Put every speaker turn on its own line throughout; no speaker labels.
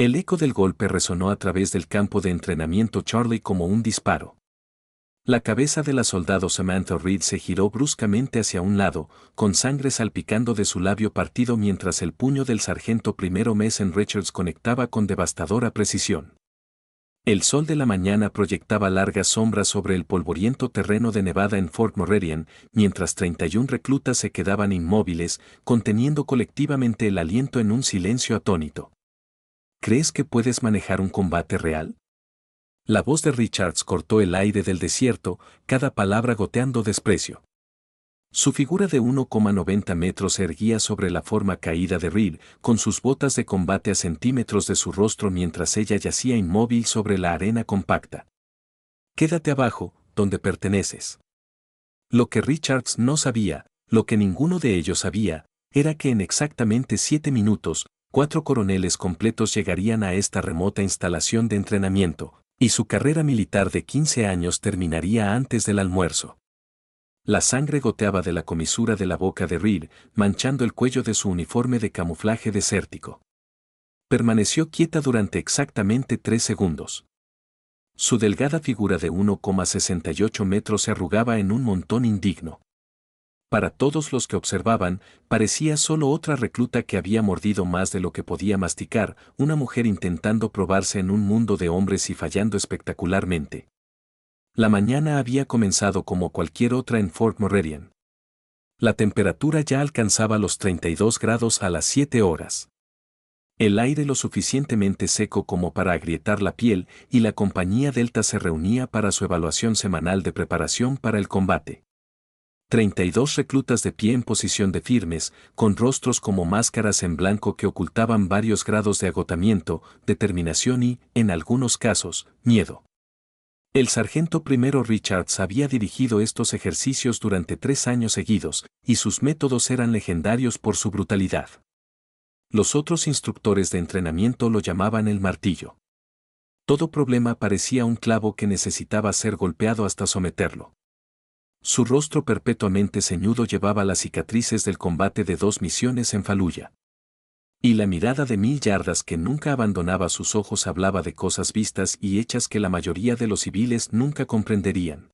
El eco del golpe resonó a través del campo de entrenamiento Charlie como un disparo. La cabeza de la soldado Samantha Reed se giró bruscamente hacia un lado, con sangre salpicando de su labio partido mientras el puño del sargento primero Mason Richards conectaba con devastadora precisión. El sol de la mañana proyectaba largas sombras sobre el polvoriento terreno de Nevada en Fort Meridian, mientras 31 reclutas se quedaban inmóviles, conteniendo colectivamente el aliento en un silencio atónito. ¿Crees que puedes manejar un combate real? La voz de Richards cortó el aire del desierto, cada palabra goteando desprecio. Su figura de 1,90 metros se erguía sobre la forma caída de Reed, con sus botas de combate a centímetros de su rostro mientras ella yacía inmóvil sobre la arena compacta. Quédate abajo, donde perteneces. Lo que Richards no sabía, lo que ninguno de ellos sabía, era que en exactamente 7 minutos, 4 coroneles completos llegarían a esta remota instalación de entrenamiento, y su carrera militar de 15 años terminaría antes del almuerzo. La sangre goteaba de la comisura de la boca de Reed, manchando el cuello de su uniforme de camuflaje desértico. Permaneció quieta durante exactamente 3 segundos. Su delgada figura de 1,68 metros se arrugaba en un montón indigno. Para todos los que observaban, parecía solo otra recluta que había mordido más de lo que podía masticar, una mujer intentando probarse en un mundo de hombres y fallando espectacularmente. La mañana había comenzado como cualquier otra en Fort Meridian. La temperatura ya alcanzaba los 32 grados a las 7 horas. El aire lo suficientemente seco como para agrietar la piel y la compañía Delta se reunía para su evaluación semanal de preparación para el combate. 32 reclutas de pie en posición de firmes, con rostros como máscaras en blanco que ocultaban varios grados de agotamiento, determinación y, en algunos casos, miedo. El sargento primero Richards había dirigido estos ejercicios durante 3 años seguidos, y sus métodos eran legendarios por su brutalidad. Los otros instructores de entrenamiento lo llamaban el martillo. Todo problema parecía un clavo que necesitaba ser golpeado hasta someterlo. Su rostro perpetuamente ceñudo llevaba las cicatrices del combate de 2 misiones en Fallujah. Y la mirada de 1000 yardas que nunca abandonaba sus ojos hablaba de cosas vistas y hechas que la mayoría de los civiles nunca comprenderían.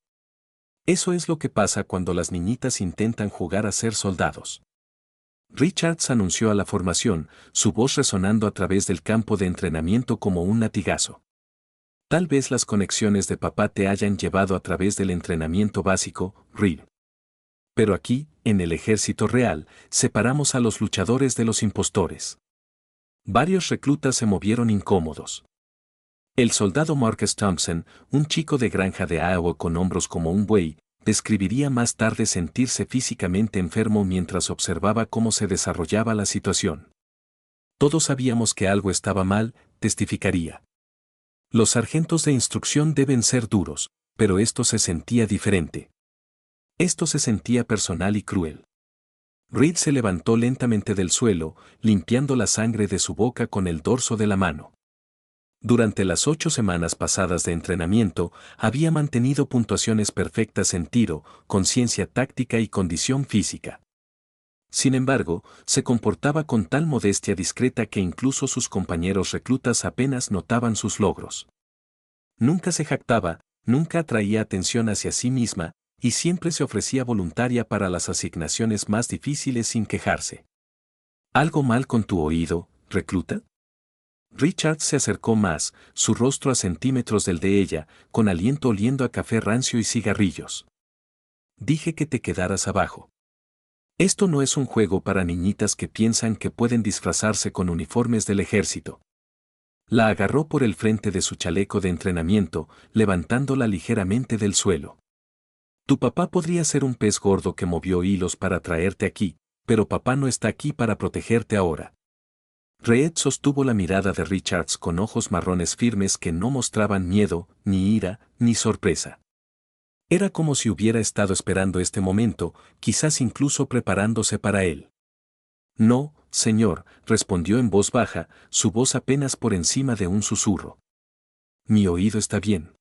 Eso es lo que pasa cuando las niñitas intentan jugar a ser soldados. Richards anunció a la formación, su voz resonando a través del campo de entrenamiento como un latigazo. Tal vez las conexiones de papá te hayan llevado a través del entrenamiento básico, Reed. Pero aquí, en el ejército real, separamos a los luchadores de los impostores. Varios reclutas se movieron incómodos. El soldado Marcus Thompson, un chico de granja de Iowa con hombros como un buey, describiría más tarde sentirse físicamente enfermo mientras observaba cómo se desarrollaba la situación. Todos sabíamos que algo estaba mal, testificaría. Los sargentos de instrucción deben ser duros, pero esto se sentía diferente. Esto se sentía personal y cruel. Reed se levantó lentamente del suelo, limpiando la sangre de su boca con el dorso de la mano. Durante las 8 semanas pasadas de entrenamiento, había mantenido puntuaciones perfectas en tiro, conciencia táctica y condición física. Sin embargo, se comportaba con tal modestia discreta que incluso sus compañeros reclutas apenas notaban sus logros. Nunca se jactaba, nunca atraía atención hacia sí misma, y siempre se ofrecía voluntaria para las asignaciones más difíciles sin quejarse. ¿Algo mal con tu oído, recluta? Richard se acercó más, su rostro a centímetros del de ella, con aliento oliendo a café rancio y cigarrillos. Dije que te quedaras abajo. Esto no es un juego para niñitas que piensan que pueden disfrazarse con uniformes del ejército. La agarró por el frente de su chaleco de entrenamiento, levantándola ligeramente del suelo. Tu papá podría ser un pez gordo que movió hilos para traerte aquí, pero papá no está aquí para protegerte ahora. Reed sostuvo la mirada de Richards con ojos marrones firmes que no mostraban miedo, ni ira, ni sorpresa. Era como si hubiera estado esperando este momento, quizás incluso preparándose para él. No, señor, respondió en voz baja, su voz apenas por encima de un susurro. Mi oído está bien.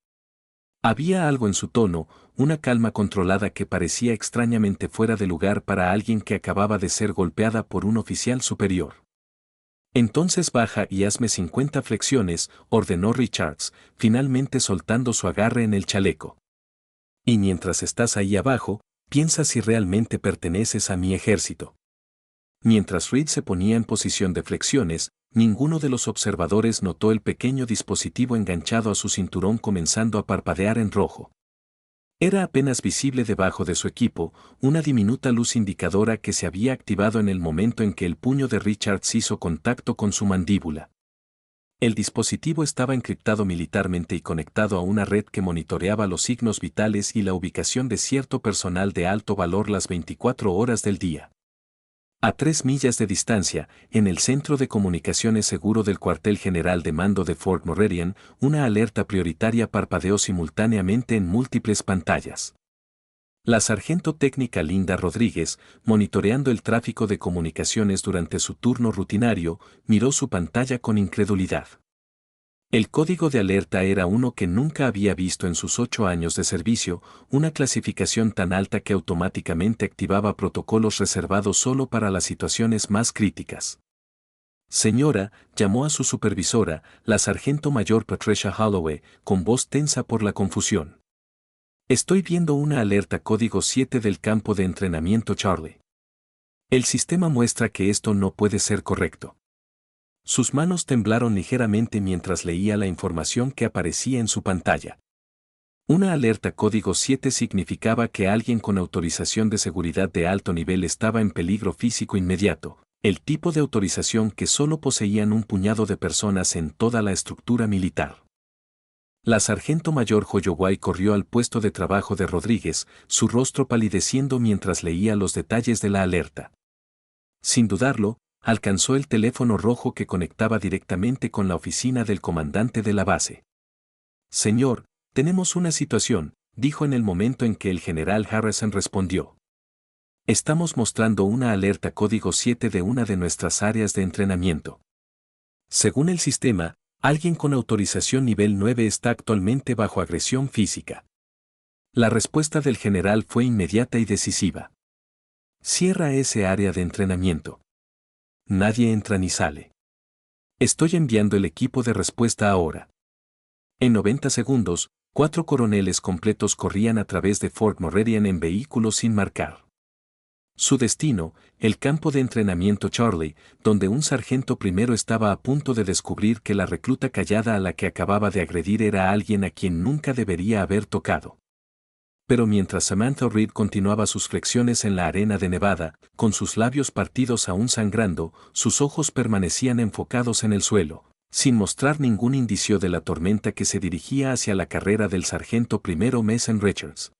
Había algo en su tono, una calma controlada que parecía extrañamente fuera de lugar para alguien que acababa de ser golpeada por un oficial superior. Entonces baja y hazme 50 flexiones, ordenó Richards, finalmente soltando su agarre en el chaleco. Y mientras estás ahí abajo, piensa si realmente perteneces a mi ejército. Mientras Reed se ponía en posición de flexiones, ninguno de los observadores notó el pequeño dispositivo enganchado a su cinturón comenzando a parpadear en rojo. Era apenas visible debajo de su equipo, una diminuta luz indicadora que se había activado en el momento en que el puño de Richards hizo contacto con su mandíbula. El dispositivo estaba encriptado militarmente y conectado a una red que monitoreaba los signos vitales y la ubicación de cierto personal de alto valor las 24 horas del día. A 3 millas de distancia, en el centro de comunicaciones seguro del cuartel general de mando de Fort Meridian, una alerta prioritaria parpadeó simultáneamente en múltiples pantallas. La sargento técnica Linda Rodríguez, monitoreando el tráfico de comunicaciones durante su turno rutinario, miró su pantalla con incredulidad. El código de alerta era uno que nunca había visto en sus 8 años de servicio, una clasificación tan alta que automáticamente activaba protocolos reservados solo para las situaciones más críticas. Señora, llamó a su supervisora, la sargento mayor Patricia Holloway, con voz tensa por la confusión. Estoy viendo una alerta código 7 del campo de entrenamiento Charlie. El sistema muestra que esto no puede ser correcto. Sus manos temblaron ligeramente mientras leía la información que aparecía en su pantalla. Una alerta código 7 significaba que alguien con autorización de seguridad de alto nivel estaba en peligro físico inmediato, el tipo de autorización que solo poseían un puñado de personas en toda la estructura militar. La sargento mayor Holloway corrió al puesto de trabajo de Rodríguez, su rostro palideciendo mientras leía los detalles de la alerta. Sin dudarlo, alcanzó el teléfono rojo que conectaba directamente con la oficina del comandante de la base. Señor, tenemos una situación, dijo en el momento en que el general Harrison respondió. Estamos mostrando una alerta código 7 de una de nuestras áreas de entrenamiento. Según el sistema, alguien con autorización nivel 9 está actualmente bajo agresión física. La respuesta del general fue inmediata y decisiva. Cierra ese área de entrenamiento. Nadie entra ni sale. Estoy enviando el equipo de respuesta ahora. En 90 segundos, 4 coroneles completos corrían a través de Fort Meridian en vehículos sin marcar. Su destino, el campo de entrenamiento Charlie, donde un sargento primero estaba a punto de descubrir que la recluta callada a la que acababa de agredir era alguien a quien nunca debería haber tocado. Pero mientras Samantha Reed continuaba sus flexiones en la arena de Nevada, con sus labios partidos aún sangrando, sus ojos permanecían enfocados en el suelo, sin mostrar ningún indicio de la tormenta que se dirigía hacia la carrera del sargento primero Mason Richards.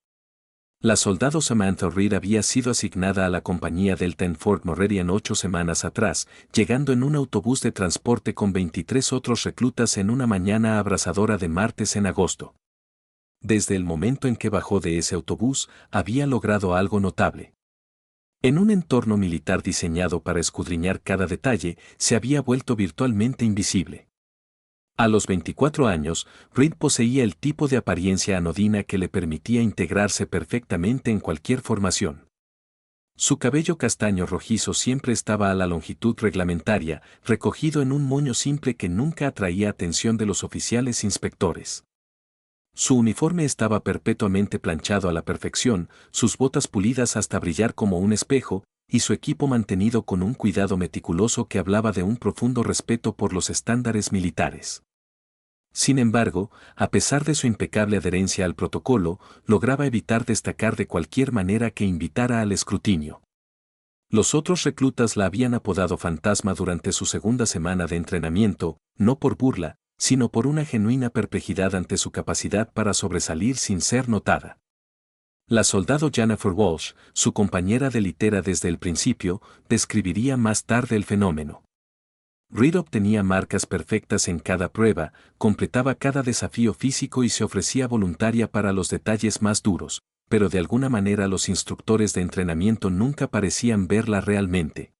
La soldado Samantha Reed había sido asignada a la compañía Delta en Fort Meridian 8 semanas atrás, llegando en un autobús de transporte con 23 otros reclutas en una mañana abrasadora de martes en agosto. Desde el momento en que bajó de ese autobús, había logrado algo notable. En un entorno militar diseñado para escudriñar cada detalle, se había vuelto virtualmente invisible. A los 24 años, Reed poseía el tipo de apariencia anodina que le permitía integrarse perfectamente en cualquier formación. Su cabello castaño rojizo siempre estaba a la longitud reglamentaria, recogido en un moño simple que nunca atraía atención de los oficiales inspectores. Su uniforme estaba perpetuamente planchado a la perfección, sus botas pulidas hasta brillar como un espejo, y su equipo mantenido con un cuidado meticuloso que hablaba de un profundo respeto por los estándares militares. Sin embargo, a pesar de su impecable adherencia al protocolo, lograba evitar destacar de cualquier manera que invitara al escrutinio. Los otros reclutas la habían apodado Fantasma durante su segunda semana de entrenamiento, no por burla, sino por una genuina perplejidad ante su capacidad para sobresalir sin ser notada. La soldado Jennifer Walsh, su compañera de litera desde el principio, describiría más tarde el fenómeno. Reed obtenía marcas perfectas en cada prueba, completaba cada desafío físico y se ofrecía voluntaria para los detalles más duros, pero de alguna manera los instructores de entrenamiento nunca parecían verla realmente.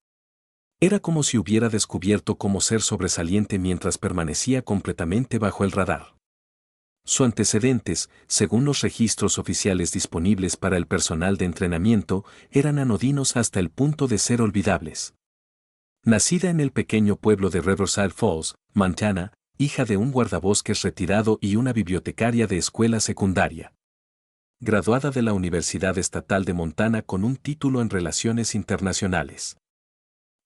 Era como si hubiera descubierto cómo ser sobresaliente mientras permanecía completamente bajo el radar. Sus antecedentes, según los registros oficiales disponibles para el personal de entrenamiento, eran anodinos hasta el punto de ser olvidables. Nacida en el pequeño pueblo de Riverside Falls, Montana, hija de un guardabosques retirado y una bibliotecaria de escuela secundaria. Graduada de la Universidad Estatal de Montana con un título en Relaciones Internacionales.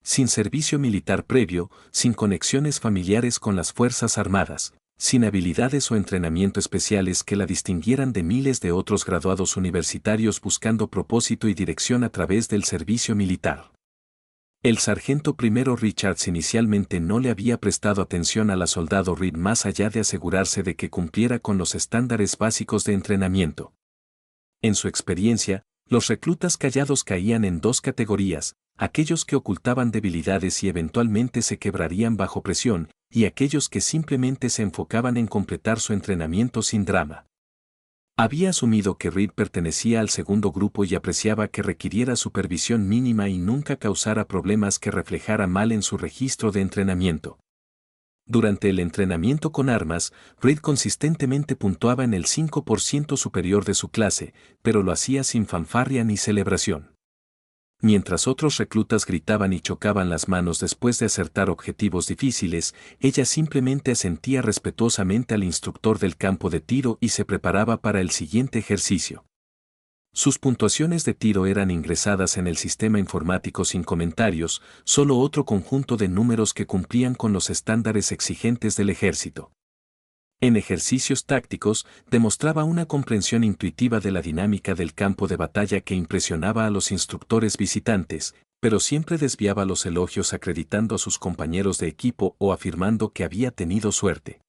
Sin servicio militar previo, sin conexiones familiares con las Fuerzas Armadas, sin habilidades o entrenamiento especiales que la distinguieran de miles de otros graduados universitarios buscando propósito y dirección a través del servicio militar. El sargento primero Richards inicialmente no le había prestado atención a la soldado Reed más allá de asegurarse de que cumpliera con los estándares básicos de entrenamiento. En su experiencia, los reclutas callados caían en dos categorías, aquellos que ocultaban debilidades y eventualmente se quebrarían bajo presión, y aquellos que simplemente se enfocaban en completar su entrenamiento sin drama. Había asumido que Reed pertenecía al segundo grupo y apreciaba que requiriera supervisión mínima y nunca causara problemas que reflejara mal en su registro de entrenamiento. Durante el entrenamiento con armas, Reed consistentemente puntuaba en el 5% superior de su clase, pero lo hacía sin fanfarria ni celebración. Mientras otros reclutas gritaban y chocaban las manos después de acertar objetivos difíciles, ella simplemente asentía respetuosamente al instructor del campo de tiro y se preparaba para el siguiente ejercicio. Sus puntuaciones de tiro eran ingresadas en el sistema informático sin comentarios, solo otro conjunto de números que cumplían con los estándares exigentes del ejército. En ejercicios tácticos, demostraba una comprensión intuitiva de la dinámica del campo de batalla que impresionaba a los instructores visitantes, pero siempre desviaba los elogios acreditando a sus compañeros de equipo o afirmando que había tenido suerte.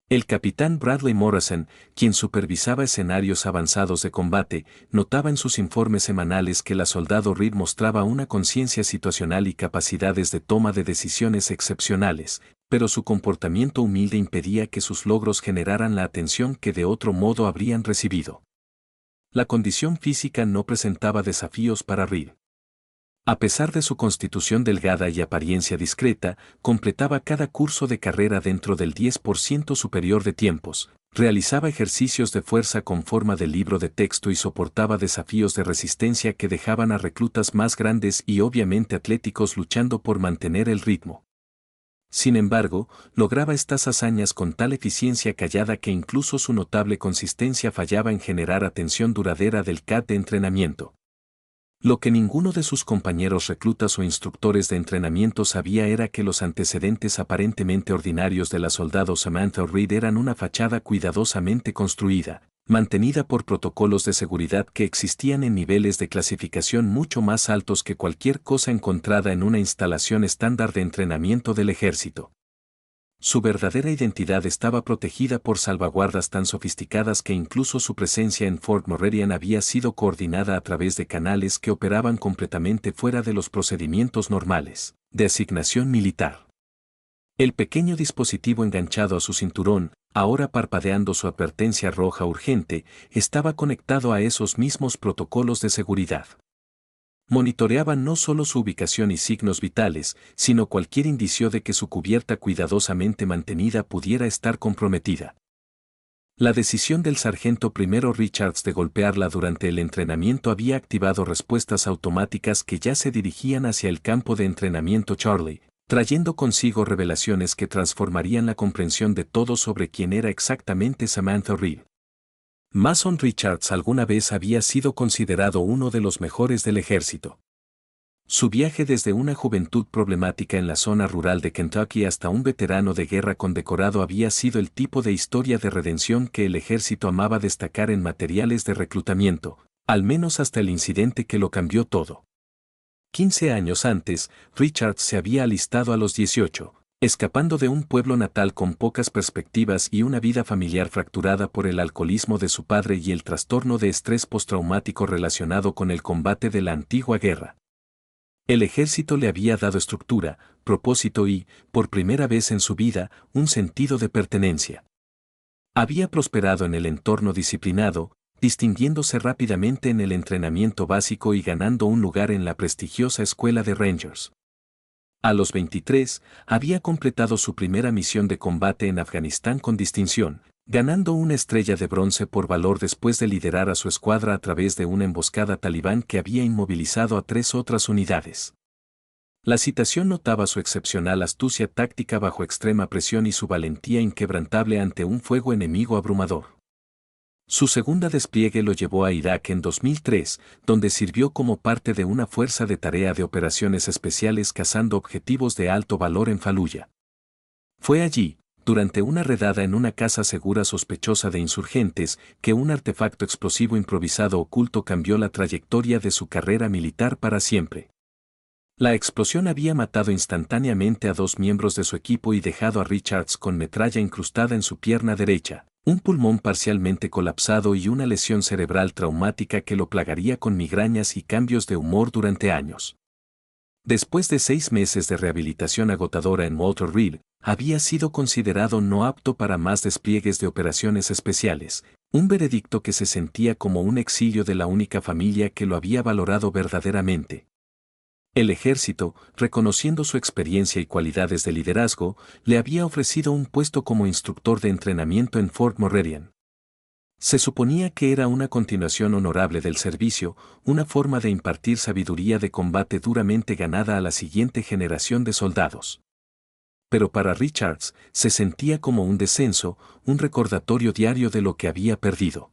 El capitán Bradley Morrison, quien supervisaba escenarios avanzados de combate, notaba en sus informes semanales que la soldado Reed mostraba una conciencia situacional y capacidades de toma de decisiones excepcionales, pero su comportamiento humilde impedía que sus logros generaran la atención que de otro modo habrían recibido. La condición física no presentaba desafíos para Reed. A pesar de su constitución delgada y apariencia discreta, completaba cada curso de carrera dentro del 10% superior de tiempos, realizaba ejercicios de fuerza con forma de libro de texto y soportaba desafíos de resistencia que dejaban a reclutas más grandes y obviamente atléticos luchando por mantener el ritmo. Sin embargo, lograba estas hazañas con tal eficiencia callada que incluso su notable consistencia fallaba en generar atención duradera del CAT de entrenamiento. Lo que ninguno de sus compañeros reclutas o instructores de entrenamiento sabía era que los antecedentes aparentemente ordinarios de la soldado Samantha Reed eran una fachada cuidadosamente construida, mantenida por protocolos de seguridad que existían en niveles de clasificación mucho más altos que cualquier cosa encontrada en una instalación estándar de entrenamiento del ejército. Su verdadera identidad estaba protegida por salvaguardas tan sofisticadas que incluso su presencia en Fort Morrerian había sido coordinada a través de canales que operaban completamente fuera de los procedimientos normales de asignación militar. El pequeño dispositivo enganchado a su cinturón, ahora parpadeando su advertencia roja urgente, estaba conectado a esos mismos protocolos de seguridad. Monitoreaba no solo su ubicación y signos vitales, sino cualquier indicio de que su cubierta cuidadosamente mantenida pudiera estar comprometida. La decisión del sargento primero Richards de golpearla durante el entrenamiento había activado respuestas automáticas que ya se dirigían hacia el campo de entrenamiento Charlie, trayendo consigo revelaciones que transformarían la comprensión de todos sobre quién era exactamente Samantha Reed. Mason Richards alguna vez había sido considerado uno de los mejores del ejército. Su viaje desde una juventud problemática en la zona rural de Kentucky hasta un veterano de guerra condecorado había sido el tipo de historia de redención que el ejército amaba destacar en materiales de reclutamiento, al menos hasta el incidente que lo cambió todo. 15 años antes, Richards se había alistado a los 18. Escapando de un pueblo natal con pocas perspectivas y una vida familiar fracturada por el alcoholismo de su padre y el trastorno de estrés postraumático relacionado con el combate de la antigua guerra. El ejército le había dado estructura, propósito y, por primera vez en su vida, un sentido de pertenencia. Había prosperado en el entorno disciplinado, distinguiéndose rápidamente en el entrenamiento básico y ganando un lugar en la prestigiosa escuela de Rangers. A los 23, había completado su primera misión de combate en Afganistán con distinción, ganando una estrella de bronce por valor después de liderar a su escuadra a través de una emboscada talibán que había inmovilizado a 3 otras unidades. La citación notaba su excepcional astucia táctica bajo extrema presión y su valentía inquebrantable ante un fuego enemigo abrumador. Su segunda despliegue lo llevó a Irak en 2003, donde sirvió como parte de una fuerza de tarea de operaciones especiales cazando objetivos de alto valor en Faluya. Fue allí, durante una redada en una casa segura sospechosa de insurgentes, que un artefacto explosivo improvisado oculto cambió la trayectoria de su carrera militar para siempre. La explosión había matado instantáneamente a 2 miembros de su equipo y dejado a Richards con metralla incrustada en su pierna derecha, un pulmón parcialmente colapsado y una lesión cerebral traumática que lo plagaría con migrañas y cambios de humor durante años. Después de 6 meses de rehabilitación agotadora en Walter Reed, había sido considerado no apto para más despliegues de operaciones especiales, un veredicto que se sentía como un exilio de la única familia que lo había valorado verdaderamente. El ejército, reconociendo su experiencia y cualidades de liderazgo, le había ofrecido un puesto como instructor de entrenamiento en Fort Moravian. Se suponía que era una continuación honorable del servicio, una forma de impartir sabiduría de combate duramente ganada a la siguiente generación de soldados. Pero para Richards, se sentía como un descenso, un recordatorio diario de lo que había perdido.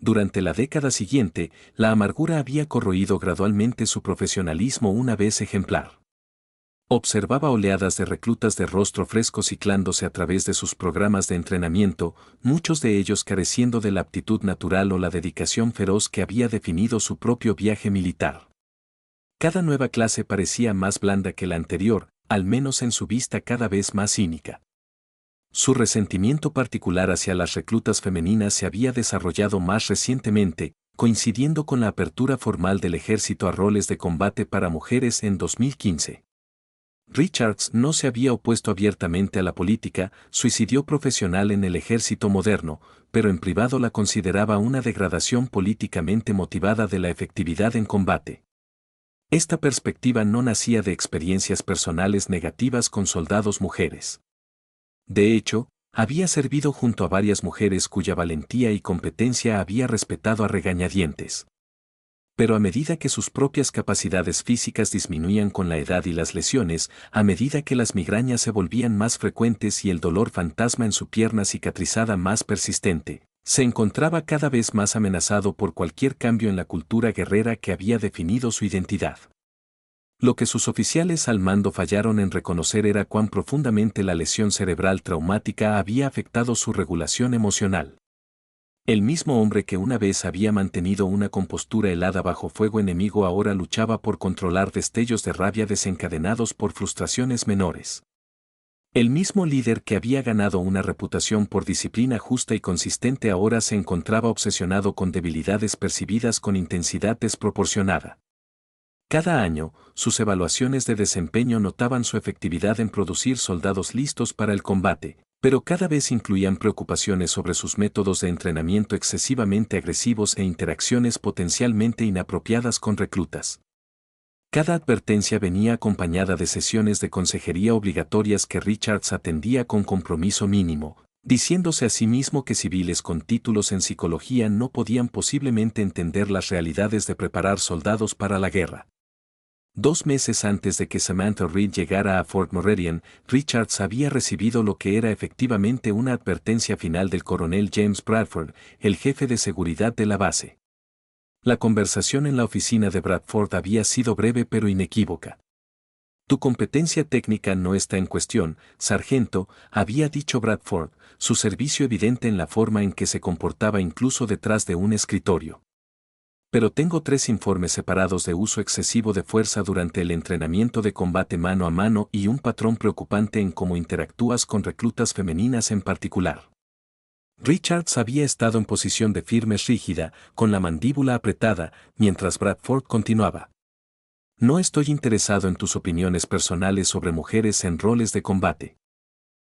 Durante la década siguiente, la amargura había corroído gradualmente su profesionalismo una vez ejemplar. Observaba oleadas de reclutas de rostro fresco ciclándose a través de sus programas de entrenamiento, muchos de ellos careciendo de la aptitud natural o la dedicación feroz que había definido su propio viaje militar. Cada nueva clase parecía más blanda que la anterior, al menos en su vista cada vez más cínica. Su resentimiento particular hacia las reclutas femeninas se había desarrollado más recientemente, coincidiendo con la apertura formal del ejército a roles de combate para mujeres en 2015. Richards no se había opuesto abiertamente a la política, suicidio profesional en el ejército moderno, pero en privado la consideraba una degradación políticamente motivada de la efectividad en combate. Esta perspectiva no nacía de experiencias personales negativas con soldados mujeres. De hecho, había servido junto a varias mujeres cuya valentía y competencia había respetado a regañadientes. Pero a medida que sus propias capacidades físicas disminuían con la edad y las lesiones, a medida que las migrañas se volvían más frecuentes y el dolor fantasma en su pierna cicatrizada más persistente, se encontraba cada vez más amenazado por cualquier cambio en la cultura guerrera que había definido su identidad. Lo que sus oficiales al mando fallaron en reconocer era cuán profundamente la lesión cerebral traumática había afectado su regulación emocional. El mismo hombre que una vez había mantenido una compostura helada bajo fuego enemigo ahora luchaba por controlar destellos de rabia desencadenados por frustraciones menores. El mismo líder que había ganado una reputación por disciplina justa y consistente ahora se encontraba obsesionado con debilidades percibidas con intensidad desproporcionada. Cada año, sus evaluaciones de desempeño notaban su efectividad en producir soldados listos para el combate, pero cada vez incluían preocupaciones sobre sus métodos de entrenamiento excesivamente agresivos e interacciones potencialmente inapropiadas con reclutas. Cada advertencia venía acompañada de sesiones de consejería obligatorias que Richards atendía con compromiso mínimo, diciéndose a sí mismo que civiles con títulos en psicología no podían posiblemente entender las realidades de preparar soldados para la guerra. 2 meses antes de que Samantha Reed llegara a Fort Moravian, Richards había recibido lo que era efectivamente una advertencia final del coronel James Bradford, el jefe de seguridad de la base. La conversación en la oficina de Bradford había sido breve pero inequívoca. Tu competencia técnica no está en cuestión, sargento, había dicho Bradford, su servicio evidente en la forma en que se comportaba incluso detrás de un escritorio. Pero tengo 3 informes separados de uso excesivo de fuerza durante el entrenamiento de combate mano a mano y un patrón preocupante en cómo interactúas con reclutas femeninas en particular. Richards había estado en posición de firmes rígida, con la mandíbula apretada, mientras Bradford continuaba. No estoy interesado en tus opiniones personales sobre mujeres en roles de combate.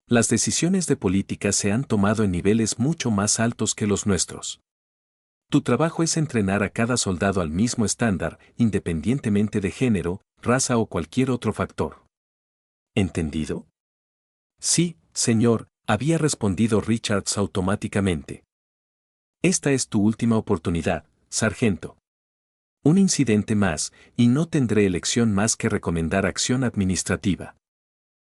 Las decisiones de política se han tomado en niveles mucho más altos que los nuestros. Tu trabajo es entrenar a cada soldado al mismo estándar, independientemente de género, raza o cualquier otro factor. ¿Entendido? Sí, señor, había respondido Richards automáticamente. Esta es tu última oportunidad, sargento. Un incidente más, y no tendré elección más que recomendar acción administrativa.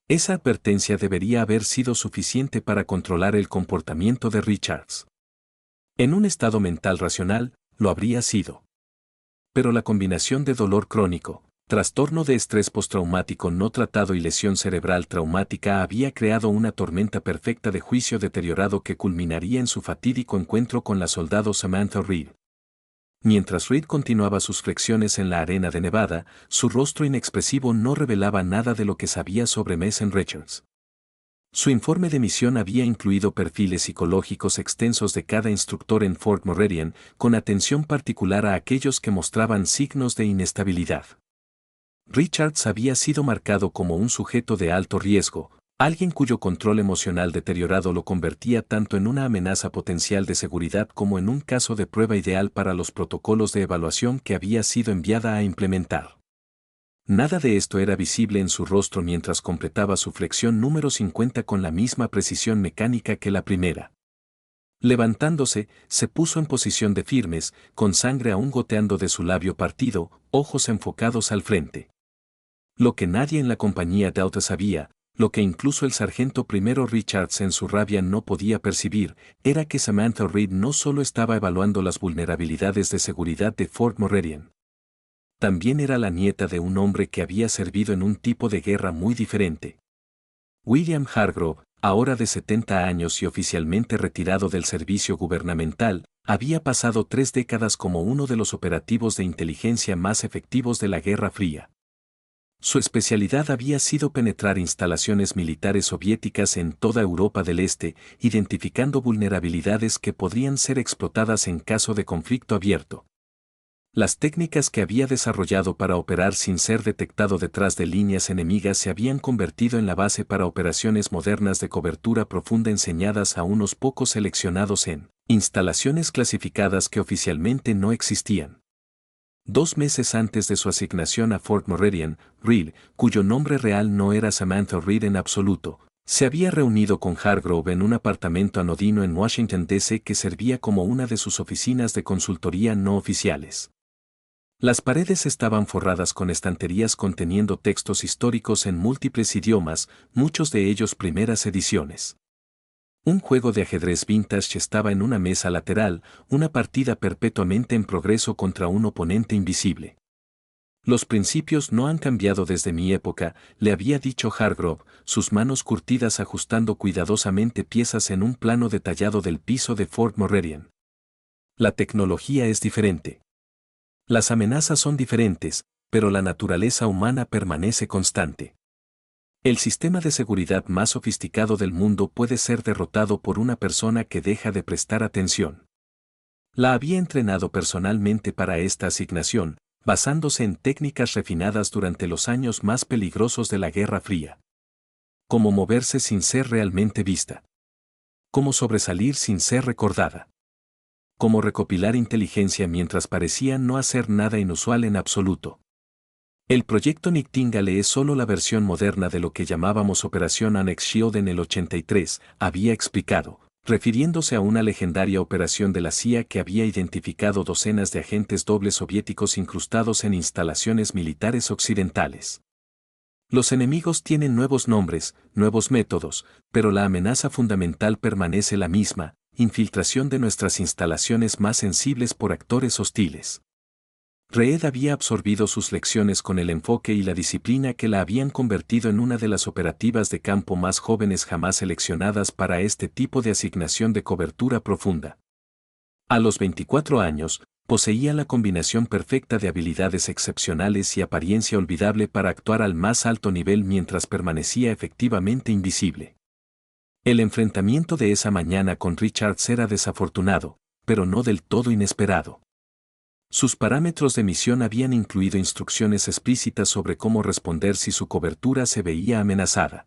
Esa advertencia debería haber sido suficiente para controlar el comportamiento de Richards. En un estado mental racional, lo habría sido. Pero la combinación de dolor crónico, trastorno de estrés postraumático no tratado y lesión cerebral traumática había creado una tormenta perfecta de juicio deteriorado que culminaría en su fatídico encuentro con la soldado Samantha Reed. Mientras Reed continuaba sus flexiones en la arena de Nevada, su rostro inexpresivo no revelaba nada de lo que sabía sobre Mason Richards. Su informe de misión había incluido perfiles psicológicos extensos de cada instructor en Fort Meridian, con atención particular a aquellos que mostraban signos de inestabilidad. Richards había sido marcado como un sujeto de alto riesgo, alguien cuyo control emocional deteriorado lo convertía tanto en una amenaza potencial de seguridad como en un caso de prueba ideal para los protocolos de evaluación que había sido enviada a implementar. Nada de esto era visible en su rostro mientras completaba su flexión número 50 con la misma precisión mecánica que la primera. Levantándose, se puso en posición de firmes, con sangre aún goteando de su labio partido, ojos enfocados al frente. Lo que nadie en la compañía Delta sabía, lo que incluso el sargento primero Richards en su rabia no podía percibir, era que Samantha Reed no solo estaba evaluando las vulnerabilidades de seguridad de Fort Meridian. También era la nieta de un hombre que había servido en un tipo de guerra muy diferente. William Hargrove, ahora de 70 años y oficialmente retirado del servicio gubernamental, había pasado 3 décadas como uno de los operativos de inteligencia más efectivos de la Guerra Fría. Su especialidad había sido penetrar instalaciones militares soviéticas en toda Europa del Este, identificando vulnerabilidades que podrían ser explotadas en caso de conflicto abierto. Las técnicas que había desarrollado para operar sin ser detectado detrás de líneas enemigas se habían convertido en la base para operaciones modernas de cobertura profunda enseñadas a unos pocos seleccionados en instalaciones clasificadas que oficialmente no existían. 2 meses antes de su asignación a Fort Meridian, Reed, cuyo nombre real no era Samantha Reed en absoluto, se había reunido con Hargrove en un apartamento anodino en Washington, D.C. que servía como una de sus oficinas de consultoría no oficiales. Las paredes estaban forradas con estanterías conteniendo textos históricos en múltiples idiomas, muchos de ellos primeras ediciones. Un juego de ajedrez vintage estaba en una mesa lateral, una partida perpetuamente en progreso contra un oponente invisible. Los principios no han cambiado desde mi época, le había dicho Hargrove, sus manos curtidas ajustando cuidadosamente piezas en un plano detallado del piso de Fort Meridian. La tecnología es diferente. Las amenazas son diferentes, pero la naturaleza humana permanece constante. El sistema de seguridad más sofisticado del mundo puede ser derrotado por una persona que deja de prestar atención. La había entrenado personalmente para esta asignación, basándose en técnicas refinadas durante los años más peligrosos de la Guerra Fría. Cómo moverse sin ser realmente vista. Cómo sobresalir sin ser recordada. Cómo recopilar inteligencia mientras parecía no hacer nada inusual en absoluto. El proyecto Nightingale es solo la versión moderna de lo que llamábamos Operación Annex Shield en el 83, había explicado, refiriéndose a una legendaria operación de la CIA que había identificado docenas de agentes dobles soviéticos incrustados en instalaciones militares occidentales. Los enemigos tienen nuevos nombres, nuevos métodos, pero la amenaza fundamental permanece la misma, infiltración de nuestras instalaciones más sensibles por actores hostiles. Reed había absorbido sus lecciones con el enfoque y la disciplina que la habían convertido en una de las operativas de campo más jóvenes jamás seleccionadas para este tipo de asignación de cobertura profunda. A los 24 años, poseía la combinación perfecta de habilidades excepcionales y apariencia olvidable para actuar al más alto nivel mientras permanecía efectivamente invisible. El enfrentamiento de esa mañana con Richards era desafortunado, pero no del todo inesperado. Sus parámetros de misión habían incluido instrucciones explícitas sobre cómo responder si su cobertura se veía amenazada.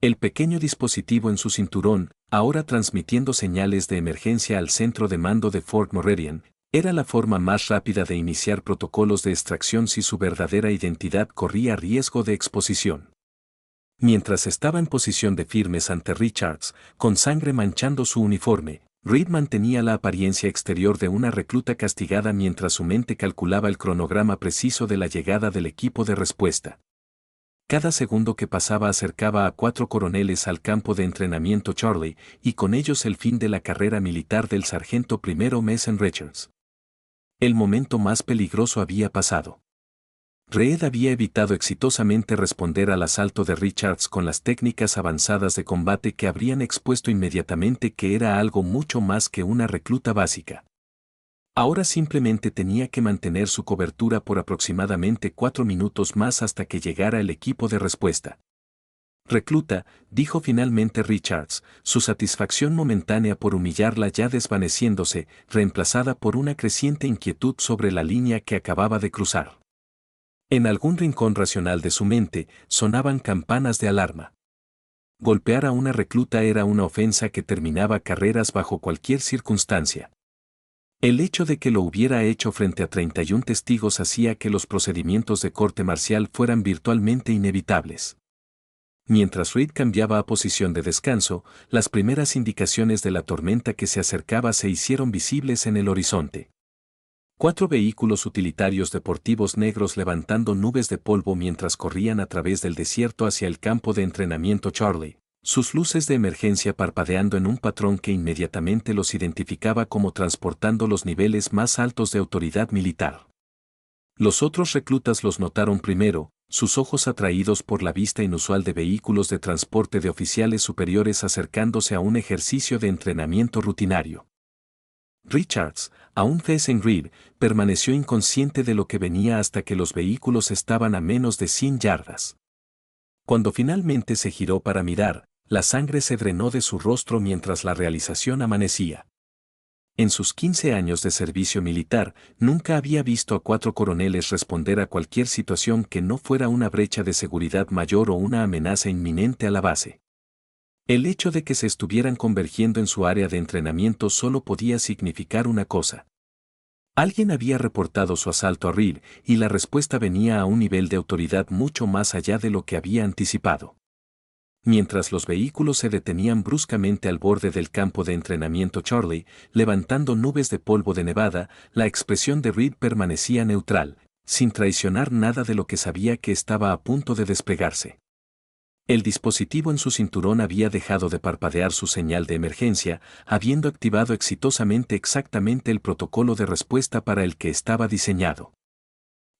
El pequeño dispositivo en su cinturón, ahora transmitiendo señales de emergencia al centro de mando de Fort Meridian, era la forma más rápida de iniciar protocolos de extracción si su verdadera identidad corría riesgo de exposición. Mientras estaba en posición de firmes ante Richards, con sangre manchando su uniforme, Reed mantenía la apariencia exterior de una recluta castigada mientras su mente calculaba el cronograma preciso de la llegada del equipo de respuesta. Cada segundo que pasaba acercaba a 4 coroneles al campo de entrenamiento Charlie, y con ellos el fin de la carrera militar del sargento primero Mason Richards. El momento más peligroso había pasado. Reed había evitado exitosamente responder al asalto de Richards con las técnicas avanzadas de combate que habrían expuesto inmediatamente que era algo mucho más que una recluta básica. Ahora simplemente tenía que mantener su cobertura por aproximadamente 4 minutos más hasta que llegara el equipo de respuesta. Recluta, dijo finalmente Richards, su satisfacción momentánea por humillarla ya desvaneciéndose, reemplazada por una creciente inquietud sobre la línea que acababa de cruzar. En algún rincón racional de su mente, sonaban campanas de alarma. Golpear a una recluta era una ofensa que terminaba carreras bajo cualquier circunstancia. El hecho de que lo hubiera hecho frente a 31 testigos hacía que los procedimientos de corte marcial fueran virtualmente inevitables. Mientras Reed cambiaba a posición de descanso, las primeras indicaciones de la tormenta que se acercaba se hicieron visibles en el horizonte. 4 vehículos utilitarios deportivos negros levantando nubes de polvo mientras corrían a través del desierto hacia el campo de entrenamiento Charlie, sus luces de emergencia parpadeando en un patrón que inmediatamente los identificaba como transportando los niveles más altos de autoridad militar. Los otros reclutas los notaron primero, sus ojos atraídos por la vista inusual de vehículos de transporte de oficiales superiores acercándose a un ejercicio de entrenamiento rutinario. Richards, aún Mason Reed, permaneció inconsciente de lo que venía hasta que los vehículos estaban a menos de 100 yardas. Cuando finalmente se giró para mirar, la sangre se drenó de su rostro mientras la realización amanecía. En sus 15 años de servicio militar, nunca había visto a 4 coroneles responder a cualquier situación que no fuera una brecha de seguridad mayor o una amenaza inminente a la base. El hecho de que se estuvieran convergiendo en su área de entrenamiento solo podía significar una cosa. Alguien había reportado su asalto a Reed, y la respuesta venía a un nivel de autoridad mucho más allá de lo que había anticipado. Mientras los vehículos se detenían bruscamente al borde del campo de entrenamiento Charlie, levantando nubes de polvo de nevada, la expresión de Reed permanecía neutral, sin traicionar nada de lo que sabía que estaba a punto de desplegarse. El dispositivo en su cinturón había dejado de parpadear su señal de emergencia, habiendo activado exitosamente exactamente el protocolo de respuesta para el que estaba diseñado.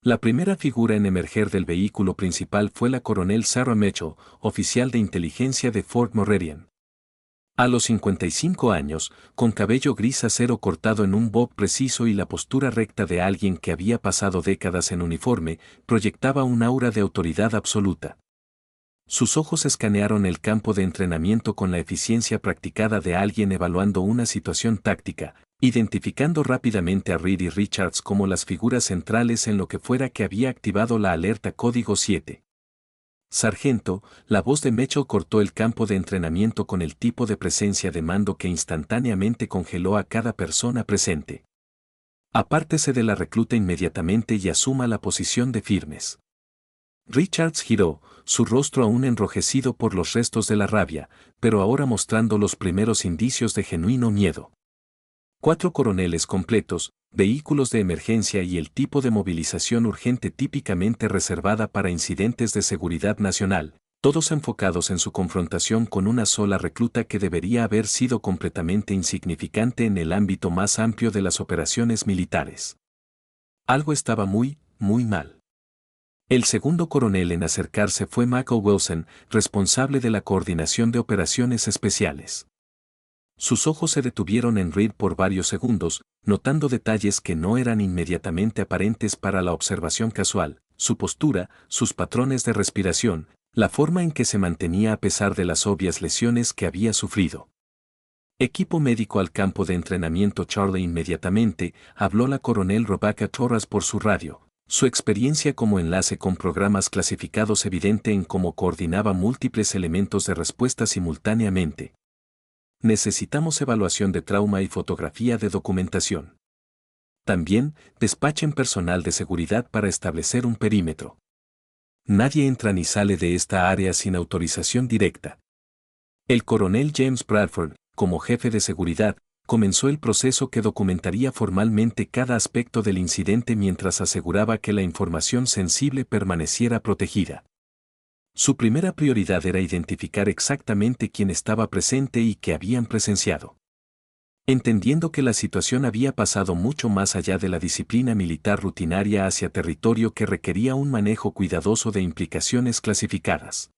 La primera figura en emerger del vehículo principal fue la coronel Sarah Mitchell, oficial de inteligencia de Fort Meridian. A los 55 años, con cabello gris acero cortado en un bob preciso y la postura recta de alguien que había pasado décadas en uniforme, proyectaba un aura de autoridad absoluta. Sus ojos escanearon el campo de entrenamiento con la eficiencia practicada de alguien evaluando una situación táctica, identificando rápidamente a Reed y Richards como las figuras centrales en lo que fuera que había activado la alerta código 7. Sargento, la voz de Mitchell cortó el campo de entrenamiento con el tipo de presencia de mando que instantáneamente congeló a cada persona presente. Apártese de la recluta inmediatamente y asuma la posición de firmes. Richards giró, su rostro aún enrojecido por los restos de la rabia, pero ahora mostrando los primeros indicios de genuino miedo. 4 coroneles completos, vehículos de emergencia y el tipo de movilización urgente típicamente reservada para incidentes de seguridad nacional, todos enfocados en su confrontación con una sola recluta que debería haber sido completamente insignificante en el ámbito más amplio de las operaciones militares. Algo estaba muy mal. El segundo coronel en acercarse fue Michael Wilson, responsable de la coordinación de operaciones especiales. Sus ojos se detuvieron en Reed por varios segundos, notando detalles que no eran inmediatamente aparentes para la observación casual, su postura, sus patrones de respiración, la forma en que se mantenía a pesar de las obvias lesiones que había sufrido. Equipo médico al campo de entrenamiento Charlie inmediatamente, habló la coronel Rebecca Torres por su radio. Su experiencia como enlace con programas clasificados evidente en cómo coordinaba múltiples elementos de respuesta simultáneamente. Necesitamos evaluación de trauma y fotografía de documentación. También, despachen personal de seguridad para establecer un perímetro. Nadie entra ni sale de esta área sin autorización directa. El coronel James Bradford, como jefe de seguridad, comenzó el proceso que documentaría formalmente cada aspecto del incidente mientras aseguraba que la información sensible permaneciera protegida. Su primera prioridad era identificar exactamente quién estaba presente y qué habían presenciado. Entendiendo que la situación había pasado mucho más allá de la disciplina militar rutinaria hacia territorio que requería un manejo cuidadoso de implicaciones clasificadas.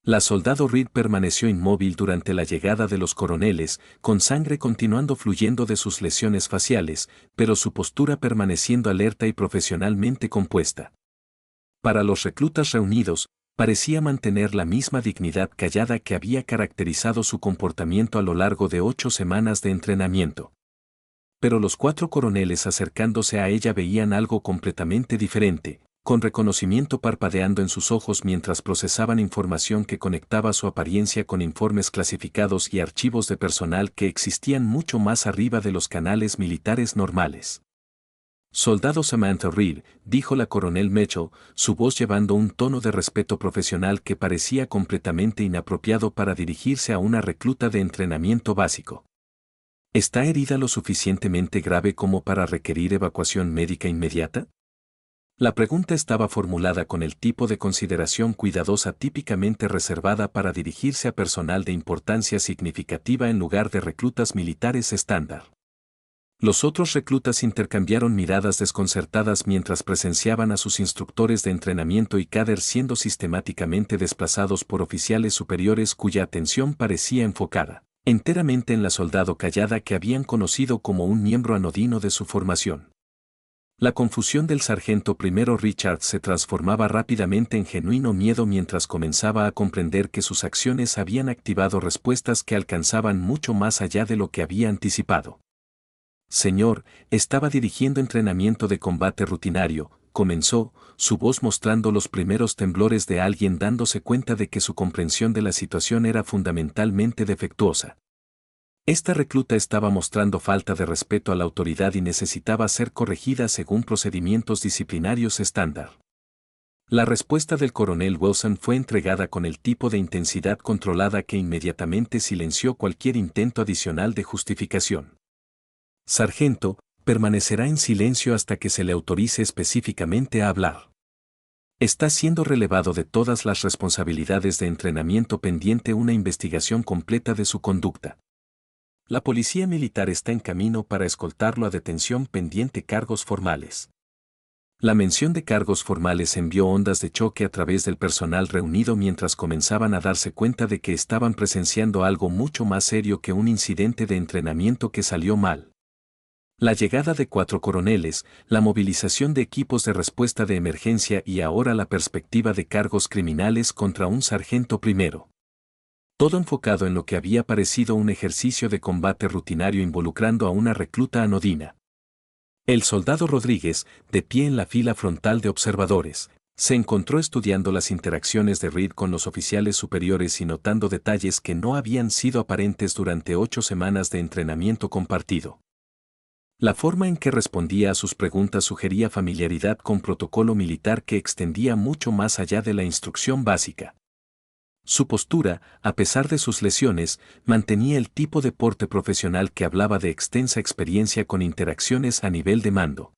La soldado Reed permaneció inmóvil durante la llegada de los coroneles, con sangre continuando fluyendo de sus lesiones faciales, pero su postura permaneciendo alerta y profesionalmente compuesta. Para los reclutas reunidos, parecía mantener la misma dignidad callada que había caracterizado su comportamiento a lo largo de 8 semanas de entrenamiento. Pero los 4 coroneles acercándose a ella veían algo completamente diferente, con reconocimiento parpadeando en sus ojos mientras procesaban información que conectaba su apariencia con informes clasificados y archivos de personal que existían mucho más arriba de los canales militares normales. Soldado Samantha Reed, dijo la coronel Mitchell, su voz llevando un tono de respeto profesional que parecía completamente inapropiado para dirigirse a una recluta de entrenamiento básico. ¿Está herida lo suficientemente grave como para requerir evacuación médica inmediata? La pregunta estaba formulada con el tipo de consideración cuidadosa típicamente reservada para dirigirse a personal de importancia significativa en lugar de reclutas militares estándar. Los otros reclutas intercambiaron miradas desconcertadas mientras presenciaban a sus instructores de entrenamiento y cadres siendo sistemáticamente desplazados por oficiales superiores cuya atención parecía enfocada enteramente en la soldado callada que habían conocido como un miembro anodino de su formación. La confusión del sargento primero Richard se transformaba rápidamente en genuino miedo mientras comenzaba a comprender que sus acciones habían activado respuestas que alcanzaban mucho más allá de lo que había anticipado. Señor, estaba dirigiendo entrenamiento de combate rutinario, comenzó, su voz mostrando los primeros temblores de alguien dándose cuenta de que su comprensión de la situación era fundamentalmente defectuosa. Esta recluta estaba mostrando falta de respeto a la autoridad y necesitaba ser corregida según procedimientos disciplinarios estándar. La respuesta del coronel Wilson fue entregada con el tipo de intensidad controlada que inmediatamente silenció cualquier intento adicional de justificación. Sargento, permanecerá en silencio hasta que se le autorice específicamente a hablar. Está siendo relevado de todas las responsabilidades de entrenamiento pendiente una investigación completa de su conducta. La policía militar está en camino para escoltarlo a detención pendiente cargos formales. La mención de cargos formales envió ondas de choque a través del personal reunido mientras comenzaban a darse cuenta de que estaban presenciando algo mucho más serio que un incidente de entrenamiento que salió mal. La llegada de 4 coroneles, la movilización de equipos de respuesta de emergencia y ahora la perspectiva de cargos criminales contra un sargento primero. Todo enfocado en lo que había parecido un ejercicio de combate rutinario involucrando a una recluta anodina. El soldado Rodríguez, de pie en la fila frontal de observadores, se encontró estudiando las interacciones de Reed con los oficiales superiores y notando detalles que no habían sido aparentes durante 8 semanas de entrenamiento compartido. La forma en que respondía a sus preguntas sugería familiaridad con protocolo militar que extendía mucho más allá de la instrucción básica. Su postura, a pesar de sus lesiones, mantenía el tipo de porte profesional que hablaba de extensa experiencia con interacciones a nivel de mando.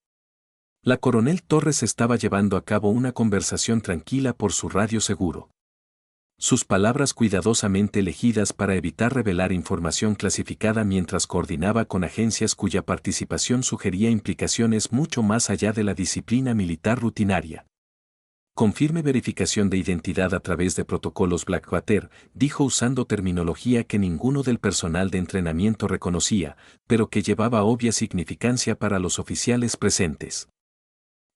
La coronel Torres estaba llevando a cabo una conversación tranquila por su radio seguro. Sus palabras cuidadosamente elegidas para evitar revelar información clasificada mientras coordinaba con agencias cuya participación sugería implicaciones mucho más allá de la disciplina militar rutinaria. Con firme verificación de identidad a través de protocolos Blackwater, dijo usando terminología que ninguno del personal de entrenamiento reconocía, pero que llevaba obvia significancia para los oficiales presentes.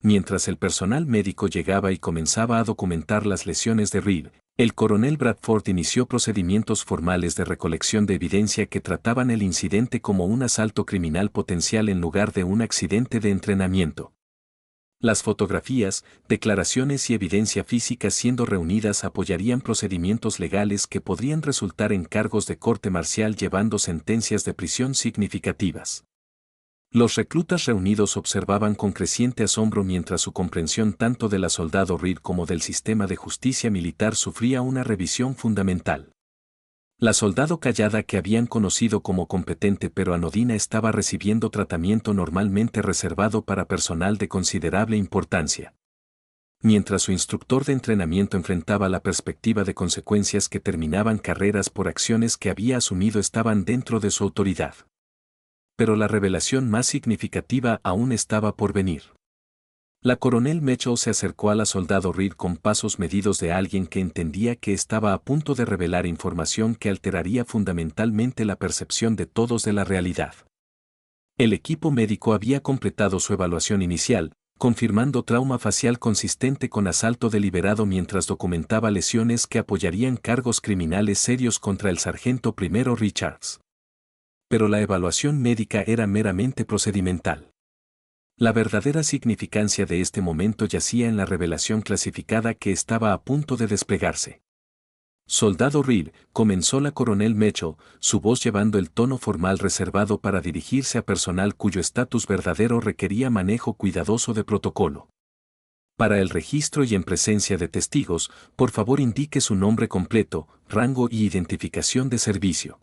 Mientras el personal médico llegaba y comenzaba a documentar las lesiones de Reed, el coronel Bradford inició procedimientos formales de recolección de evidencia que trataban el incidente como un asalto criminal potencial en lugar de un accidente de entrenamiento. Las fotografías, declaraciones y evidencia física siendo reunidas apoyarían procedimientos legales que podrían resultar en cargos de corte marcial llevando sentencias de prisión significativas. Los reclutas reunidos observaban con creciente asombro mientras su comprensión tanto de la soldado Reed como del sistema de justicia militar sufría una revisión fundamental. La soldado callada que habían conocido como competente pero anodina estaba recibiendo tratamiento normalmente reservado para personal de considerable importancia. Mientras su instructor de entrenamiento enfrentaba la perspectiva de consecuencias que terminaban carreras por acciones que había asumido estaban dentro de su autoridad. Pero la revelación más significativa aún estaba por venir. La coronel Mitchell se acercó a la soldado Reed con pasos medidos de alguien que entendía que estaba a punto de revelar información que alteraría fundamentalmente la percepción de todos de la realidad. El equipo médico había completado su evaluación inicial, confirmando trauma facial consistente con asalto deliberado mientras documentaba lesiones que apoyarían cargos criminales serios contra el sargento primero Richards. Pero la evaluación médica era meramente procedimental. La verdadera significancia de este momento yacía en la revelación clasificada que estaba a punto de desplegarse. Soldado Reed, comenzó la coronel Mitchell, su voz llevando el tono formal reservado para dirigirse a personal cuyo estatus verdadero requería manejo cuidadoso de protocolo. Para el registro y en presencia de testigos, por favor indique su nombre completo, rango y identificación de servicio.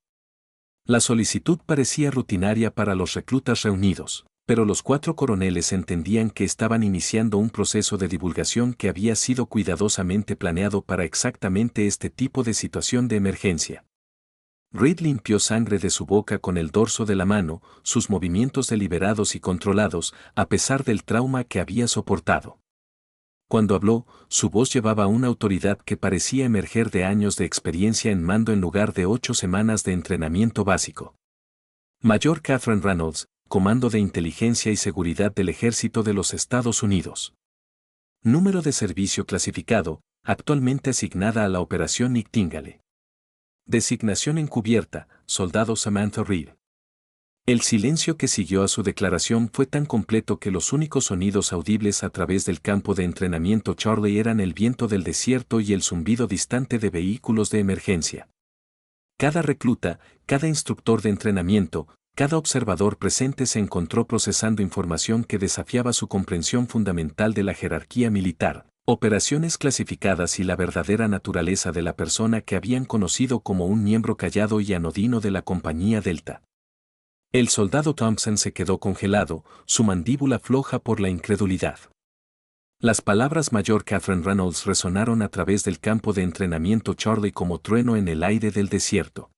La solicitud parecía rutinaria para los reclutas reunidos, pero los 4 coroneles entendían que estaban iniciando un proceso de divulgación que había sido cuidadosamente planeado para exactamente este tipo de situación de emergencia. Reed limpió sangre de su boca con el dorso de la mano, sus movimientos deliberados y controlados, a pesar del trauma que había soportado. Cuando habló, su voz llevaba una autoridad que parecía emerger de años de experiencia en mando en lugar de 8 semanas de entrenamiento básico. Mayor Catherine Reynolds, Comando de Inteligencia y Seguridad del Ejército de los Estados Unidos. Número de servicio clasificado, actualmente asignada a la Operación Nightingale. Designación encubierta, Soldado Samantha Reed. El silencio que siguió a su declaración fue tan completo que los únicos sonidos audibles a través del campo de entrenamiento Charlie eran el viento del desierto y el zumbido distante de vehículos de emergencia. Cada recluta, cada instructor de entrenamiento, cada observador presente se encontró procesando información que desafiaba su comprensión fundamental de la jerarquía militar, operaciones clasificadas y la verdadera naturaleza de la persona que habían conocido como un miembro callado y anodino de la compañía Delta. El soldado Thompson se quedó congelado, su mandíbula floja por la incredulidad. Las palabras Mayor Catherine Reynolds resonaron a través del campo de entrenamiento Charlie como trueno en el aire del desierto.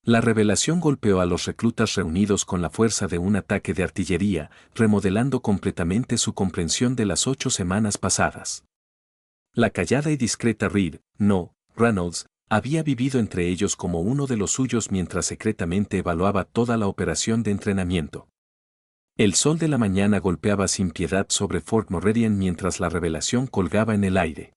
La revelación golpeó a los reclutas reunidos con la fuerza de un ataque de artillería, remodelando completamente su comprensión de las 8 semanas pasadas. La callada y discreta Reed, no, Reynolds, había vivido entre ellos como uno de los suyos mientras secretamente evaluaba toda la operación de entrenamiento. El sol de la mañana golpeaba sin piedad sobre Fort Meridian mientras la revelación colgaba en el aire.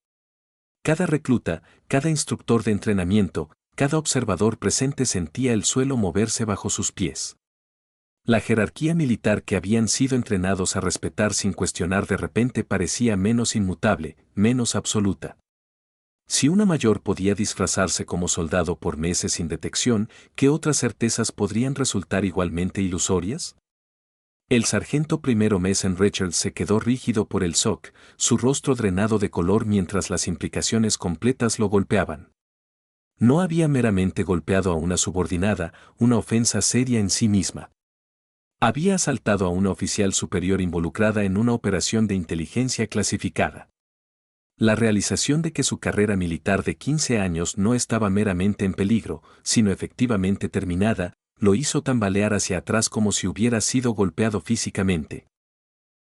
Cada recluta, cada instructor de entrenamiento, cada observador presente sentía el suelo moverse bajo sus pies. La jerarquía militar que habían sido entrenados a respetar sin cuestionar de repente parecía menos inmutable, menos absoluta. Si una mayor podía disfrazarse como soldado por meses sin detección, ¿qué otras certezas podrían resultar igualmente ilusorias? El sargento primero Mason Richards se quedó rígido por el shock, su rostro drenado de color mientras las implicaciones completas lo golpeaban. No había meramente golpeado a una subordinada, una ofensa seria en sí misma. Había asaltado a una oficial superior involucrada en una operación de inteligencia clasificada. La realización de que su carrera militar de 15 años no estaba meramente en peligro, sino efectivamente terminada, lo hizo tambalear hacia atrás como si hubiera sido golpeado físicamente.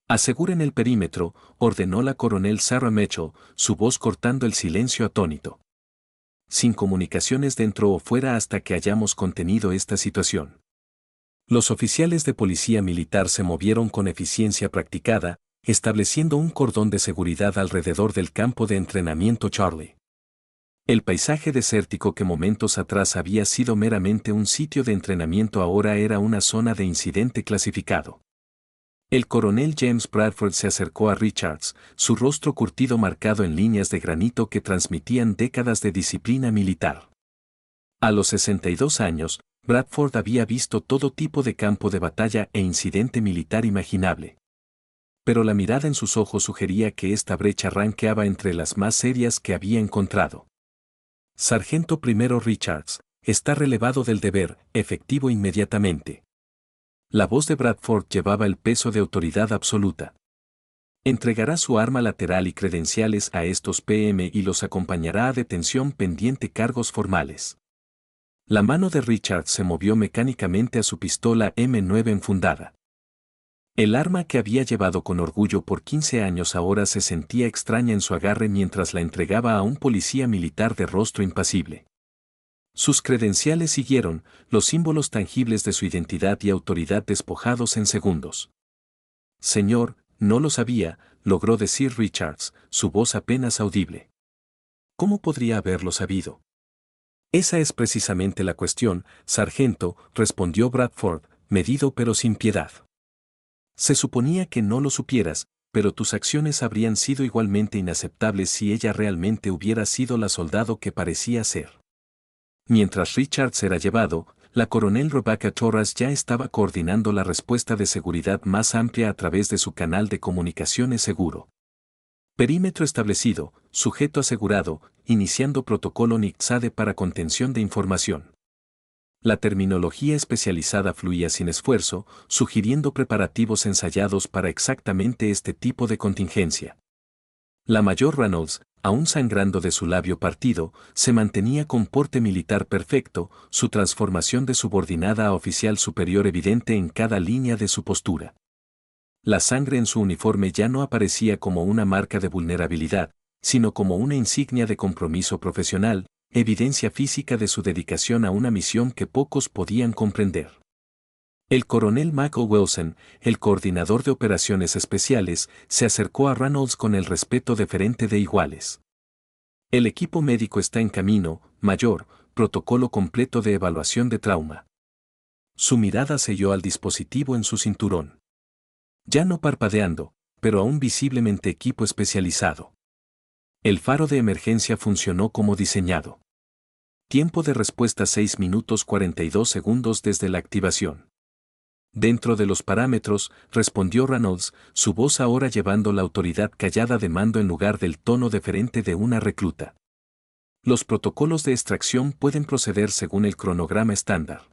Aseguren el perímetro, ordenó la coronel Sarah Mitchell, su voz cortando el silencio atónito. Sin comunicaciones dentro o fuera hasta que hayamos contenido esta situación. Los oficiales de policía militar se movieron con eficiencia practicada, estableciendo un cordón de seguridad alrededor del campo de entrenamiento Charlie. El paisaje desértico que momentos atrás había sido meramente un sitio de entrenamiento ahora era una zona de incidente clasificado. El coronel James Bradford se acercó a Richards, su rostro curtido marcado en líneas de granito que transmitían décadas de disciplina militar. A los 62 años, Bradford había visto todo tipo de campo de batalla e incidente militar imaginable. Pero la mirada en sus ojos sugería que esta brecha ranqueaba entre las más serias que había encontrado. Sargento primero Richards, está relevado del deber, efectivo inmediatamente. La voz de Bradford llevaba el peso de autoridad absoluta. Entregará su arma lateral y credenciales a estos PM y los acompañará a detención pendiente cargos formales. La mano de Richard se movió mecánicamente a su pistola M9 enfundada. El arma que había llevado con orgullo por 15 años ahora se sentía extraña en su agarre mientras la entregaba a un policía militar de rostro impasible. Sus credenciales siguieron, los símbolos tangibles de su identidad y autoridad despojados en segundos. Señor, no lo sabía, logró decir Richards, su voz apenas audible. ¿Cómo podría haberlo sabido? Esa es precisamente la cuestión, sargento, respondió Bradford, medido pero sin piedad. Se suponía que no lo supieras, pero tus acciones habrían sido igualmente inaceptables si ella realmente hubiera sido la soldado que parecía ser. Mientras Richards era llevado, la coronel Rebecca Torres ya estaba coordinando la respuesta de seguridad más amplia a través de su canal de comunicaciones seguro. Perímetro establecido, sujeto asegurado, iniciando protocolo NICSADE para contención de información. La terminología especializada fluía sin esfuerzo, sugiriendo preparativos ensayados para exactamente este tipo de contingencia. La mayor Reynolds, aún sangrando de su labio partido, se mantenía con porte militar perfecto, su transformación de subordinada a oficial superior evidente en cada línea de su postura. La sangre en su uniforme ya no aparecía como una marca de vulnerabilidad, sino como una insignia de compromiso profesional, evidencia física de su dedicación a una misión que pocos podían comprender. El coronel Michael Wilson, el coordinador de operaciones especiales, se acercó a Reynolds con el respeto deferente de iguales. El equipo médico está en camino, mayor, protocolo completo de evaluación de trauma. Su mirada selló al dispositivo en su cinturón. Ya no parpadeando, pero aún visiblemente equipo especializado. El faro de emergencia funcionó como diseñado. Tiempo de respuesta 6 minutos 42 segundos desde la activación. Dentro de los parámetros, respondió Reynolds, su voz ahora llevando la autoridad callada de mando en lugar del tono deferente de una recluta. Los protocolos de extracción pueden proceder según el cronograma estándar.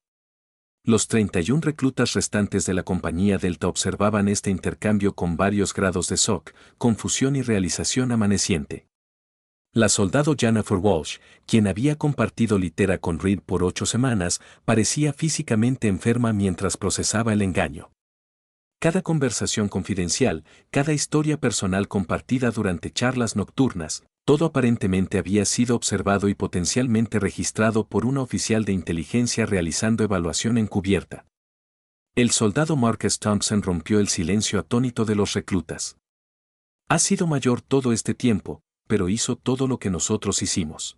Los 31 reclutas restantes de la compañía Delta observaban este intercambio con varios grados de shock, confusión y realización amaneciente. La soldado Jennifer Walsh, quien había compartido litera con Reed por 8 semanas, parecía físicamente enferma mientras procesaba el engaño. Cada conversación confidencial, cada historia personal compartida durante charlas nocturnas, todo aparentemente había sido observado y potencialmente registrado por una oficial de inteligencia realizando evaluación encubierta. El soldado Marcus Thompson rompió el silencio atónito de los reclutas. Ha sido mayor todo este tiempo, pero hizo todo lo que nosotros hicimos.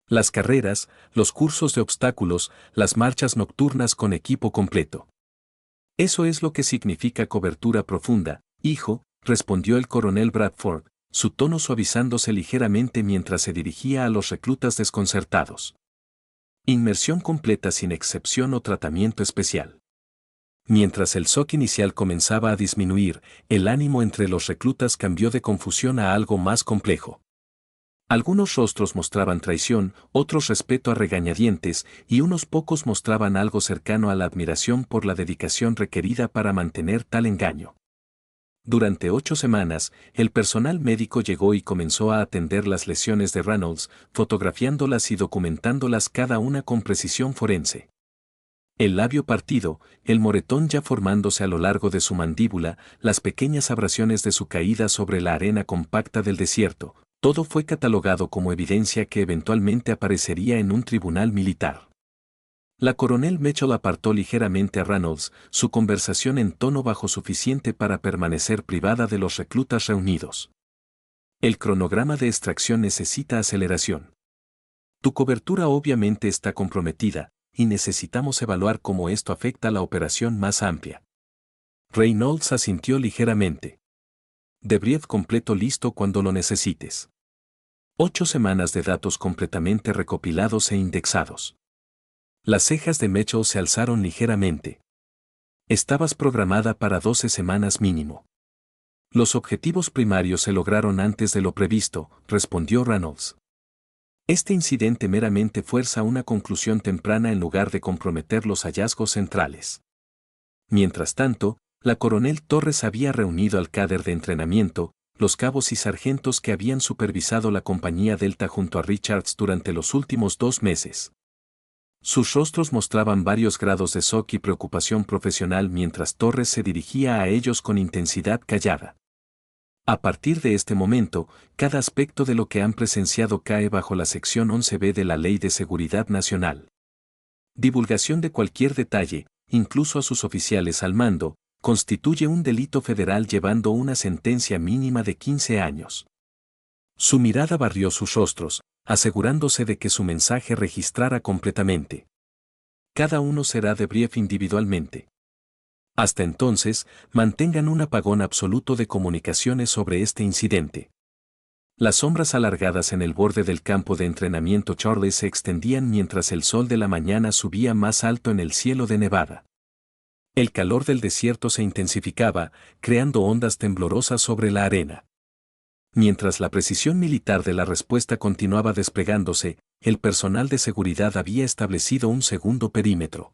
Las carreras, los cursos de obstáculos, las marchas nocturnas con equipo completo. Eso es lo que significa cobertura profunda, hijo, respondió el coronel Bradford, su tono suavizándose ligeramente mientras se dirigía a los reclutas desconcertados. Inmersión completa sin excepción o tratamiento especial. Mientras el shock inicial comenzaba a disminuir, el ánimo entre los reclutas cambió de confusión a algo más complejo. Algunos rostros mostraban traición, otros respeto a regañadientes, y unos pocos mostraban algo cercano a la admiración por la dedicación requerida para mantener tal engaño. Durante 8 semanas, el personal médico llegó y comenzó a atender las lesiones de Reynolds, fotografiándolas y documentándolas cada una con precisión forense. El labio partido, el moretón ya formándose a lo largo de su mandíbula, las pequeñas abrasiones de su caída sobre la arena compacta del desierto, todo fue catalogado como evidencia que eventualmente aparecería en un tribunal militar. La coronel Mitchell apartó ligeramente a Reynolds, su conversación en tono bajo suficiente para permanecer privada de los reclutas reunidos. El cronograma de extracción necesita aceleración. Tu cobertura obviamente está comprometida, y necesitamos evaluar cómo esto afecta a la operación más amplia. Reynolds asintió ligeramente. Debrief completo listo cuando lo necesites. 8 semanas de datos completamente recopilados e indexados. Las cejas de Mitchell se alzaron ligeramente. Estabas programada para 12 semanas mínimo. Los objetivos primarios se lograron antes de lo previsto, respondió Reynolds. Este incidente meramente fuerza una conclusión temprana en lugar de comprometer los hallazgos centrales. Mientras tanto, la coronel Torres había reunido al cadre de entrenamiento, los cabos y sargentos que habían supervisado la compañía Delta junto a Richards durante los últimos 2 meses. Sus rostros mostraban varios grados de shock y preocupación profesional mientras Torres se dirigía a ellos con intensidad callada. A partir de este momento, cada aspecto de lo que han presenciado cae bajo la sección 11b de la Ley de Seguridad Nacional. Divulgación de cualquier detalle, incluso a sus oficiales al mando, constituye un delito federal llevando una sentencia mínima de 15 años. Su mirada barrió sus rostros, asegurándose de que su mensaje registrara completamente. Cada uno será debrief individualmente. Hasta entonces, mantengan un apagón absoluto de comunicaciones sobre este incidente. Las sombras alargadas en el borde del campo de entrenamiento Charlie se extendían mientras el sol de la mañana subía más alto en el cielo de Nevada. El calor del desierto se intensificaba, creando ondas temblorosas sobre la arena. Mientras la precisión militar de la respuesta continuaba desplegándose, el personal de seguridad había establecido un segundo perímetro.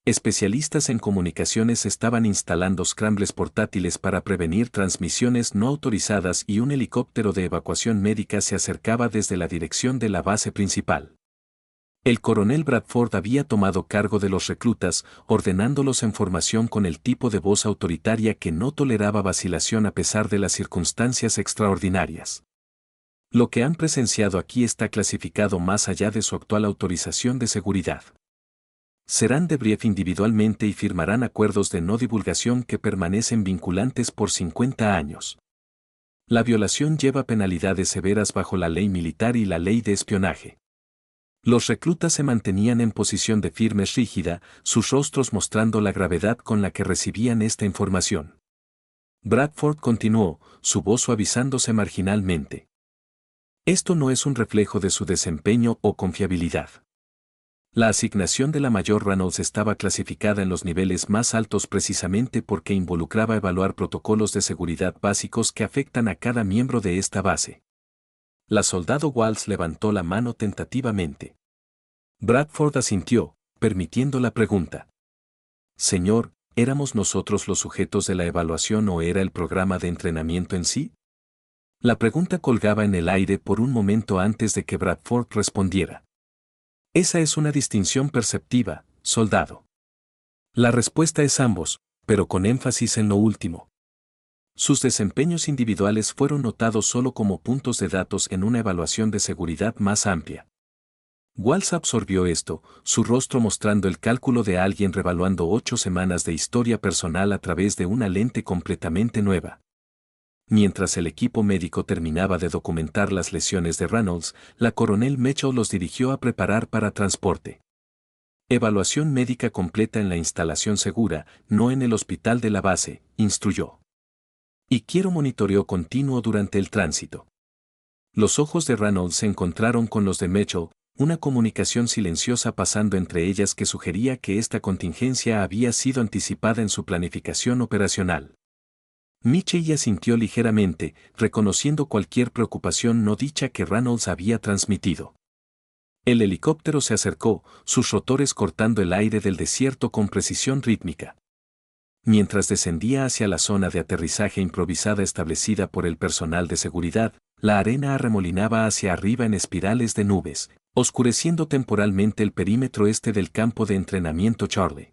Especialistas en comunicaciones estaban instalando scrambles portátiles para prevenir transmisiones no autorizadas y un helicóptero de evacuación médica se acercaba desde la dirección de la base principal. El coronel Bradford había tomado cargo de los reclutas, ordenándolos en formación con el tipo de voz autoritaria que no toleraba vacilación a pesar de las circunstancias extraordinarias. Lo que han presenciado aquí está clasificado más allá de su actual autorización de seguridad. Serán debrief individualmente y firmarán acuerdos de no divulgación que permanecen vinculantes por 50 años. La violación lleva penalidades severas bajo la ley militar y la ley de espionaje. Los reclutas se mantenían en posición de firmes rígida, sus rostros mostrando la gravedad con la que recibían esta información. Bradford continuó, su voz suavizándose marginalmente. Esto no es un reflejo de su desempeño o confiabilidad. La asignación de la mayor Reynolds estaba clasificada en los niveles más altos precisamente porque involucraba evaluar protocolos de seguridad básicos que afectan a cada miembro de esta base. La soldado Walsh levantó la mano tentativamente. Bradford asintió, permitiendo la pregunta. Señor, ¿éramos nosotros los sujetos de la evaluación o era el programa de entrenamiento en sí? La pregunta colgaba en el aire por un momento antes de que Bradford respondiera. Esa es una distinción perceptiva, soldado. La respuesta es ambos, pero con énfasis en lo último. Sus desempeños individuales fueron notados solo como puntos de datos en una evaluación de seguridad más amplia. Walsh absorbió esto, su rostro mostrando el cálculo de alguien revaluando 8 semanas de historia personal a través de una lente completamente nueva. Mientras el equipo médico terminaba de documentar las lesiones de Reynolds, la coronel Mitchell los dirigió a preparar para transporte. Evaluación médica completa en la instalación segura, no en el hospital de la base, instruyó. Y quiero monitoreo continuo durante el tránsito. Los ojos de Reynolds se encontraron con los de Mitchell, una comunicación silenciosa pasando entre ellas que sugería que esta contingencia había sido anticipada en su planificación operacional. Mitchell asintió ligeramente, reconociendo cualquier preocupación no dicha que Reynolds había transmitido. El helicóptero se acercó, sus rotores cortando el aire del desierto con precisión rítmica. Mientras descendía hacia la zona de aterrizaje improvisada establecida por el personal de seguridad, la arena arremolinaba hacia arriba en espirales de nubes, oscureciendo temporalmente el perímetro este del campo de entrenamiento Charlie.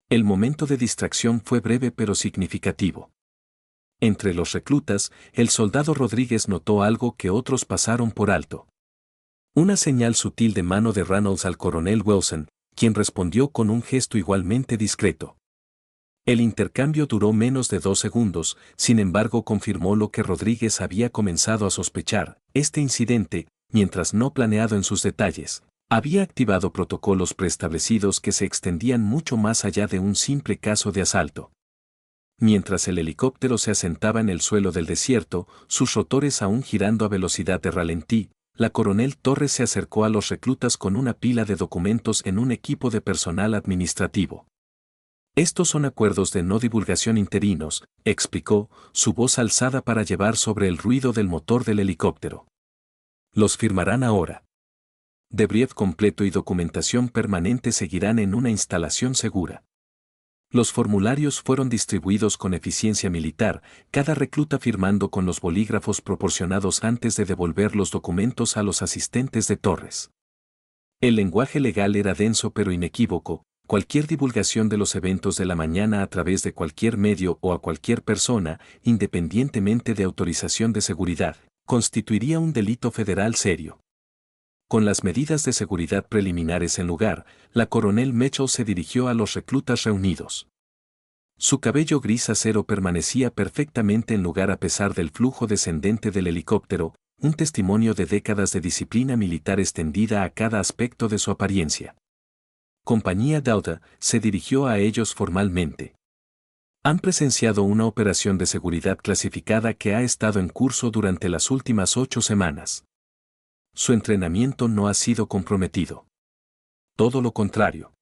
El momento de distracción fue breve pero significativo. Entre los reclutas, el soldado Rodríguez notó algo que otros pasaron por alto. Una señal sutil de mano de Reynolds al coronel Wilson, quien respondió con un gesto igualmente discreto. El intercambio duró menos de 2 segundos, sin embargo confirmó lo que Rodríguez había comenzado a sospechar. Este incidente, mientras no planeado en sus detalles, había activado protocolos preestablecidos que se extendían mucho más allá de un simple caso de asalto. Mientras el helicóptero se asentaba en el suelo del desierto, sus rotores aún girando a velocidad de ralentí, la coronel Torres se acercó a los reclutas con una pila de documentos en un equipo de personal administrativo. Estos son acuerdos de no divulgación interinos, explicó, su voz alzada para llevar sobre el ruido del motor del helicóptero. Los firmarán ahora. Debrief completo y documentación permanente seguirán en una instalación segura. Los formularios fueron distribuidos con eficiencia militar, cada recluta firmando con los bolígrafos proporcionados antes de devolver los documentos a los asistentes de Torres. El lenguaje legal era denso pero inequívoco. Cualquier divulgación de los eventos de la mañana a través de cualquier medio o a cualquier persona, independientemente de autorización de seguridad, constituiría un delito federal serio. Con las medidas de seguridad preliminares en lugar, la coronel Mitchell se dirigió a los reclutas reunidos. Su cabello gris acero permanecía perfectamente en lugar a pesar del flujo descendente del helicóptero, un testimonio de décadas de disciplina militar extendida a cada aspecto de su apariencia. Compañía Delta se dirigió a ellos formalmente. Han presenciado una operación de seguridad clasificada que ha estado en curso durante las últimas 8 semanas. Su entrenamiento no ha sido comprometido. Todo lo contrario.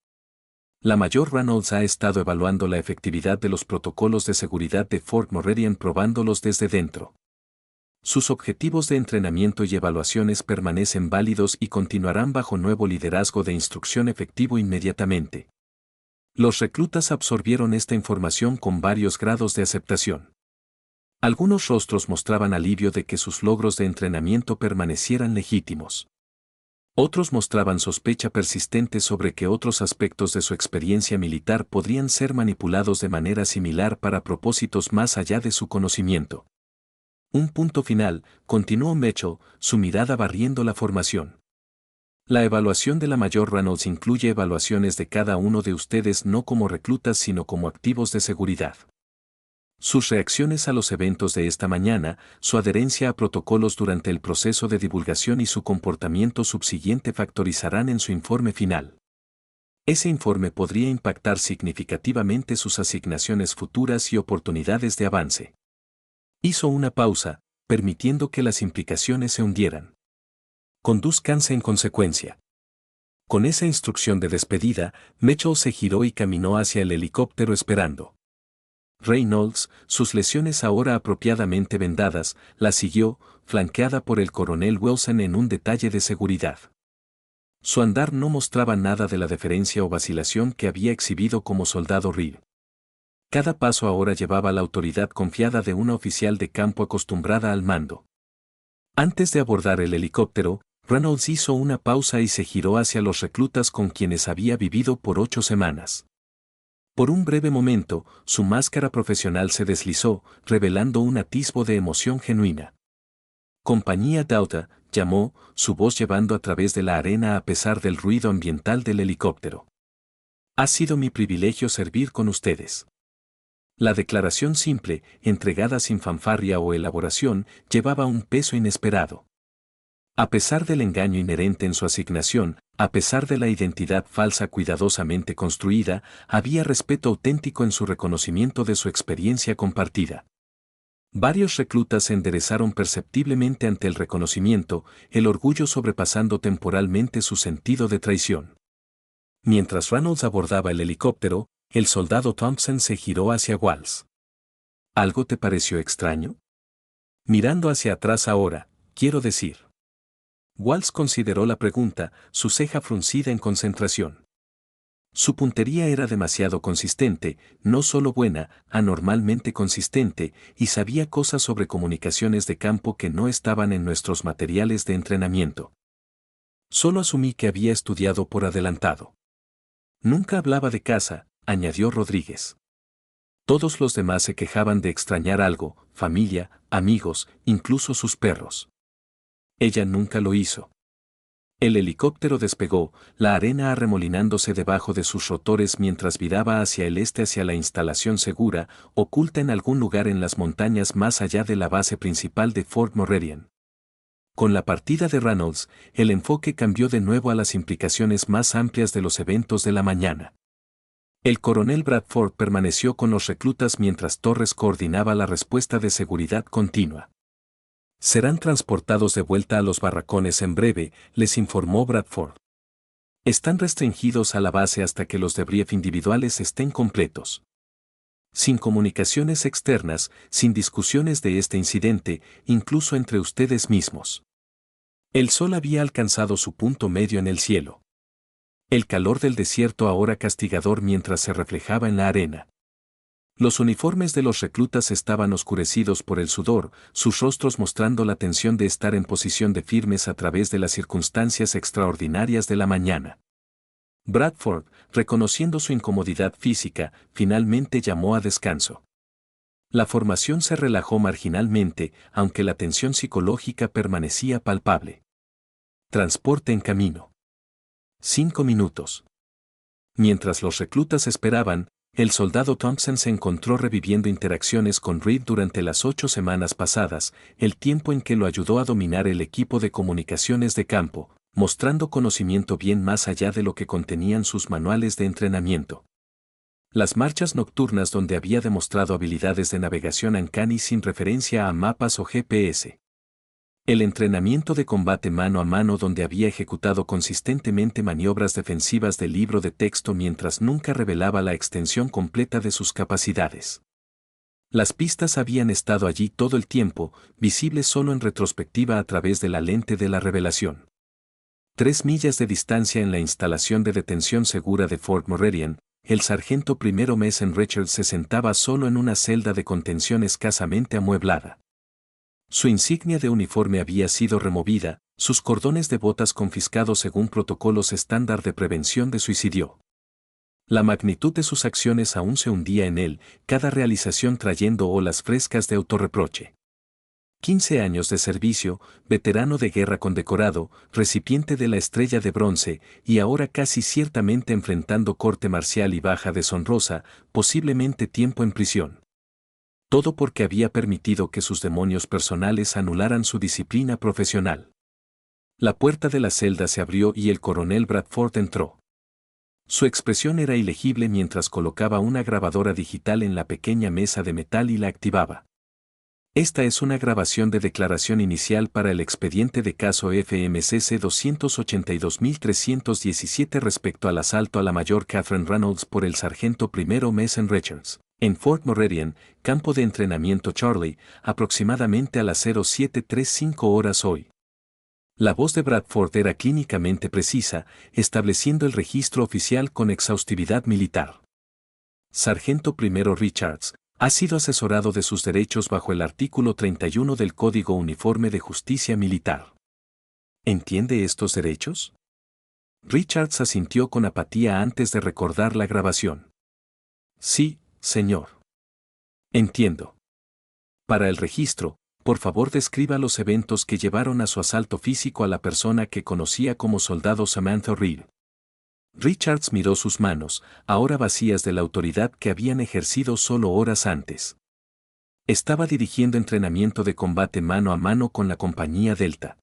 La Mayor Reynolds ha estado evaluando la efectividad de los protocolos de seguridad de Fort Meridian probándolos desde dentro. Sus objetivos de entrenamiento y evaluaciones permanecen válidos y continuarán bajo nuevo liderazgo de instrucción efectivo inmediatamente. Los reclutas absorbieron esta información con varios grados de aceptación. Algunos rostros mostraban alivio de que sus logros de entrenamiento permanecieran legítimos. Otros mostraban sospecha persistente sobre que otros aspectos de su experiencia militar podrían ser manipulados de manera similar para propósitos más allá de su conocimiento. Un punto final, continuó Mitchell, su mirada barriendo la formación. La evaluación de la Mayor Reynolds incluye evaluaciones de cada uno de ustedes no como reclutas sino como activos de seguridad. Sus reacciones a los eventos de esta mañana, su adherencia a protocolos durante el proceso de divulgación y su comportamiento subsiguiente factorizarán en su informe final. Ese informe podría impactar significativamente sus asignaciones futuras y oportunidades de avance. Hizo una pausa, permitiendo que las implicaciones se hundieran. Conduzcanse en consecuencia. Con esa instrucción de despedida, Mitchell se giró y caminó hacia el helicóptero esperando. Reynolds, sus lesiones ahora apropiadamente vendadas, la siguió, flanqueada por el coronel Wilson en un detalle de seguridad. Su andar no mostraba nada de la deferencia o vacilación que había exhibido como soldado Reed. Cada paso ahora llevaba la autoridad confiada de una oficial de campo acostumbrada al mando. Antes de abordar el helicóptero, Reynolds hizo una pausa y se giró hacia los reclutas con quienes había vivido por 8 semanas. Por un breve momento, su máscara profesional se deslizó, revelando un atisbo de emoción genuina. Compañía Delta, llamó, su voz llevando a través de la arena a pesar del ruido ambiental del helicóptero. Ha sido mi privilegio servir con ustedes. La declaración simple, entregada sin fanfarria o elaboración, llevaba un peso inesperado. A pesar del engaño inherente en su asignación, a pesar de la identidad falsa cuidadosamente construida, había respeto auténtico en su reconocimiento de su experiencia compartida. Varios reclutas se enderezaron perceptiblemente ante el reconocimiento, el orgullo sobrepasando temporalmente su sentido de traición. Mientras Reynolds abordaba el helicóptero, el soldado Thompson se giró hacia Walls. ¿Algo te pareció extraño? Mirando hacia atrás ahora, quiero decir. Walls consideró la pregunta, su ceja fruncida en concentración. Su puntería era demasiado consistente, no solo buena, anormalmente consistente, y sabía cosas sobre comunicaciones de campo que no estaban en nuestros materiales de entrenamiento. Solo asumí que había estudiado por adelantado. Nunca hablaba de casa, añadió Rodríguez. Todos los demás se quejaban de extrañar algo, familia, amigos, incluso sus perros. Ella nunca lo hizo. El helicóptero despegó, la arena arremolinándose debajo de sus rotores mientras viraba hacia el este hacia la instalación segura, oculta en algún lugar en las montañas más allá de la base principal de Fort Meridian. Con la partida de Reynolds, el enfoque cambió de nuevo a las implicaciones más amplias de los eventos de la mañana. El coronel Bradford permaneció con los reclutas mientras Torres coordinaba la respuesta de seguridad continua. Serán transportados de vuelta a los barracones en breve, les informó Bradford. Están restringidos a la base hasta que los debrief individuales estén completos. Sin comunicaciones externas, sin discusiones de este incidente, incluso entre ustedes mismos. El sol había alcanzado su punto medio en el cielo. El calor del desierto ahora castigador mientras se reflejaba en la arena. Los uniformes de los reclutas estaban oscurecidos por el sudor, sus rostros mostrando la tensión de estar en posición de firmes a través de las circunstancias extraordinarias de la mañana. Bradford, reconociendo su incomodidad física, finalmente llamó a descanso. La formación se relajó marginalmente, aunque la tensión psicológica permanecía palpable. Transporte en camino. 5 minutos. Mientras los reclutas esperaban, el soldado Thompson se encontró reviviendo interacciones con Reed durante las 8 semanas pasadas, el tiempo en que lo ayudó a dominar el equipo de comunicaciones de campo, mostrando conocimiento bien más allá de lo que contenían sus manuales de entrenamiento. Las marchas nocturnas donde había demostrado habilidades de navegación uncanny sin referencia a mapas o GPS. El entrenamiento de combate mano a mano donde había ejecutado consistentemente maniobras defensivas del libro de texto mientras nunca revelaba la extensión completa de sus capacidades. Las pistas habían estado allí todo el tiempo, visibles solo en retrospectiva a través de la lente de la revelación. 3 millas de distancia en la instalación de detención segura de Fort Moravian, el sargento primero Mason Richards se sentaba solo en una celda de contención escasamente amueblada. Su insignia de uniforme había sido removida, sus cordones de botas confiscados según protocolos estándar de prevención de suicidio. La magnitud de sus acciones aún se hundía en él, cada realización trayendo olas frescas de autorreproche. 15 años de servicio, veterano de guerra condecorado, recipiente de la estrella de bronce, y ahora casi ciertamente enfrentando corte marcial y baja deshonrosa, posiblemente tiempo en prisión. Todo porque había permitido que sus demonios personales anularan su disciplina profesional. La puerta de la celda se abrió y el coronel Bradford entró. Su expresión era ilegible mientras colocaba una grabadora digital en la pequeña mesa de metal y la activaba. Esta es una grabación de declaración inicial para el expediente de caso FMCC 282.317 respecto al asalto a la mayor Catherine Reynolds por el sargento primero Mason Richards, en Fort Moravian, campo de entrenamiento Charlie, aproximadamente a las 07:35 horas hoy. La voz de Bradford era clínicamente precisa, estableciendo el registro oficial con exhaustividad militar. Sargento primero Richards, ha sido asesorado de sus derechos bajo el artículo 31 del Código Uniforme de Justicia Militar. ¿Entiende estos derechos? Richards asintió con apatía antes de recordar la grabación. Sí, señor. Entiendo. Para el registro, por favor describa los eventos que llevaron a su asalto físico a la persona que conocía como soldado Samantha Reed. Richards miró sus manos, ahora vacías de la autoridad que habían ejercido solo horas antes. Estaba dirigiendo entrenamiento de combate mano a mano con la compañía Delta.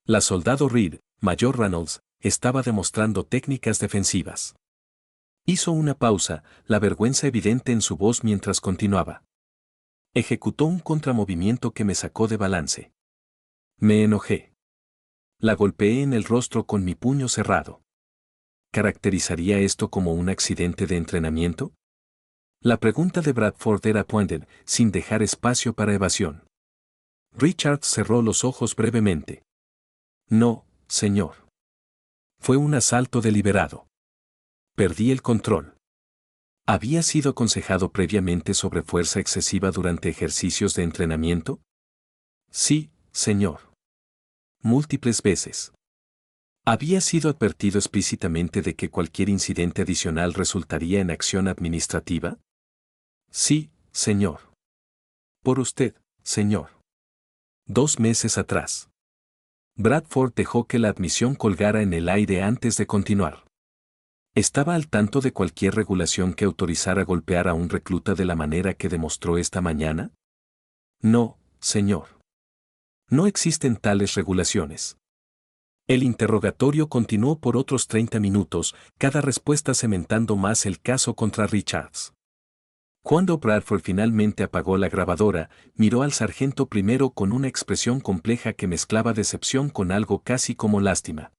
La soldado Reed, Mayor Reynolds, estaba demostrando técnicas defensivas. Hizo una pausa, la vergüenza evidente en su voz mientras continuaba. Ejecutó un contramovimiento que me sacó de balance. Me enojé. La golpeé en el rostro con mi puño cerrado. ¿Caracterizaría esto como un accidente de entrenamiento? La pregunta de Bradford era pointed, sin dejar espacio para evasión. Richard cerró los ojos brevemente. No, señor. Fue un asalto deliberado. Perdí el control. ¿Había sido aconsejado previamente sobre fuerza excesiva durante ejercicios de entrenamiento? Sí, señor. Múltiples veces. ¿Había sido advertido explícitamente de que cualquier incidente adicional resultaría en acción administrativa? Sí, señor. Por usted, señor. 2 meses atrás. Bradford dejó que la admisión colgara en el aire antes de continuar. ¿Estaba al tanto de cualquier regulación que autorizara golpear a un recluta de la manera que demostró esta mañana? No, señor. No existen tales regulaciones. El interrogatorio continuó por otros 30 minutos, cada respuesta cementando más el caso contra Richards. Cuando Bradford finalmente apagó la grabadora, miró al sargento primero con una expresión compleja que mezclaba decepción con algo casi como lástima.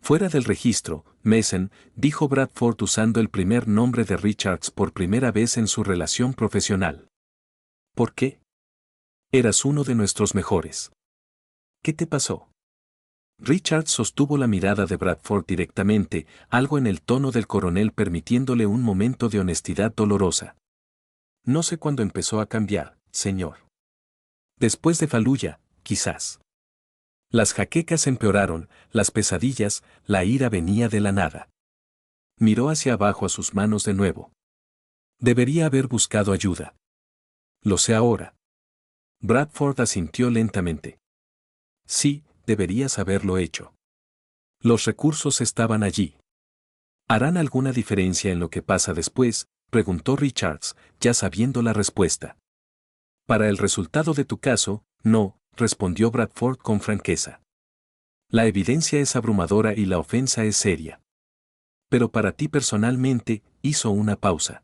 Fuera del registro, Mason, dijo Bradford usando el primer nombre de Richards por primera vez en su relación profesional. ¿Por qué? Eras uno de nuestros mejores. ¿Qué te pasó? Richard sostuvo la mirada de Bradford directamente, algo en el tono del coronel permitiéndole un momento de honestidad dolorosa. No sé cuándo empezó a cambiar, señor. Después de Fallujah, quizás. Las jaquecas empeoraron, las pesadillas, la ira venía de la nada. Miró hacia abajo a sus manos de nuevo. Debería haber buscado ayuda. Lo sé ahora. Bradford asintió lentamente. Sí, deberías haberlo hecho. Los recursos estaban allí. ¿Harán alguna diferencia en lo que pasa después?, preguntó Richards, ya sabiendo la respuesta. Para el resultado de tu caso, no, respondió Bradford con franqueza. La evidencia es abrumadora y la ofensa es seria. Pero para ti personalmente, hizo una pausa.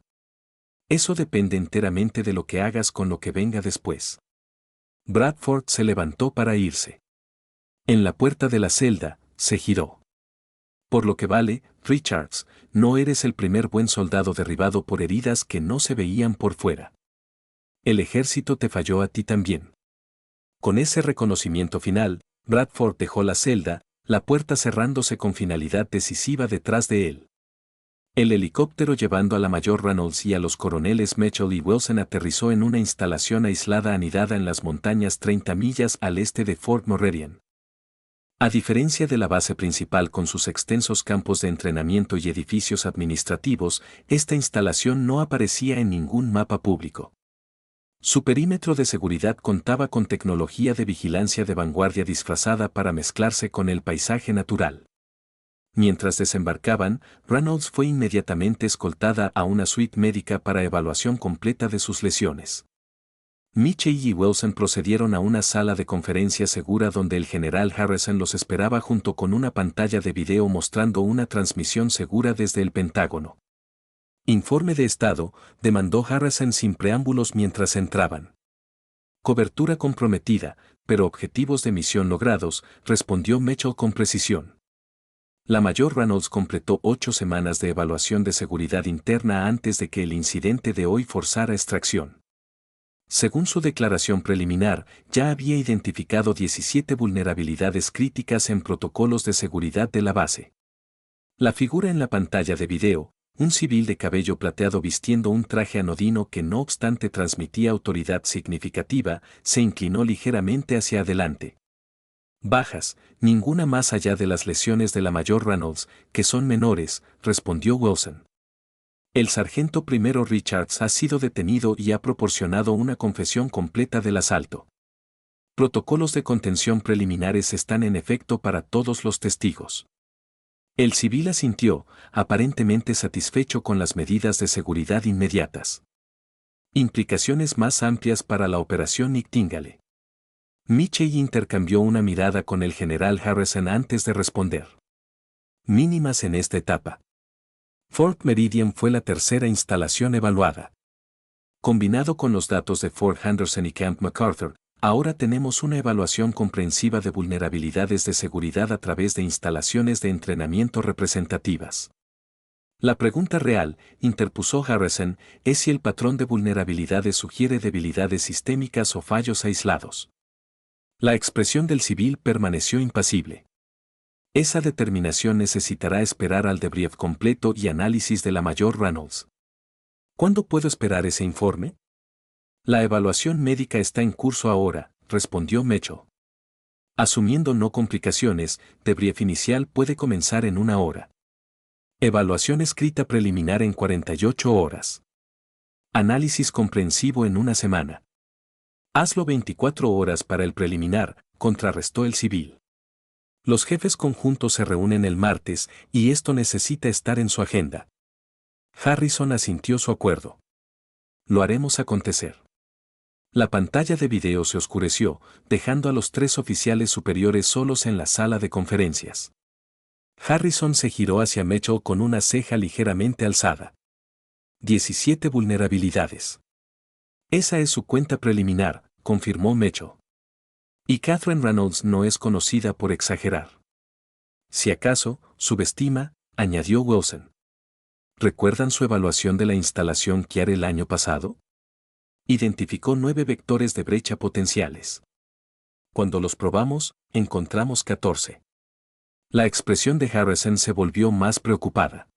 Eso depende enteramente de lo que hagas con lo que venga después. Bradford se levantó para irse. En la puerta de la celda, se giró. Por lo que vale, Richards, no eres el primer buen soldado derribado por heridas que no se veían por fuera. El ejército te falló a ti también. Con ese reconocimiento final, Bradford dejó la celda, la puerta cerrándose con finalidad decisiva detrás de él. El helicóptero llevando a la mayor Reynolds y a los coroneles Mitchell y Wilson aterrizó en una instalación aislada anidada en las montañas 30 millas al este de Fort Moravian. A diferencia de la base principal con sus extensos campos de entrenamiento y edificios administrativos, esta instalación no aparecía en ningún mapa público. Su perímetro de seguridad contaba con tecnología de vigilancia de vanguardia disfrazada para mezclarse con el paisaje natural. Mientras desembarcaban, Reynolds fue inmediatamente escoltada a una suite médica para evaluación completa de sus lesiones. Mitchell y Wilson procedieron a una sala de conferencia segura donde el general Harrison los esperaba junto con una pantalla de video mostrando una transmisión segura desde el Pentágono. Informe de estado, demandó Harrison sin preámbulos mientras entraban. Cobertura comprometida, pero objetivos de misión logrados, respondió Mitchell con precisión. La mayor Reynolds completó 8 semanas de evaluación de seguridad interna antes de que el incidente de hoy forzara extracción. Según su declaración preliminar, ya había identificado 17 vulnerabilidades críticas en protocolos de seguridad de la base. La figura en la pantalla de video, un civil de cabello plateado vistiendo un traje anodino que no obstante transmitía autoridad significativa, se inclinó ligeramente hacia adelante. Bajas, ninguna más allá de las lesiones de la mayor Reynolds, que son menores, respondió Wilson. El sargento primero Richards ha sido detenido y ha proporcionado una confesión completa del asalto. Protocolos de contención preliminares están en efecto para todos los testigos. El civil asintió, aparentemente satisfecho con las medidas de seguridad inmediatas. Implicaciones más amplias para la operación Nightingale. Mitchell intercambió una mirada con el general Harrison antes de responder. Mínimas en esta etapa. Fort Meridian fue la tercera instalación evaluada. Combinado con los datos de Fort Henderson y Camp MacArthur, ahora tenemos una evaluación comprensiva de vulnerabilidades de seguridad a través de instalaciones de entrenamiento representativas. La pregunta real, interpuso Harrison, es si el patrón de vulnerabilidades sugiere debilidades sistémicas o fallos aislados. La expresión del civil permaneció impasible. Esa determinación necesitará esperar al debrief completo y análisis de la mayor Reynolds. ¿Cuándo puedo esperar ese informe? La evaluación médica está en curso ahora, respondió Mitchell. Asumiendo no complicaciones, debrief inicial puede comenzar en 1 hora. Evaluación escrita preliminar en 48 horas. Análisis comprensivo en 1 semana. Hazlo 24 horas para el preliminar, contrarrestó el civil. Los jefes conjuntos se reúnen el martes y esto necesita estar en su agenda. Harrison asintió su acuerdo. Lo haremos acontecer. La pantalla de video se oscureció, dejando a los 3 oficiales superiores solos en la sala de conferencias. Harrison se giró hacia Mitchell con una ceja ligeramente alzada. 17 vulnerabilidades. Esa es su cuenta preliminar, confirmó Mitchell. Y Catherine Reynolds no es conocida por exagerar. Si acaso, subestima, añadió Wilson. ¿Recuerdan su evaluación de la instalación Kiar el año pasado? Identificó 9 vectores de brecha potenciales. Cuando los probamos, encontramos 14. La expresión de Harrison se volvió más preocupada.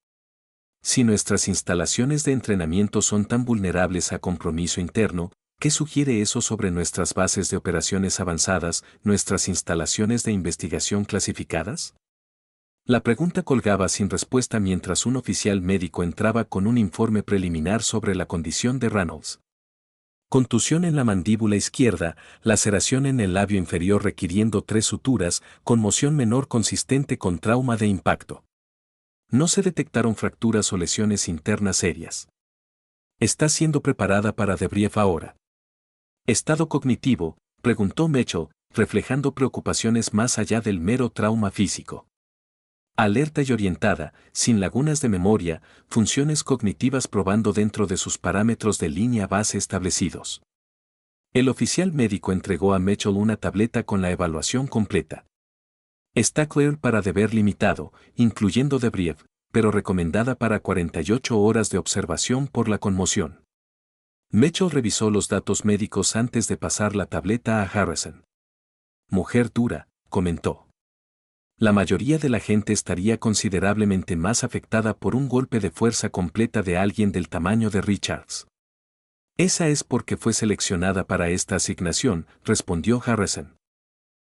Si nuestras instalaciones de entrenamiento son tan vulnerables a compromiso interno, ¿qué sugiere eso sobre nuestras bases de operaciones avanzadas, nuestras instalaciones de investigación clasificadas? La pregunta colgaba sin respuesta mientras un oficial médico entraba con un informe preliminar sobre la condición de Reynolds. Contusión en la mandíbula izquierda, laceración en el labio inferior requiriendo 3 suturas, conmoción menor consistente con trauma de impacto. No se detectaron fracturas o lesiones internas serias. Está siendo preparada para debrief ahora. ¿Estado cognitivo?, preguntó Mitchell, reflejando preocupaciones más allá del mero trauma físico. Alerta y orientada, sin lagunas de memoria, funciones cognitivas probando dentro de sus parámetros de línea base establecidos. El oficial médico entregó a Mitchell una tableta con la evaluación completa. Está clear para deber limitado, incluyendo debrief, pero recomendada para 48 horas de observación por la conmoción. Mitchell revisó los datos médicos antes de pasar la tableta a Harrison. Mujer dura, comentó. La mayoría de la gente estaría considerablemente más afectada por un golpe de fuerza completa de alguien del tamaño de Richards. Esa es porque fue seleccionada para esta asignación, respondió Harrison.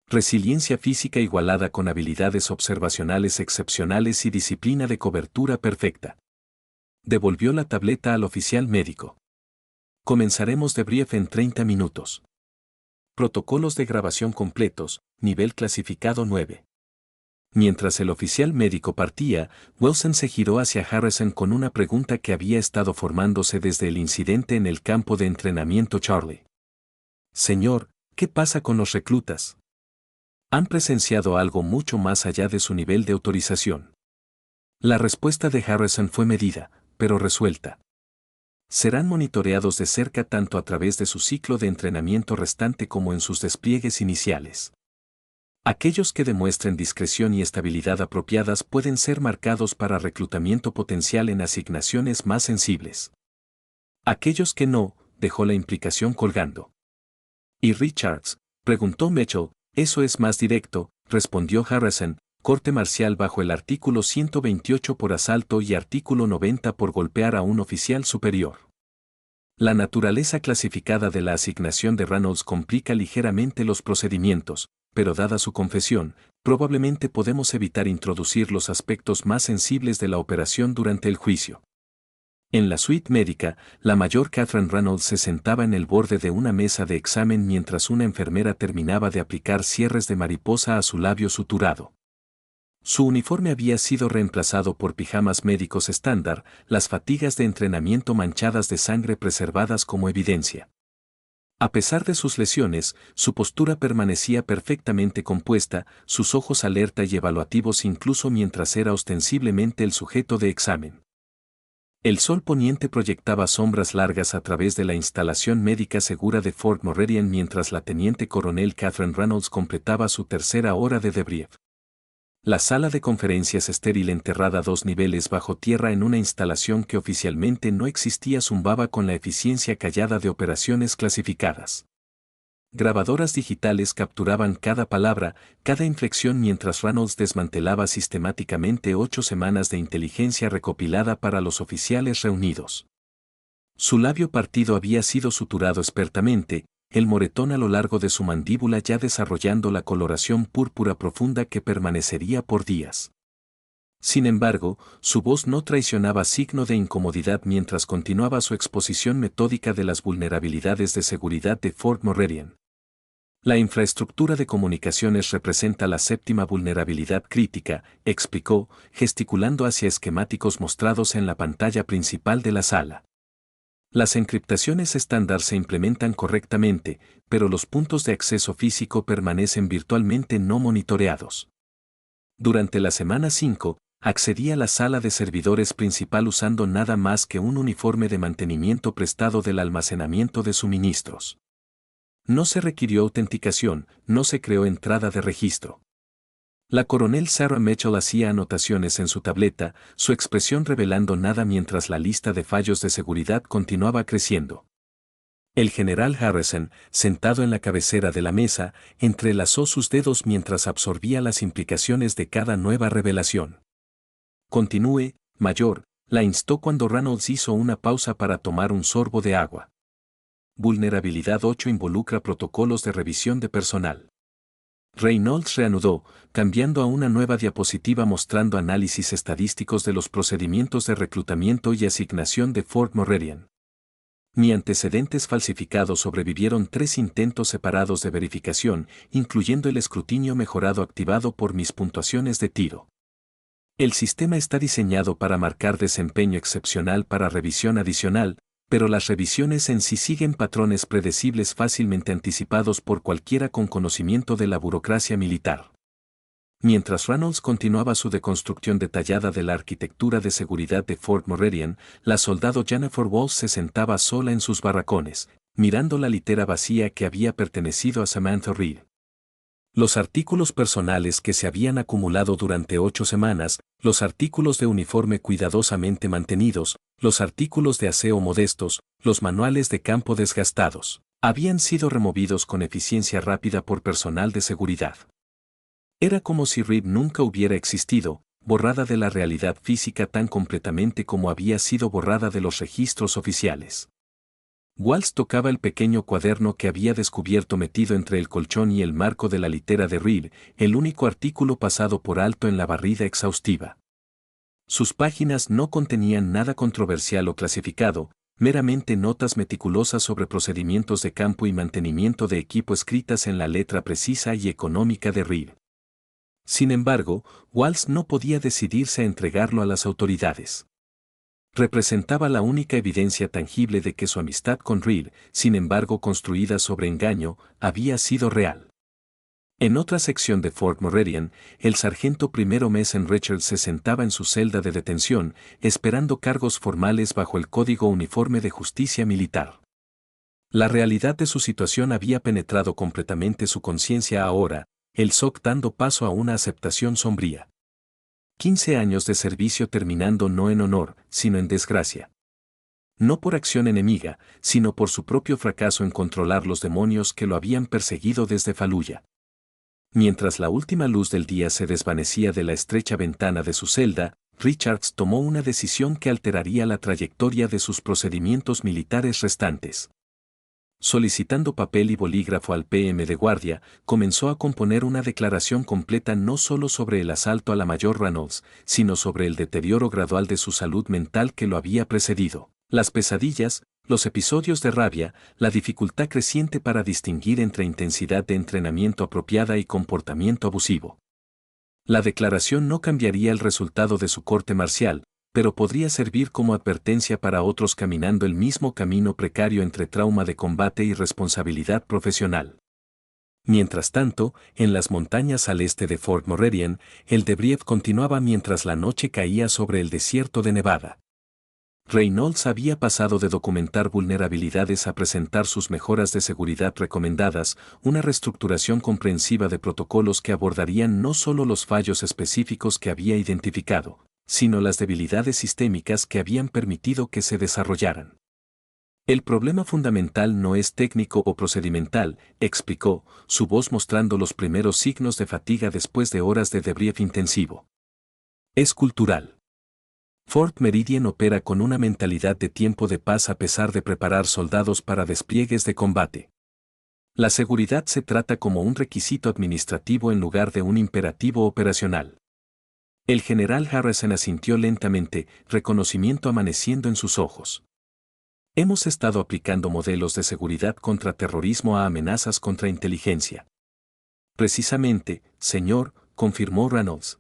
Resiliencia física igualada con habilidades observacionales excepcionales y disciplina de cobertura perfecta. Devolvió la tableta al oficial médico. Comenzaremos debrief en 30 minutos. Protocolos de grabación completos, nivel clasificado 9. Mientras el oficial médico partía, Wilson se giró hacia Harrison con una pregunta que había estado formándose desde el incidente en el campo de entrenamiento Charlie. Señor, ¿qué pasa con los reclutas? Han presenciado algo mucho más allá de su nivel de autorización. La respuesta de Harrison fue medida, pero resuelta. Serán monitoreados de cerca tanto a través de su ciclo de entrenamiento restante como en sus despliegues iniciales. Aquellos que demuestren discreción y estabilidad apropiadas pueden ser marcados para reclutamiento potencial en asignaciones más sensibles. Aquellos que no, dejó la implicación colgando. ¿Y Richards?, preguntó Mitchell. Eso es más directo, respondió Harrison, corte marcial bajo el artículo 128 por asalto y artículo 90 por golpear a un oficial superior. La naturaleza clasificada de la asignación de Reynolds complica ligeramente los procedimientos, pero dada su confesión, probablemente podemos evitar introducir los aspectos más sensibles de la operación durante el juicio. En la suite médica, la mayor Catherine Reynolds se sentaba en el borde de una mesa de examen mientras una enfermera terminaba de aplicar cierres de mariposa a su labio suturado. Su uniforme había sido reemplazado por pijamas médicos estándar, las fatigas de entrenamiento manchadas de sangre preservadas como evidencia. A pesar de sus lesiones, su postura permanecía perfectamente compuesta, sus ojos alerta y evaluativos incluso mientras era ostensiblemente el sujeto de examen. El sol poniente proyectaba sombras largas a través de la instalación médica segura de Fort Morrerian mientras la teniente coronel Catherine Reynolds completaba su tercera hora de debrief. La sala de conferencias estéril enterrada 2 niveles bajo tierra en una instalación que oficialmente no existía zumbaba con la eficiencia callada de operaciones clasificadas. Grabadoras digitales capturaban cada palabra, cada inflexión mientras Reynolds desmantelaba sistemáticamente 8 semanas de inteligencia recopilada para los oficiales reunidos. Su labio partido había sido suturado expertamente, el moretón a lo largo de su mandíbula ya desarrollando la coloración púrpura profunda que permanecería por días. Sin embargo, su voz no traicionaba signo de incomodidad mientras continuaba su exposición metódica de las vulnerabilidades de seguridad de Fort Morrerian. La infraestructura de comunicaciones representa la 7ª vulnerabilidad crítica, explicó, gesticulando hacia esquemáticos mostrados en la pantalla principal de la sala. Las encriptaciones estándar se implementan correctamente, pero los puntos de acceso físico permanecen virtualmente no monitoreados. Durante la semana 5, accedí a la sala de servidores principal usando nada más que un uniforme de mantenimiento prestado del almacenamiento de suministros. No se requirió autenticación, no se creó entrada de registro. La coronel Sarah Mitchell hacía anotaciones en su tableta, su expresión revelando nada mientras la lista de fallos de seguridad continuaba creciendo. El general Harrison, sentado en la cabecera de la mesa, entrelazó sus dedos mientras absorbía las implicaciones de cada nueva revelación. Continúe, mayor, la instó cuando Reynolds hizo una pausa para tomar un sorbo de agua. Vulnerabilidad 8 involucra protocolos de revisión de personal. Reynolds reanudó, cambiando a una nueva diapositiva mostrando análisis estadísticos de los procedimientos de reclutamiento y asignación de Fort Meridian. Mi antecedentes falsificados sobrevivieron 3 intentos separados de verificación, incluyendo el escrutinio mejorado activado por mis puntuaciones de tiro. El sistema está diseñado para marcar desempeño excepcional para revisión adicional, pero las revisiones en sí siguen patrones predecibles fácilmente anticipados por cualquiera con conocimiento de la burocracia militar. Mientras Reynolds continuaba su deconstrucción detallada de la arquitectura de seguridad de Fort Meridian, la soldado Jennifer Walls se sentaba sola en sus barracones, mirando la litera vacía que había pertenecido a Samantha Reed. Los artículos personales que se habían acumulado durante 8 semanas, los artículos de uniforme cuidadosamente mantenidos, los artículos de aseo modestos, los manuales de campo desgastados, habían sido removidos con eficiencia rápida por personal de seguridad. Era como si Reed nunca hubiera existido, borrada de la realidad física tan completamente como había sido borrada de los registros oficiales. Walls tocaba el pequeño cuaderno que había descubierto metido entre el colchón y el marco de la litera de Reed, el único artículo pasado por alto en la barrida exhaustiva. Sus páginas no contenían nada controversial o clasificado, meramente notas meticulosas sobre procedimientos de campo y mantenimiento de equipo escritas en la letra precisa y económica de Reed. Sin embargo, Walls no podía decidirse a entregarlo a las autoridades. Representaba la única evidencia tangible de que su amistad con Reed, sin embargo construida sobre engaño, había sido real. En otra sección de Fort Meridian, el sargento primero Mason Richards se sentaba en su celda de detención, esperando cargos formales bajo el Código Uniforme de Justicia Militar. La realidad de su situación había penetrado completamente su conciencia ahora, el shock dando paso a una aceptación sombría. 15 años de servicio terminando no en honor, sino en desgracia. No por acción enemiga, sino por su propio fracaso en controlar los demonios que lo habían perseguido desde Fallujah. Mientras la última luz del día se desvanecía de la estrecha ventana de su celda, Richards tomó una decisión que alteraría la trayectoria de sus procedimientos militares restantes. Solicitando papel y bolígrafo al PM de guardia, comenzó a componer una declaración completa no solo sobre el asalto a la mayor Reynolds, sino sobre el deterioro gradual de su salud mental que lo había precedido, las pesadillas, los episodios de rabia, la dificultad creciente para distinguir entre intensidad de entrenamiento apropiada y comportamiento abusivo. La declaración no cambiaría el resultado de su corte marcial, pero podría servir como advertencia para otros caminando el mismo camino precario entre trauma de combate y responsabilidad profesional. Mientras tanto, en las montañas al este de Fort Meridian, el debrief continuaba mientras la noche caía sobre el desierto de Nevada. Reynolds había pasado de documentar vulnerabilidades a presentar sus mejoras de seguridad recomendadas, una reestructuración comprensiva de protocolos que abordarían no solo los fallos específicos que había identificado, sino las debilidades sistémicas que habían permitido que se desarrollaran. El problema fundamental no es técnico o procedimental, explicó, su voz mostrando los primeros signos de fatiga después de horas de debrief intensivo. Es cultural. Fort Meridian opera con una mentalidad de tiempo de paz a pesar de preparar soldados para despliegues de combate. La seguridad se trata como un requisito administrativo en lugar de un imperativo operacional. El general Harrison asintió lentamente, reconocimiento amaneciendo en sus ojos. Hemos estado aplicando modelos de seguridad contra terrorismo a amenazas contra inteligencia. Precisamente, señor, confirmó Reynolds.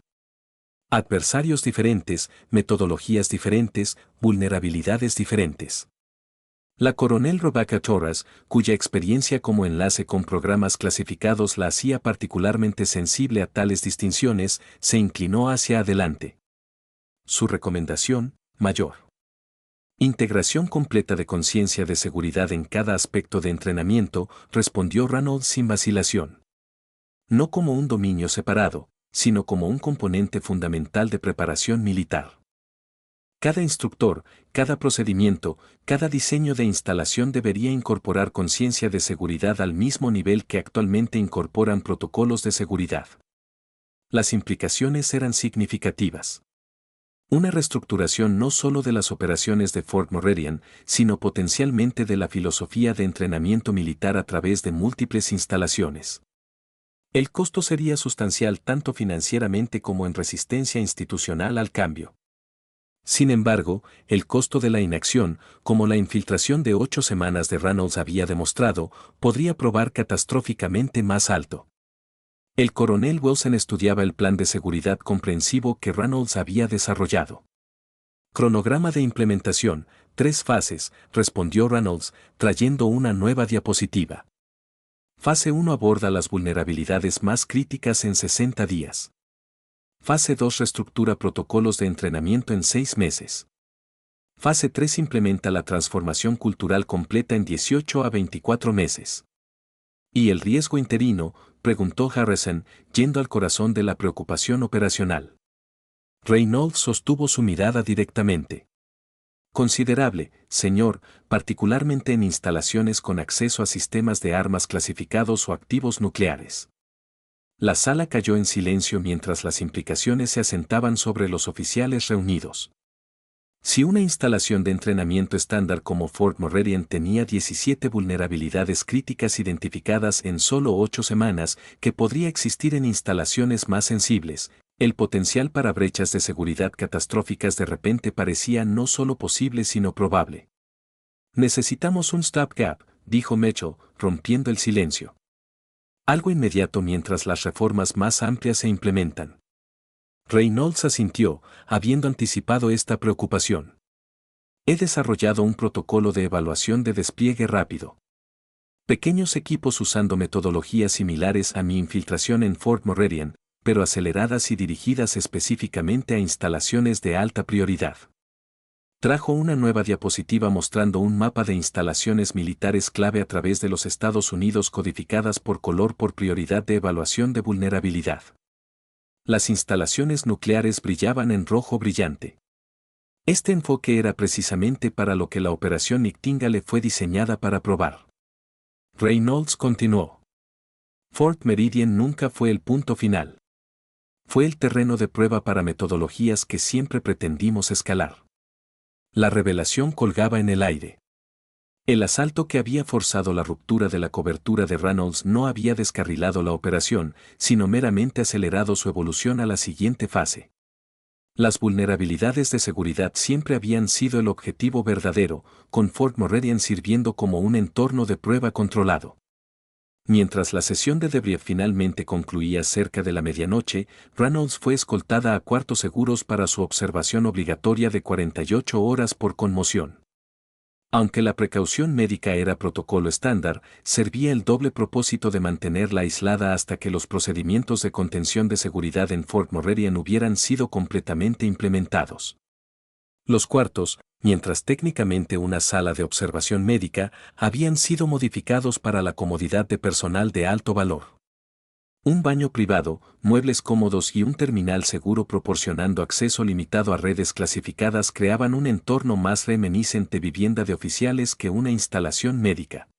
Adversarios diferentes, metodologías diferentes, vulnerabilidades diferentes. La coronel Rebecca Torres, cuya experiencia como enlace con programas clasificados la hacía particularmente sensible a tales distinciones, se inclinó hacia adelante. Su recomendación, mayor. Integración completa de conciencia de seguridad en cada aspecto de entrenamiento, respondió Reynolds sin vacilación. No como un dominio separado, sino como un componente fundamental de preparación militar. Cada instructor, cada procedimiento, cada diseño de instalación debería incorporar conciencia de seguridad al mismo nivel que actualmente incorporan protocolos de seguridad. Las implicaciones eran significativas. Una reestructuración no solo de las operaciones de Fort Meridian, sino potencialmente de la filosofía de entrenamiento militar a través de múltiples instalaciones. El costo sería sustancial tanto financieramente como en resistencia institucional al cambio. Sin embargo, el costo de la inacción, como la infiltración de 8 semanas de Reynolds había demostrado, podría probar catastróficamente más alto. El coronel Wilson estudiaba el plan de seguridad comprensivo que Reynolds había desarrollado. Cronograma de implementación, 3 fases, respondió Reynolds, trayendo una nueva diapositiva. Fase 1 aborda las vulnerabilidades más críticas en 60 días. Fase 2 reestructura protocolos de entrenamiento en 6 meses. Fase 3 implementa la transformación cultural completa en 18 a 24 meses. ¿Y el riesgo interino?, preguntó Harrison, yendo al corazón de la preocupación operacional. Reynolds sostuvo su mirada directamente. Considerable, señor, particularmente en instalaciones con acceso a sistemas de armas clasificados o activos nucleares. La sala cayó en silencio mientras las implicaciones se asentaban sobre los oficiales reunidos. Si una instalación de entrenamiento estándar como Fort Meridian tenía 17 vulnerabilidades críticas identificadas en solo 8 semanas, que podría existir en instalaciones más sensibles, el potencial para brechas de seguridad catastróficas de repente parecía no solo posible sino probable. Necesitamos un stopgap, dijo Mitchell, rompiendo el silencio. Algo inmediato mientras las reformas más amplias se implementan. Reynolds asintió, habiendo anticipado esta preocupación. He desarrollado un protocolo de evaluación de despliegue rápido. Pequeños equipos usando metodologías similares a mi infiltración en Fort Meridian, pero aceleradas y dirigidas específicamente a instalaciones de alta prioridad. Trajo una nueva diapositiva mostrando un mapa de instalaciones militares clave a través de los Estados Unidos codificadas por color por prioridad de evaluación de vulnerabilidad. Las instalaciones nucleares brillaban en rojo brillante. Este enfoque era precisamente para lo que la operación Nightingale fue diseñada para probar. Reynolds continuó. Fort Meridian nunca fue el punto final. Fue el terreno de prueba para metodologías que siempre pretendimos escalar. La revelación colgaba en el aire. El asalto que había forzado la ruptura de la cobertura de Reynolds no había descarrilado la operación, sino meramente acelerado su evolución a la siguiente fase. Las vulnerabilidades de seguridad siempre habían sido el objetivo verdadero, con Fort Meridian sirviendo como un entorno de prueba controlado. Mientras la sesión de debrief finalmente concluía cerca de la medianoche, Reynolds fue escoltada a cuartos seguros para su observación obligatoria de 48 horas por conmoción. Aunque la precaución médica era protocolo estándar, servía el doble propósito de mantenerla aislada hasta que los procedimientos de contención de seguridad en Fort Meridian hubieran sido completamente implementados. Los cuartos, mientras técnicamente una sala de observación médica, habían sido modificados para la comodidad de personal de alto valor. Un baño privado, muebles cómodos y un terminal seguro proporcionando acceso limitado a redes clasificadas creaban un entorno más reminiscente vivienda de oficiales que una instalación médica.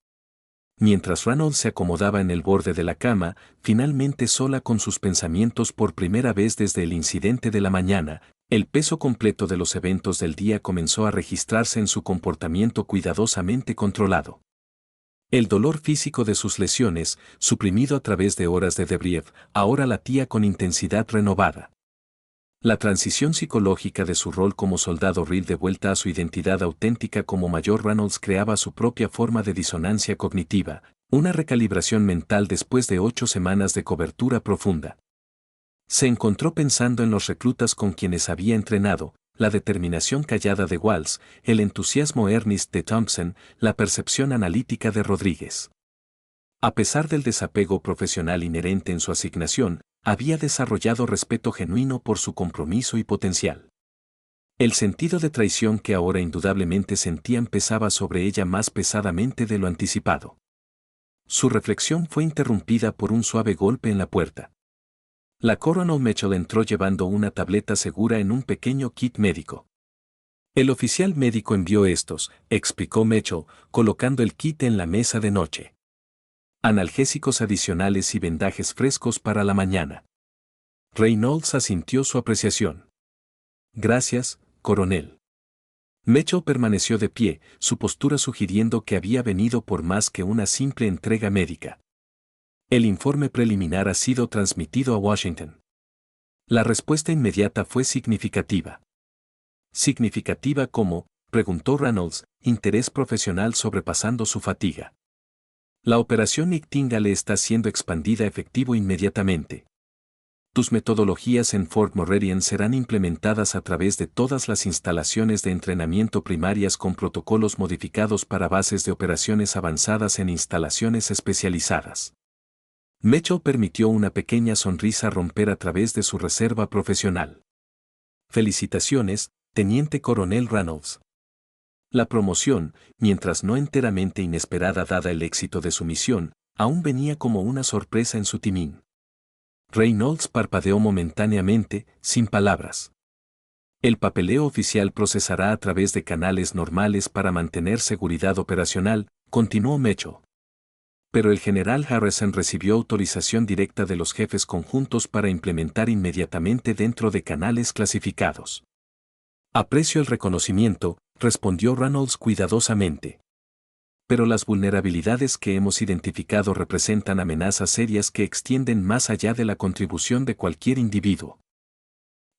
Mientras Reynolds se acomodaba en el borde de la cama, finalmente sola con sus pensamientos por primera vez desde el incidente de la mañana, el peso completo de los eventos del día comenzó a registrarse en su comportamiento cuidadosamente controlado. El dolor físico de sus lesiones, suprimido a través de horas de debrief, ahora latía con intensidad renovada. La transición psicológica de su rol como soldado Reed de vuelta a su identidad auténtica como mayor Reynolds creaba su propia forma de disonancia cognitiva, una recalibración mental después de 8 semanas de cobertura profunda. Se encontró pensando en los reclutas con quienes había entrenado, la determinación callada de Walsh, el entusiasmo earnest de Thompson, la percepción analítica de Rodríguez. A pesar del desapego profesional inherente en su asignación, había desarrollado respeto genuino por su compromiso y potencial. El sentido de traición que ahora indudablemente sentían pesaba sobre ella más pesadamente de lo anticipado. Su reflexión fue interrumpida por un suave golpe en la puerta. La Coronel Mitchell entró llevando una tableta segura en un pequeño kit médico. El oficial médico envió estos, explicó Mitchell, colocando el kit en la mesa de noche. Analgésicos adicionales y vendajes frescos para la mañana. Reynolds asintió su apreciación. Gracias, coronel. Mitchell permaneció de pie, su postura sugiriendo que había venido por más que una simple entrega médica. El informe preliminar ha sido transmitido a Washington. La respuesta inmediata fue significativa. ¿Significativa cómo?, preguntó Reynolds, interés profesional sobrepasando su fatiga. La operación Nightingale está siendo expandida efectivo inmediatamente. Tus metodologías en Fort Meridian serán implementadas a través de todas las instalaciones de entrenamiento primarias con protocolos modificados para bases de operaciones avanzadas en instalaciones especializadas. Mitchell permitió una pequeña sonrisa romper a través de su reserva profesional. Felicitaciones, Teniente Coronel Reynolds. La promoción, mientras no enteramente inesperada dada el éxito de su misión, aún venía como una sorpresa en su timín. Reynolds parpadeó momentáneamente, sin palabras. El papeleo oficial procesará a través de canales normales para mantener seguridad operacional, continuó Mitchell. Pero el general Harrison recibió autorización directa de los jefes conjuntos para implementar inmediatamente dentro de canales clasificados. Aprecio el reconocimiento, respondió Reynolds cuidadosamente. Pero las vulnerabilidades que hemos identificado representan amenazas serias que extienden más allá de la contribución de cualquier individuo.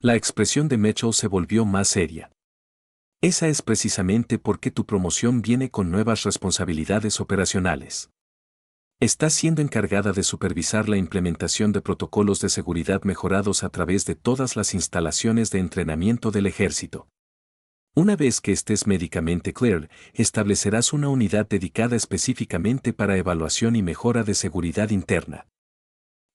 La expresión de Mitchell se volvió más seria. Esa es precisamente porque tu promoción viene con nuevas responsabilidades operacionales. Estás siendo encargada de supervisar la implementación de protocolos de seguridad mejorados a través de todas las instalaciones de entrenamiento del ejército. Una vez que estés médicamente cleared, establecerás una unidad dedicada específicamente para evaluación y mejora de seguridad interna.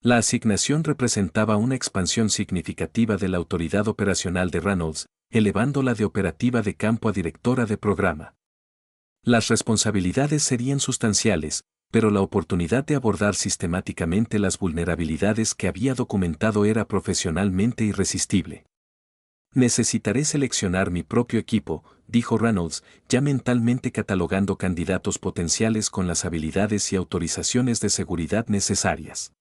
La asignación representaba una expansión significativa de la autoridad operacional de Reynolds, elevándola de operativa de campo a directora de programa. Las responsabilidades serían sustanciales, pero la oportunidad de abordar sistemáticamente las vulnerabilidades que había documentado era profesionalmente irresistible. Necesitaré seleccionar mi propio equipo, dijo Reynolds, ya mentalmente catalogando candidatos potenciales con las habilidades y autorizaciones de seguridad necesarias.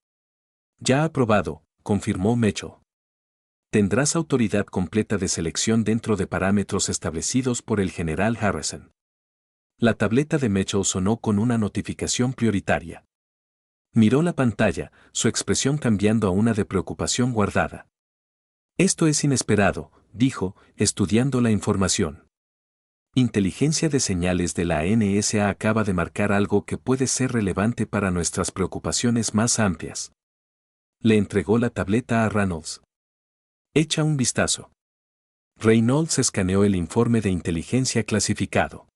Ya aprobado, confirmó Mitchell. Tendrás autoridad completa de selección dentro de parámetros establecidos por el general Harrison. La tableta de Mitchell sonó con una notificación prioritaria. Miró la pantalla, su expresión cambiando a una de preocupación guardada. Esto es inesperado, dijo, estudiando la información. Inteligencia de señales de la NSA acaba de marcar algo que puede ser relevante para nuestras preocupaciones más amplias. Le entregó la tableta a Reynolds. Echa un vistazo. Reynolds escaneó el informe de inteligencia clasificado.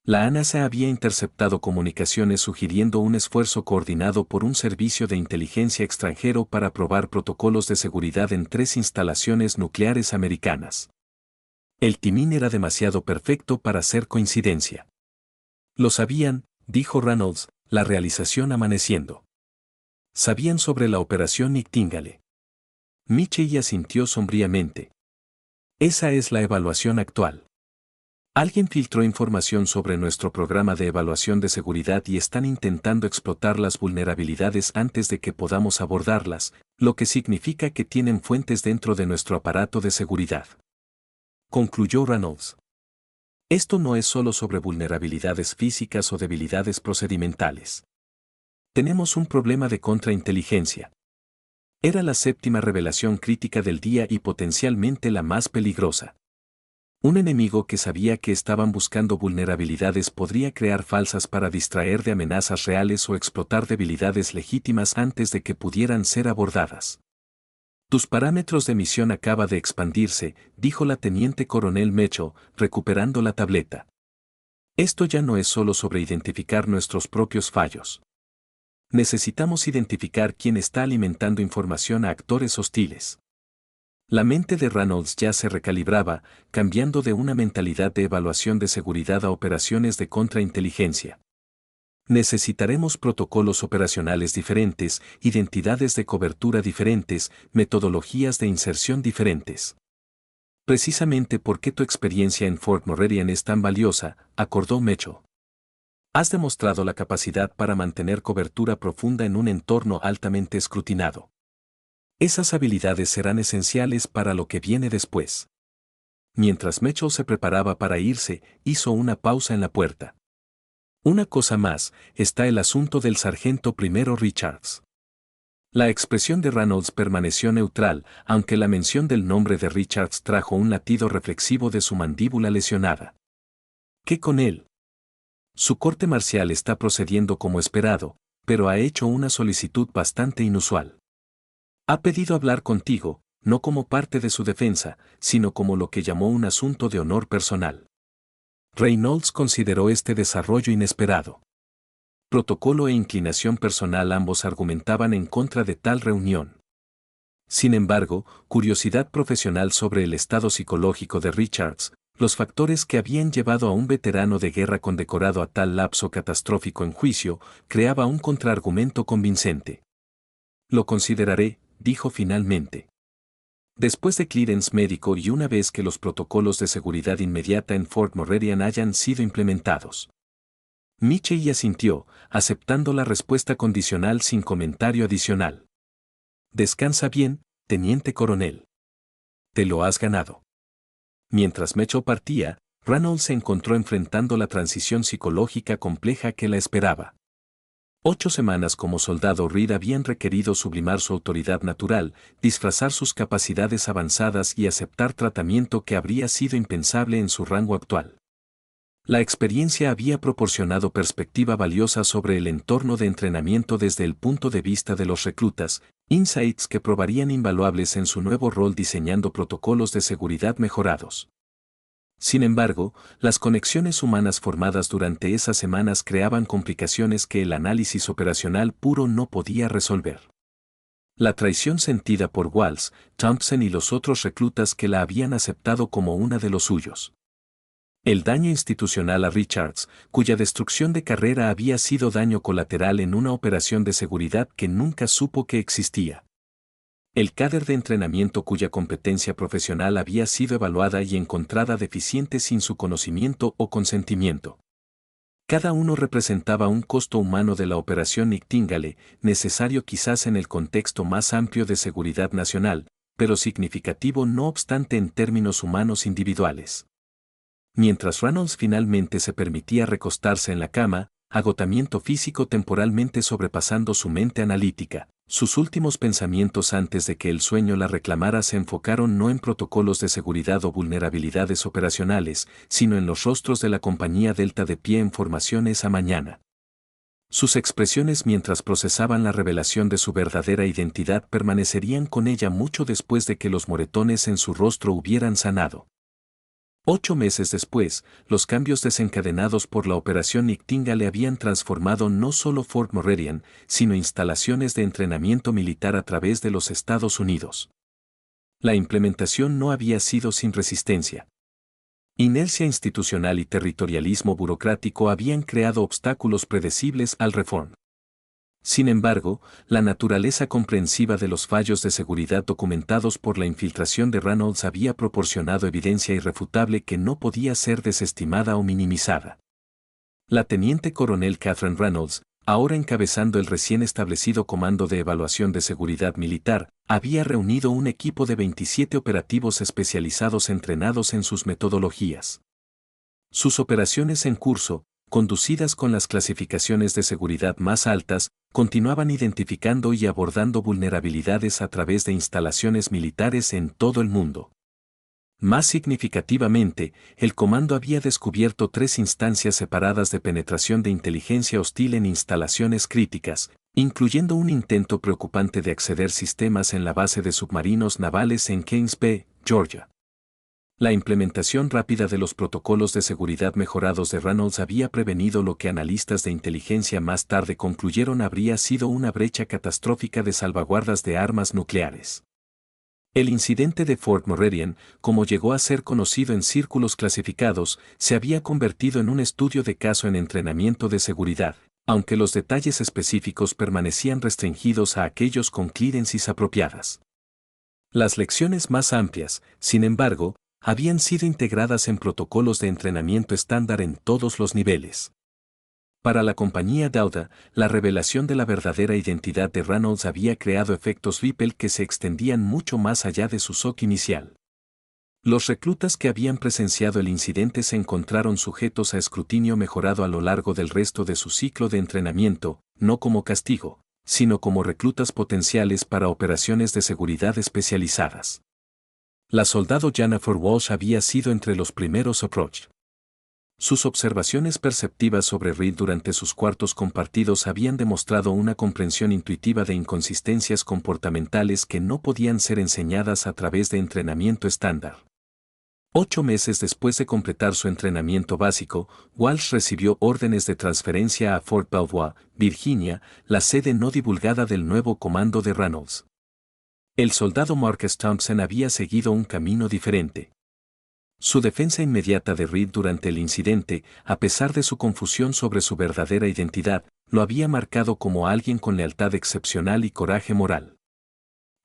La NASA había interceptado comunicaciones sugiriendo un esfuerzo coordinado por un servicio de inteligencia extranjero para probar protocolos de seguridad en 3 instalaciones nucleares americanas. El timing era demasiado perfecto para ser coincidencia. Lo sabían, dijo Reynolds, la realización amaneciendo. Sabían sobre la operación Nightingale. Mitchell asintió sombríamente. Esa es la evaluación actual. Alguien filtró información sobre nuestro programa de evaluación de seguridad y están intentando explotar las vulnerabilidades antes de que podamos abordarlas, lo que significa que tienen fuentes dentro de nuestro aparato de seguridad. Concluyó Reynolds. Esto no es solo sobre vulnerabilidades físicas o debilidades procedimentales. Tenemos un problema de contrainteligencia. Era la 7ª revelación crítica del día y potencialmente la más peligrosa. Un enemigo que sabía que estaban buscando vulnerabilidades podría crear falsas para distraer de amenazas reales o explotar debilidades legítimas antes de que pudieran ser abordadas. Tus parámetros de misión acaba de expandirse, dijo la teniente coronel Mitchell, recuperando la tableta. Esto ya no es solo sobre identificar nuestros propios fallos. Necesitamos identificar quién está alimentando información a actores hostiles. La mente de Reynolds ya se recalibraba, cambiando de una mentalidad de evaluación de seguridad a operaciones de contrainteligencia. Necesitaremos protocolos operacionales diferentes, identidades de cobertura diferentes, metodologías de inserción diferentes. Precisamente porque tu experiencia en Fort Morrerian es tan valiosa, acordó Mecho. Has demostrado la capacidad para mantener cobertura profunda en un entorno altamente escrutinado. Esas habilidades serán esenciales para lo que viene después. Mientras Mecho se preparaba para irse, hizo una pausa en la puerta. Una cosa más, está el asunto del sargento primero Richards. La expresión de Reynolds permaneció neutral, aunque la mención del nombre de Richards trajo un latido reflexivo de su mandíbula lesionada. ¿Qué con él? Su corte marcial está procediendo como esperado, pero ha hecho una solicitud bastante inusual. Ha pedido hablar contigo, no como parte de su defensa, sino como lo que llamó un asunto de honor personal. Reynolds consideró este desarrollo inesperado. Protocolo e inclinación personal ambos argumentaban en contra de tal reunión. Sin embargo, curiosidad profesional sobre el estado psicológico de Richards, los factores que habían llevado a un veterano de guerra condecorado a tal lapso catastrófico en juicio, creaba un contraargumento convincente. Lo consideraré, dijo finalmente. Después de clearance médico y una vez que los protocolos de seguridad inmediata en Fort Morrerian hayan sido implementados. Michie asintió, aceptando la respuesta condicional sin comentario adicional. Descansa bien, teniente coronel. Te lo has ganado. Mientras Mecho partía, Reynolds se encontró enfrentando la transición psicológica compleja que la esperaba. 8 semanas como soldado Reed habían requerido sublimar su autoridad natural, disfrazar sus capacidades avanzadas y aceptar tratamiento que habría sido impensable en su rango actual. La experiencia había proporcionado perspectiva valiosa sobre el entorno de entrenamiento desde el punto de vista de los reclutas, insights que probarían invaluables en su nuevo rol diseñando protocolos de seguridad mejorados. Sin embargo, las conexiones humanas formadas durante esas semanas creaban complicaciones que el análisis operacional puro no podía resolver. La traición sentida por Walsh, Thompson y los otros reclutas que la habían aceptado como una de los suyos. El daño institucional a Richards, cuya destrucción de carrera había sido daño colateral en una operación de seguridad que nunca supo que existía. El cadre de entrenamiento cuya competencia profesional había sido evaluada y encontrada deficiente sin su conocimiento o consentimiento. Cada uno representaba un costo humano de la operación Nightingale, necesario quizás en el contexto más amplio de seguridad nacional, pero significativo no obstante en términos humanos individuales. Mientras Reynolds finalmente se permitía recostarse en la cama, agotamiento físico temporalmente sobrepasando su mente analítica, sus últimos pensamientos antes de que el sueño la reclamara se enfocaron no en protocolos de seguridad o vulnerabilidades operacionales, sino en los rostros de la compañía Delta de pie en formación esa mañana. Sus expresiones mientras procesaban la revelación de su verdadera identidad permanecerían con ella mucho después de que los moretones en su rostro hubieran sanado. 8 meses después, los cambios desencadenados por la operación Nightingale habían transformado no solo Fort Morrerian, sino instalaciones de entrenamiento militar a través de los Estados Unidos. La implementación no había sido sin resistencia. Inercia institucional y territorialismo burocrático habían creado obstáculos predecibles al reform. Sin embargo, la naturaleza comprensiva de los fallos de seguridad documentados por la infiltración de Reynolds había proporcionado evidencia irrefutable que no podía ser desestimada o minimizada. La teniente coronel Catherine Reynolds, ahora encabezando el recién establecido Comando de Evaluación de Seguridad Militar, había reunido un equipo de 27 operativos especializados entrenados en sus metodologías. Sus operaciones en curso, conducidas con las clasificaciones de seguridad más altas, continuaban identificando y abordando vulnerabilidades a través de instalaciones militares en todo el mundo. Más significativamente, el comando había descubierto 3 instancias separadas de penetración de inteligencia hostil en instalaciones críticas, incluyendo un intento preocupante de acceder sistemas en la base de submarinos navales en Kings Bay, Georgia. La implementación rápida de los protocolos de seguridad mejorados de Reynolds había prevenido lo que analistas de inteligencia más tarde concluyeron habría sido una brecha catastrófica de salvaguardas de armas nucleares. El incidente de Fort Morrerian, como llegó a ser conocido en círculos clasificados, se había convertido en un estudio de caso en entrenamiento de seguridad, aunque los detalles específicos permanecían restringidos a aquellos con clearances apropiadas. Las lecciones más amplias, sin embargo, habían sido integradas en protocolos de entrenamiento estándar en todos los niveles. Para la compañía Dauda, la revelación de la verdadera identidad de Reynolds había creado efectos Ripple que se extendían mucho más allá de su shock inicial. Los reclutas que habían presenciado el incidente se encontraron sujetos a escrutinio mejorado a lo largo del resto de su ciclo de entrenamiento, no como castigo, sino como reclutas potenciales para operaciones de seguridad especializadas. La soldado Jennifer Walsh había sido entre los primeros approach. Sus observaciones perceptivas sobre Reed durante sus cuartos compartidos habían demostrado una comprensión intuitiva de inconsistencias comportamentales que no podían ser enseñadas a través de entrenamiento estándar. 8 meses después de completar su entrenamiento básico, Walsh recibió órdenes de transferencia a Fort Belvoir, Virginia, la sede no divulgada del nuevo comando de Reynolds. El soldado Marcus Thompson había seguido un camino diferente. Su defensa inmediata de Reed durante el incidente, a pesar de su confusión sobre su verdadera identidad, lo había marcado como alguien con lealtad excepcional y coraje moral.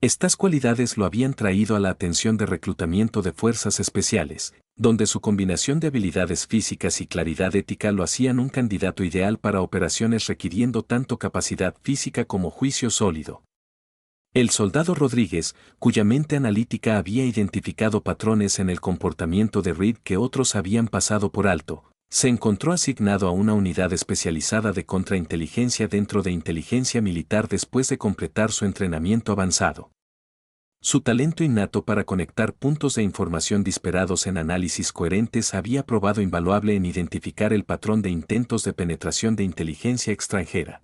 Estas cualidades lo habían traído a la atención de reclutamiento de fuerzas especiales, donde su combinación de habilidades físicas y claridad ética lo hacían un candidato ideal para operaciones requiriendo tanto capacidad física como juicio sólido. El soldado Rodríguez, cuya mente analítica había identificado patrones en el comportamiento de Reed que otros habían pasado por alto, se encontró asignado a una unidad especializada de contrainteligencia dentro de inteligencia militar después de completar su entrenamiento avanzado. Su talento innato para conectar puntos de información disparados en análisis coherentes había probado invaluable en identificar el patrón de intentos de penetración de inteligencia extranjera.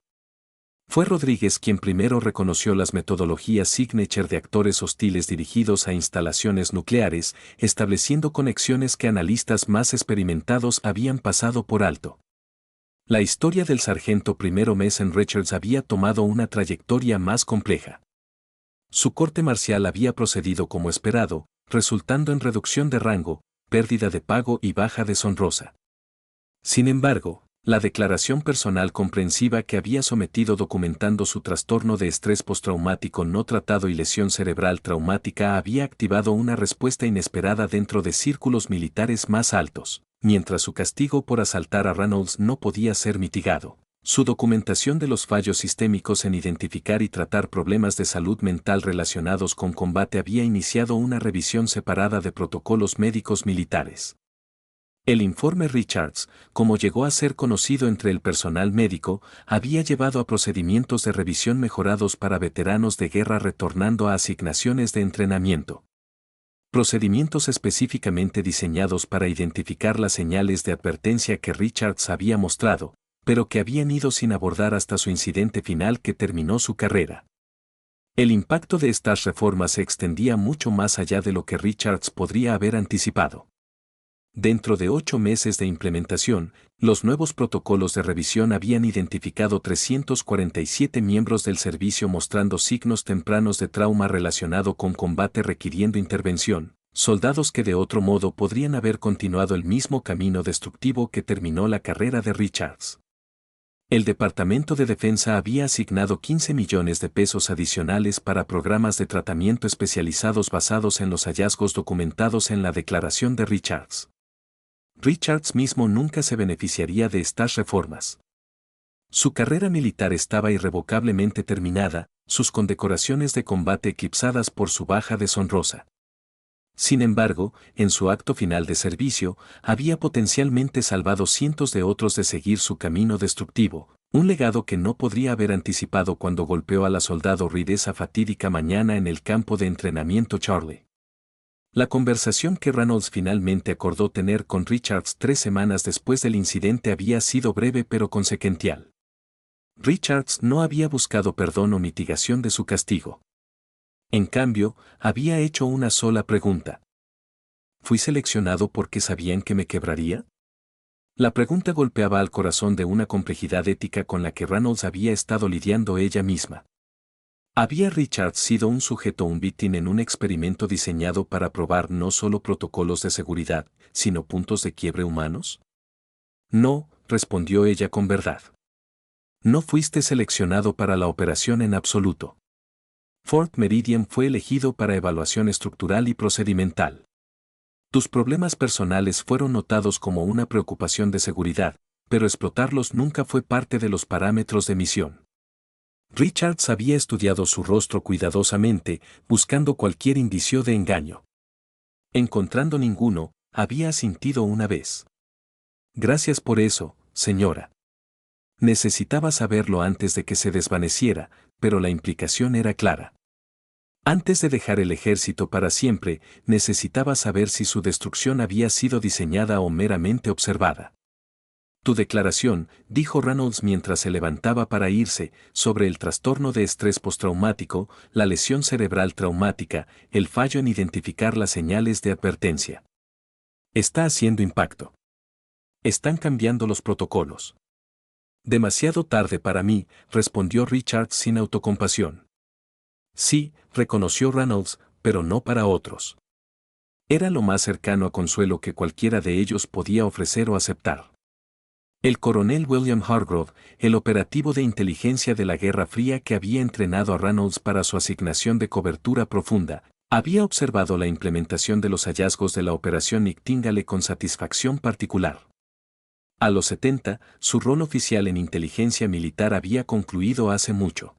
Fue Rodríguez quien primero reconoció las metodologías signature de actores hostiles dirigidos a instalaciones nucleares, estableciendo conexiones que analistas más experimentados habían pasado por alto. La historia del sargento primero Mason Richards había tomado una trayectoria más compleja. Su corte marcial había procedido como esperado, resultando en reducción de rango, pérdida de pago y baja deshonrosa. Sin embargo, la declaración personal comprensiva que había sometido documentando su trastorno de estrés postraumático no tratado y lesión cerebral traumática había activado una respuesta inesperada dentro de círculos militares más altos, mientras su castigo por asaltar a Reynolds no podía ser mitigado. Su documentación de los fallos sistémicos en identificar y tratar problemas de salud mental relacionados con combate había iniciado una revisión separada de protocolos médicos militares. El informe Richards, como llegó a ser conocido entre el personal médico, había llevado a procedimientos de revisión mejorados para veteranos de guerra retornando a asignaciones de entrenamiento. Procedimientos específicamente diseñados para identificar las señales de advertencia que Richards había mostrado, pero que habían ido sin abordar hasta su incidente final que terminó su carrera. El impacto de estas reformas se extendía mucho más allá de lo que Richards podría haber anticipado. Dentro de 8 meses de implementación, los nuevos protocolos de revisión habían identificado 347 miembros del servicio mostrando signos tempranos de trauma relacionado con combate requiriendo intervención, soldados que de otro modo podrían haber continuado el mismo camino destructivo que terminó la carrera de Richards. El Departamento de Defensa había asignado 15 millones de pesos adicionales para programas de tratamiento especializados basados en los hallazgos documentados en la declaración de Richards. Richards mismo nunca se beneficiaría de estas reformas. Su carrera militar estaba irrevocablemente terminada, sus condecoraciones de combate eclipsadas por su baja deshonrosa. Sin embargo, en su acto final de servicio, había potencialmente salvado cientos de otros de seguir su camino destructivo, un legado que no podría haber anticipado cuando golpeó a la soldado Reed esa fatídica mañana en el campo de entrenamiento Charlie. La conversación que Reynolds finalmente acordó tener con Richards 3 semanas después del incidente había sido breve pero consecuencial. Richards no había buscado perdón o mitigación de su castigo. En cambio, había hecho una sola pregunta. ¿Fui seleccionado porque sabían que me quebraría? La pregunta golpeaba al corazón de una complejidad ética con la que Reynolds había estado lidiando ella misma. ¿Había Richards sido un sujeto víctima en un experimento diseñado para probar no solo protocolos de seguridad, sino puntos de quiebre humanos? No, respondió ella con verdad. No fuiste seleccionado para la operación en absoluto. Fort Meridian fue elegido para evaluación estructural y procedimental. Tus problemas personales fueron notados como una preocupación de seguridad, pero explotarlos nunca fue parte de los parámetros de misión. Richards había estudiado su rostro cuidadosamente, buscando cualquier indicio de engaño. Encontrando ninguno, había asintido una vez. Gracias por eso, señora. Necesitaba saberlo antes de que se desvaneciera, pero la implicación era clara. Antes de dejar el ejército para siempre, necesitaba saber si su destrucción había sido diseñada o meramente observada. Tu declaración, dijo Reynolds mientras se levantaba para irse, sobre el trastorno de estrés postraumático, la lesión cerebral traumática, el fallo en identificar las señales de advertencia. Está haciendo impacto. Están cambiando los protocolos. Demasiado tarde para mí, respondió Richards sin autocompasión. Sí, reconoció Reynolds, pero no para otros. Era lo más cercano a consuelo que cualquiera de ellos podía ofrecer o aceptar. El coronel William Hargrove, el operativo de inteligencia de la Guerra Fría que había entrenado a Reynolds para su asignación de cobertura profunda, había observado la implementación de los hallazgos de la Operación Nightingale con satisfacción particular. A los 70, su rol oficial en inteligencia militar había concluido hace mucho.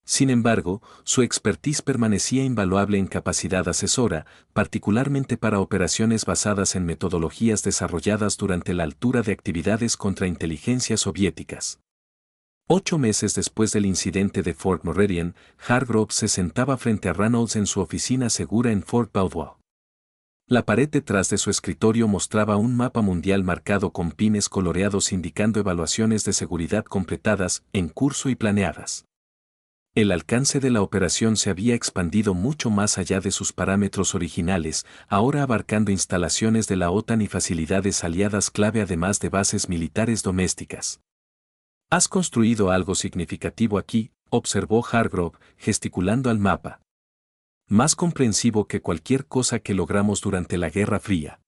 Sin embargo, su expertise permanecía invaluable en capacidad asesora, particularmente para operaciones basadas en metodologías desarrolladas durante la altura de actividades contrainteligencia soviéticas. 8 meses después del incidente de Fort Meridian, Hargrove se sentaba frente a Reynolds en su oficina segura en Fort Belvoir. La pared detrás de su escritorio mostraba un mapa mundial marcado con pines coloreados indicando evaluaciones de seguridad completadas, en curso y planeadas. El alcance de la operación se había expandido mucho más allá de sus parámetros originales, ahora abarcando instalaciones de la OTAN y facilidades aliadas clave además de bases militares domésticas. «Has construido algo significativo aquí», observó Hargrove, gesticulando al mapa. «Más comprensivo que cualquier cosa que logramos durante la Guerra Fría».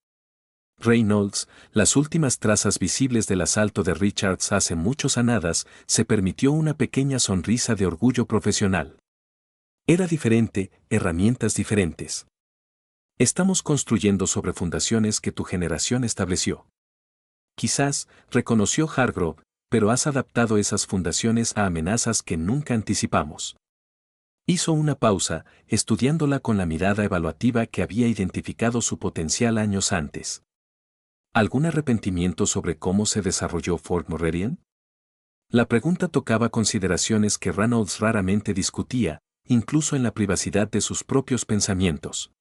Reynolds, las últimas trazas visibles del asalto de Richards hace muchos anadas, se permitió una pequeña sonrisa de orgullo profesional. Era diferente, herramientas diferentes. Estamos construyendo sobre fundaciones que tu generación estableció. Quizás, reconoció Hargrove, pero has adaptado esas fundaciones a amenazas que nunca anticipamos. Hizo una pausa, estudiándola con la mirada evaluativa que había identificado su potencial años antes. ¿Algún arrepentimiento sobre cómo se desarrolló Fort Meridian? La pregunta tocaba consideraciones que Reynolds raramente discutía, incluso en la privacidad de sus propios pensamientos.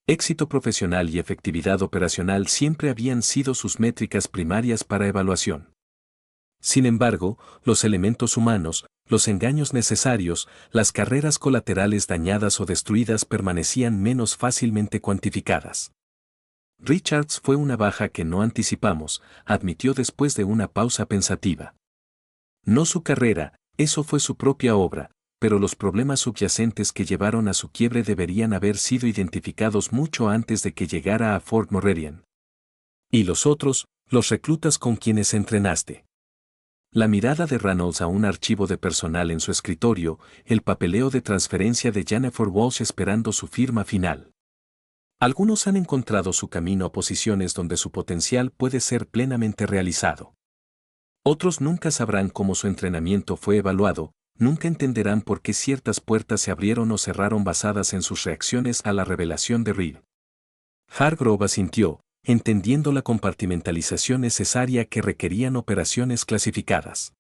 Éxito profesional y efectividad operacional siempre habían sido sus métricas primarias para evaluación. Sin embargo, los elementos humanos, los engaños necesarios, las carreras colaterales dañadas o destruidas permanecían menos fácilmente cuantificadas. Richards fue una baja que no anticipamos, admitió después de una pausa pensativa. No su carrera, eso fue su propia obra, pero los problemas subyacentes que llevaron a su quiebre deberían haber sido identificados mucho antes de que llegara a Fort Meridian. ¿Y los otros, los reclutas con quienes entrenaste? La mirada de Reynolds a un archivo de personal en su escritorio, el papeleo de transferencia de Jennifer Walsh esperando su firma final. Algunos han encontrado su camino a posiciones donde su potencial puede ser plenamente realizado. Otros nunca sabrán cómo su entrenamiento fue evaluado, nunca entenderán por qué ciertas puertas se abrieron o cerraron basadas en sus reacciones a la revelación de Reed. Hargrove asintió, entendiendo la compartimentalización necesaria que requerían operaciones clasificadas.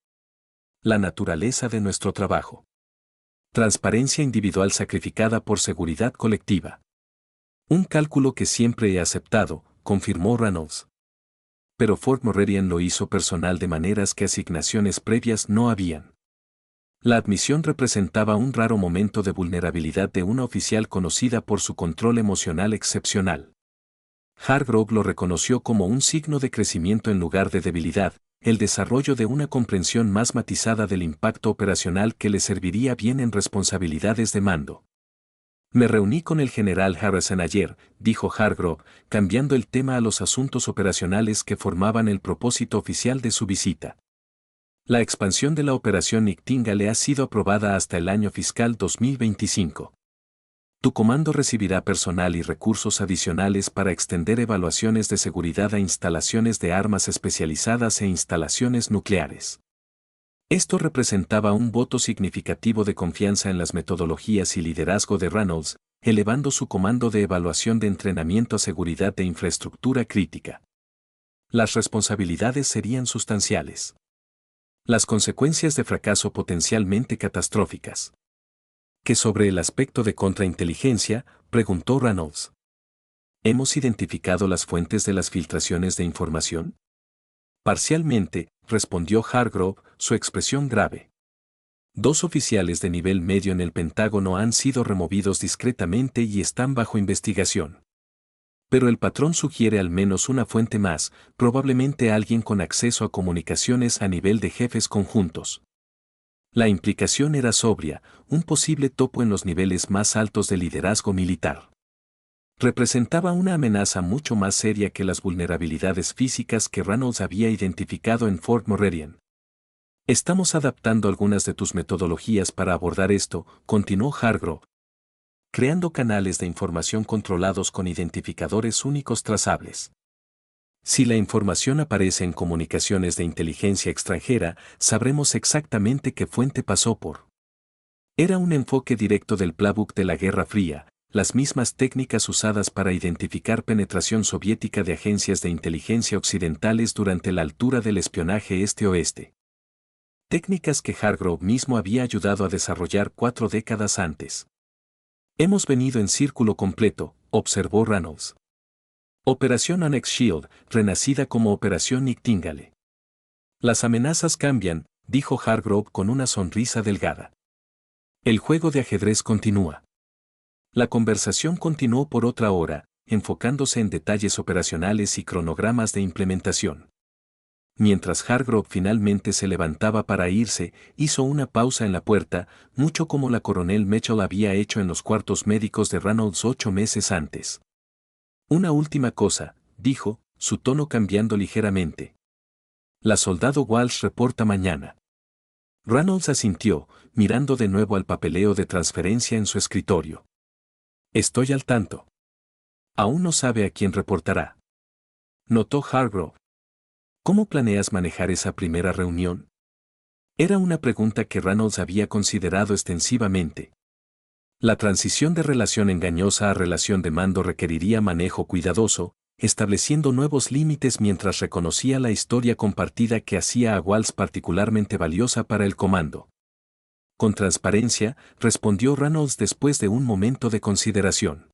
La naturaleza de nuestro trabajo. Transparencia individual sacrificada por seguridad colectiva. Un cálculo que siempre he aceptado, confirmó Reynolds. Pero Fort Meridian lo hizo personal de maneras que asignaciones previas no habían. La admisión representaba un raro momento de vulnerabilidad de una oficial conocida por su control emocional excepcional. Hargrove lo reconoció como un signo de crecimiento en lugar de debilidad, el desarrollo de una comprensión más matizada del impacto operacional que le serviría bien en responsabilidades de mando. Me reuní con el general Harrison ayer, dijo Hargrove, cambiando el tema a los asuntos operacionales que formaban el propósito oficial de su visita. La expansión de la operación Nightingale ha sido aprobada hasta el año fiscal 2025. Tu comando recibirá personal y recursos adicionales para extender evaluaciones de seguridad a instalaciones de armas especializadas e instalaciones nucleares. Esto representaba un voto significativo de confianza en las metodologías y liderazgo de Reynolds, elevando su comando de evaluación de entrenamiento a seguridad de infraestructura crítica. Las responsabilidades serían sustanciales. Las consecuencias de fracaso potencialmente catastróficas. ¿Qué sobre el aspecto de contrainteligencia?, preguntó Reynolds. ¿Hemos identificado las fuentes de las filtraciones de información? Parcialmente, respondió Hargrove, su expresión grave. 2 oficiales de nivel medio en el Pentágono han sido removidos discretamente y están bajo investigación. Pero el patrón sugiere al menos una fuente más, probablemente alguien con acceso a comunicaciones a nivel de jefes conjuntos. La implicación era sobria, un posible topo en los niveles más altos de liderazgo militar. Representaba una amenaza mucho más seria que las vulnerabilidades físicas que Reynolds había identificado en Fort Meridian. Estamos adaptando algunas de tus metodologías para abordar esto, continuó Hargrove, creando canales de información controlados con identificadores únicos trazables. Si la información aparece en comunicaciones de inteligencia extranjera, sabremos exactamente qué fuente pasó por. Era un enfoque directo del playbook de la Guerra Fría, las mismas técnicas usadas para identificar penetración soviética de agencias de inteligencia occidentales durante la altura del espionaje este-oeste. Técnicas que Hargrove mismo había ayudado a desarrollar 4 décadas antes. Hemos venido en círculo completo, observó Reynolds. Operación Onyx Shield, renacida como Operación Nightingale. Las amenazas cambian, dijo Hargrove con una sonrisa delgada. El juego de ajedrez continúa. La conversación continuó por otra hora, enfocándose en detalles operacionales y cronogramas de implementación. Mientras Hargrove finalmente se levantaba para irse, hizo una pausa en la puerta, mucho como la coronel Mitchell había hecho en los cuartos médicos de Reynolds 8 meses antes. Una última cosa, dijo, su tono cambiando ligeramente. La soldado Walsh reporta mañana. Reynolds asintió, mirando de nuevo al papeleo de transferencia en su escritorio. Estoy al tanto. Aún no sabe a quién reportará. Notó Hargrove. ¿Cómo planeas manejar esa primera reunión? Era una pregunta que Reynolds había considerado extensivamente. La transición de relación engañosa a relación de mando requeriría manejo cuidadoso, estableciendo nuevos límites mientras reconocía la historia compartida que hacía a Walsh particularmente valiosa para el comando. Con transparencia, respondió Reynolds después de un momento de consideración.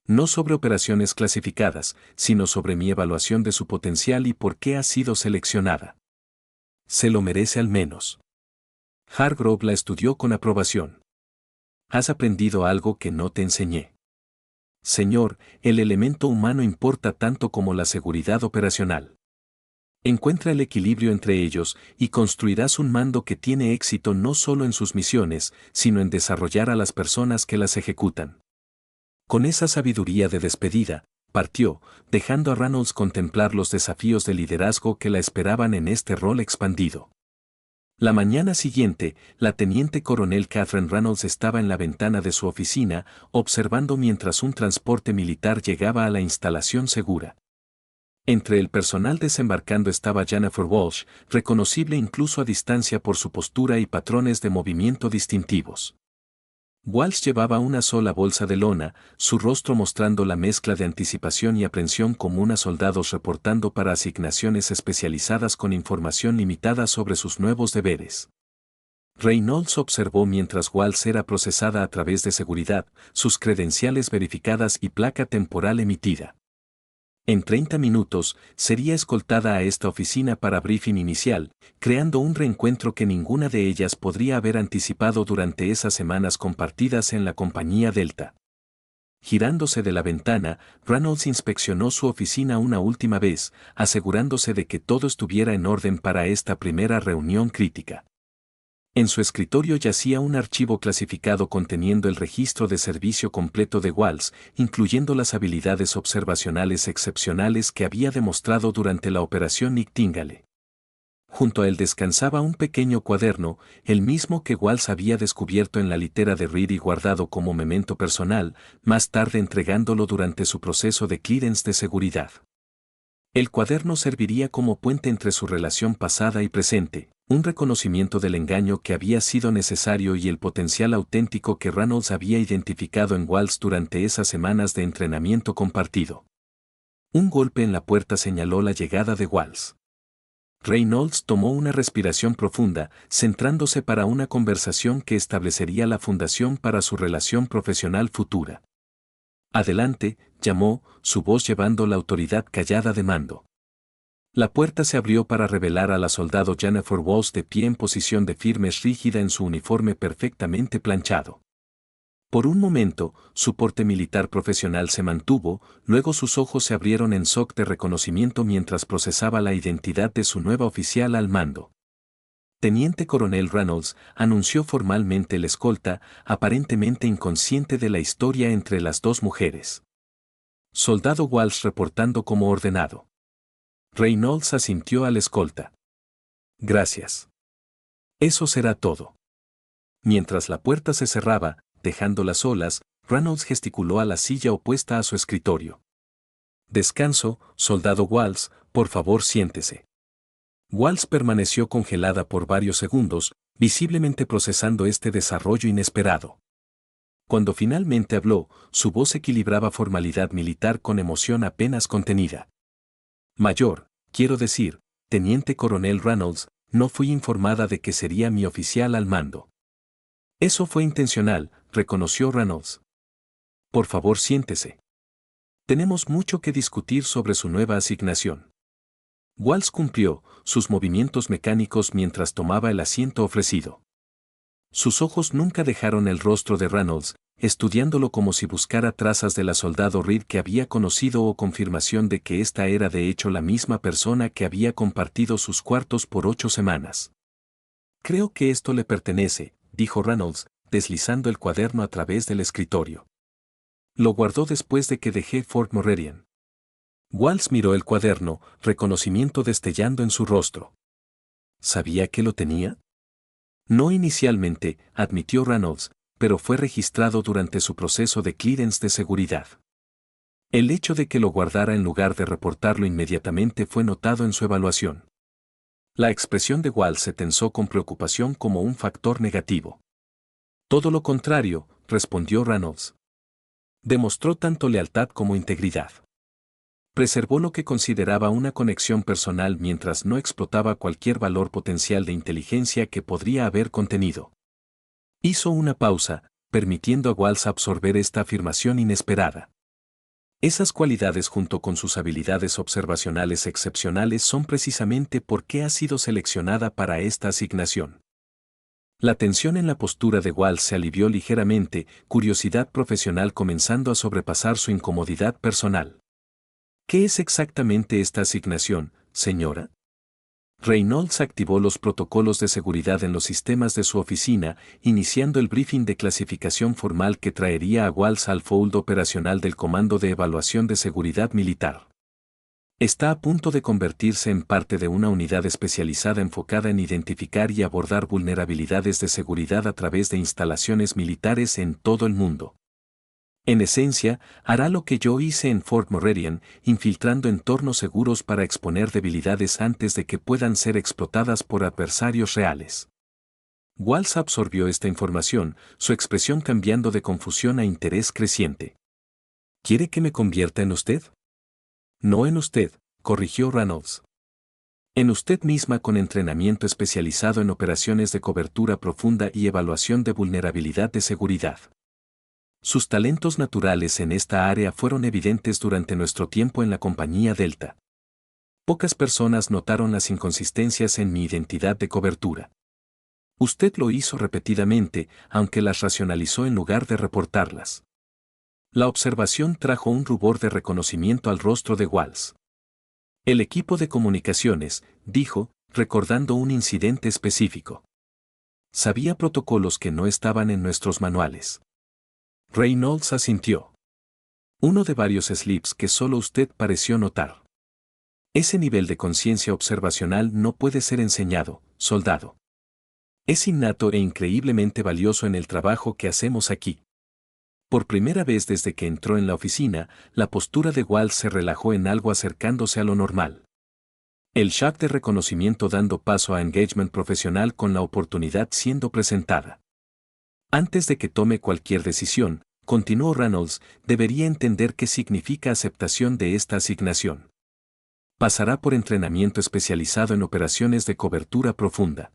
No sobre operaciones clasificadas, sino sobre mi evaluación de su potencial y por qué ha sido seleccionada. Se lo merece al menos. Hargrove la estudió con aprobación. Has aprendido algo que no te enseñé. Señor, el elemento humano importa tanto como la seguridad operacional. Encuentra el equilibrio entre ellos y construirás un mando que tiene éxito no solo en sus misiones, sino en desarrollar a las personas que las ejecutan. Con esa sabiduría de despedida, partió, dejando a Reynolds contemplar los desafíos de liderazgo que la esperaban en este rol expandido. La mañana siguiente, la teniente coronel Catherine Reynolds estaba en la ventana de su oficina, observando mientras un transporte militar llegaba a la instalación segura. Entre el personal desembarcando estaba Jennifer Walsh, reconocible incluso a distancia por su postura y patrones de movimiento distintivos. Walsh llevaba una sola bolsa de lona, su rostro mostrando la mezcla de anticipación y aprensión común a soldados reportando para asignaciones especializadas con información limitada sobre sus nuevos deberes. Reynolds observó mientras Walsh era procesada a través de seguridad, sus credenciales verificadas y placa temporal emitida. En 30 minutos, sería escoltada a esta oficina para briefing inicial, creando un reencuentro que ninguna de ellas podría haber anticipado durante esas semanas compartidas en la compañía Delta. Girándose de la ventana, Reynolds inspeccionó su oficina una última vez, asegurándose de que todo estuviera en orden para esta primera reunión crítica. En su escritorio yacía un archivo clasificado conteniendo el registro de servicio completo de Walsh, incluyendo las habilidades observacionales excepcionales que había demostrado durante la Operación Nightingale. Junto a él descansaba un pequeño cuaderno, el mismo que Walls había descubierto en la litera de Reed y guardado como memento personal, más tarde entregándolo durante su proceso de clearance de seguridad. El cuaderno serviría como puente entre su relación pasada y presente, un reconocimiento del engaño que había sido necesario y el potencial auténtico que Reynolds había identificado en Walls durante esas semanas de entrenamiento compartido. Un golpe en la puerta señaló la llegada de Walls. Reynolds tomó una respiración profunda, centrándose para una conversación que establecería la fundación para su relación profesional futura. Adelante, llamó, su voz llevando la autoridad callada de mando. La puerta se abrió para revelar a la soldado Jennifer Walls de pie en posición de firmes rígida en su uniforme perfectamente planchado. Por un momento, su porte militar profesional se mantuvo, luego sus ojos se abrieron en shock de reconocimiento mientras procesaba la identidad de su nueva oficial al mando. Teniente Coronel Reynolds, anunció formalmente el escolta, aparentemente inconsciente de la historia entre las dos mujeres. Soldado Walsh reportando como ordenado. Reynolds asintió al escolta. Gracias. Eso será todo. Mientras la puerta se cerraba, dejándolas solas, Reynolds gesticuló a la silla opuesta a su escritorio. Descanso, soldado Walsh, por favor siéntese. Walsh permaneció congelada por varios segundos, visiblemente procesando este desarrollo inesperado. Cuando finalmente habló, su voz equilibraba formalidad militar con emoción apenas contenida. Mayor, quiero decir, Teniente Coronel Reynolds, no fui informada de que sería mi oficial al mando. Eso fue intencional, reconoció Reynolds. Por favor siéntese. Tenemos mucho que discutir sobre su nueva asignación. Walsh cumplió sus movimientos mecánicos mientras tomaba el asiento ofrecido. Sus ojos nunca dejaron el rostro de Reynolds, estudiándolo como si buscara trazas de la soldado Reed que había conocido o confirmación de que ésta era de hecho la misma persona que había compartido sus cuartos por 8 semanas. Creo que esto le pertenece, dijo Reynolds, deslizando el cuaderno a través del escritorio. Lo guardó después de que dejé Fort Meridian. Walsh miró el cuaderno, reconocimiento destellando en su rostro. ¿Sabía que lo tenía? No inicialmente, admitió Reynolds, pero fue registrado durante su proceso de clearance de seguridad. El hecho de que lo guardara en lugar de reportarlo inmediatamente fue notado en su evaluación. La expresión de Walsh se tensó con preocupación como un factor negativo. Todo lo contrario, respondió Reynolds. Demostró tanto lealtad como integridad. Preservó lo que consideraba una conexión personal mientras no explotaba cualquier valor potencial de inteligencia que podría haber contenido. Hizo una pausa, permitiendo a Walsh absorber esta afirmación inesperada. Esas cualidades junto con sus habilidades observacionales excepcionales son precisamente por qué ha sido seleccionada para esta asignación. La tensión en la postura de Walsh se alivió ligeramente, curiosidad profesional comenzando a sobrepasar su incomodidad personal. ¿Qué es exactamente esta asignación, señora? Reynolds activó los protocolos de seguridad en los sistemas de su oficina, iniciando el briefing de clasificación formal que traería a Walsh al fold operacional del Comando de Evaluación de Seguridad Militar. Está a punto de convertirse en parte de una unidad especializada enfocada en identificar y abordar vulnerabilidades de seguridad a través de instalaciones militares en todo el mundo. En esencia, hará lo que yo hice en Fort Meridian, infiltrando entornos seguros para exponer debilidades antes de que puedan ser explotadas por adversarios reales. Walsh absorbió esta información, su expresión cambiando de confusión a interés creciente. ¿Quiere que me convierta en usted? No en usted, corrigió Reynolds. En usted misma con entrenamiento especializado en operaciones de cobertura profunda y evaluación de vulnerabilidad de seguridad. Sus talentos naturales en esta área fueron evidentes durante nuestro tiempo en la compañía Delta. Pocas personas notaron las inconsistencias en mi identidad de cobertura. Usted lo hizo repetidamente, aunque las racionalizó en lugar de reportarlas. La observación trajo un rubor de reconocimiento al rostro de Walsh. El equipo de comunicaciones, dijo, recordando un incidente específico. Sabía protocolos que no estaban en nuestros manuales. Reynolds asintió. Uno de varios slips que solo usted pareció notar. Ese nivel de conciencia observacional no puede ser enseñado, soldado. Es innato e increíblemente valioso en el trabajo que hacemos aquí. Por primera vez desde que entró en la oficina, la postura de Walsh se relajó en algo acercándose a lo normal. El shock de reconocimiento dando paso a engagement profesional con la oportunidad siendo presentada. Antes de que tome cualquier decisión, continuó Reynolds, debería entender qué significa aceptación de esta asignación. Pasará por entrenamiento especializado en operaciones de cobertura profunda.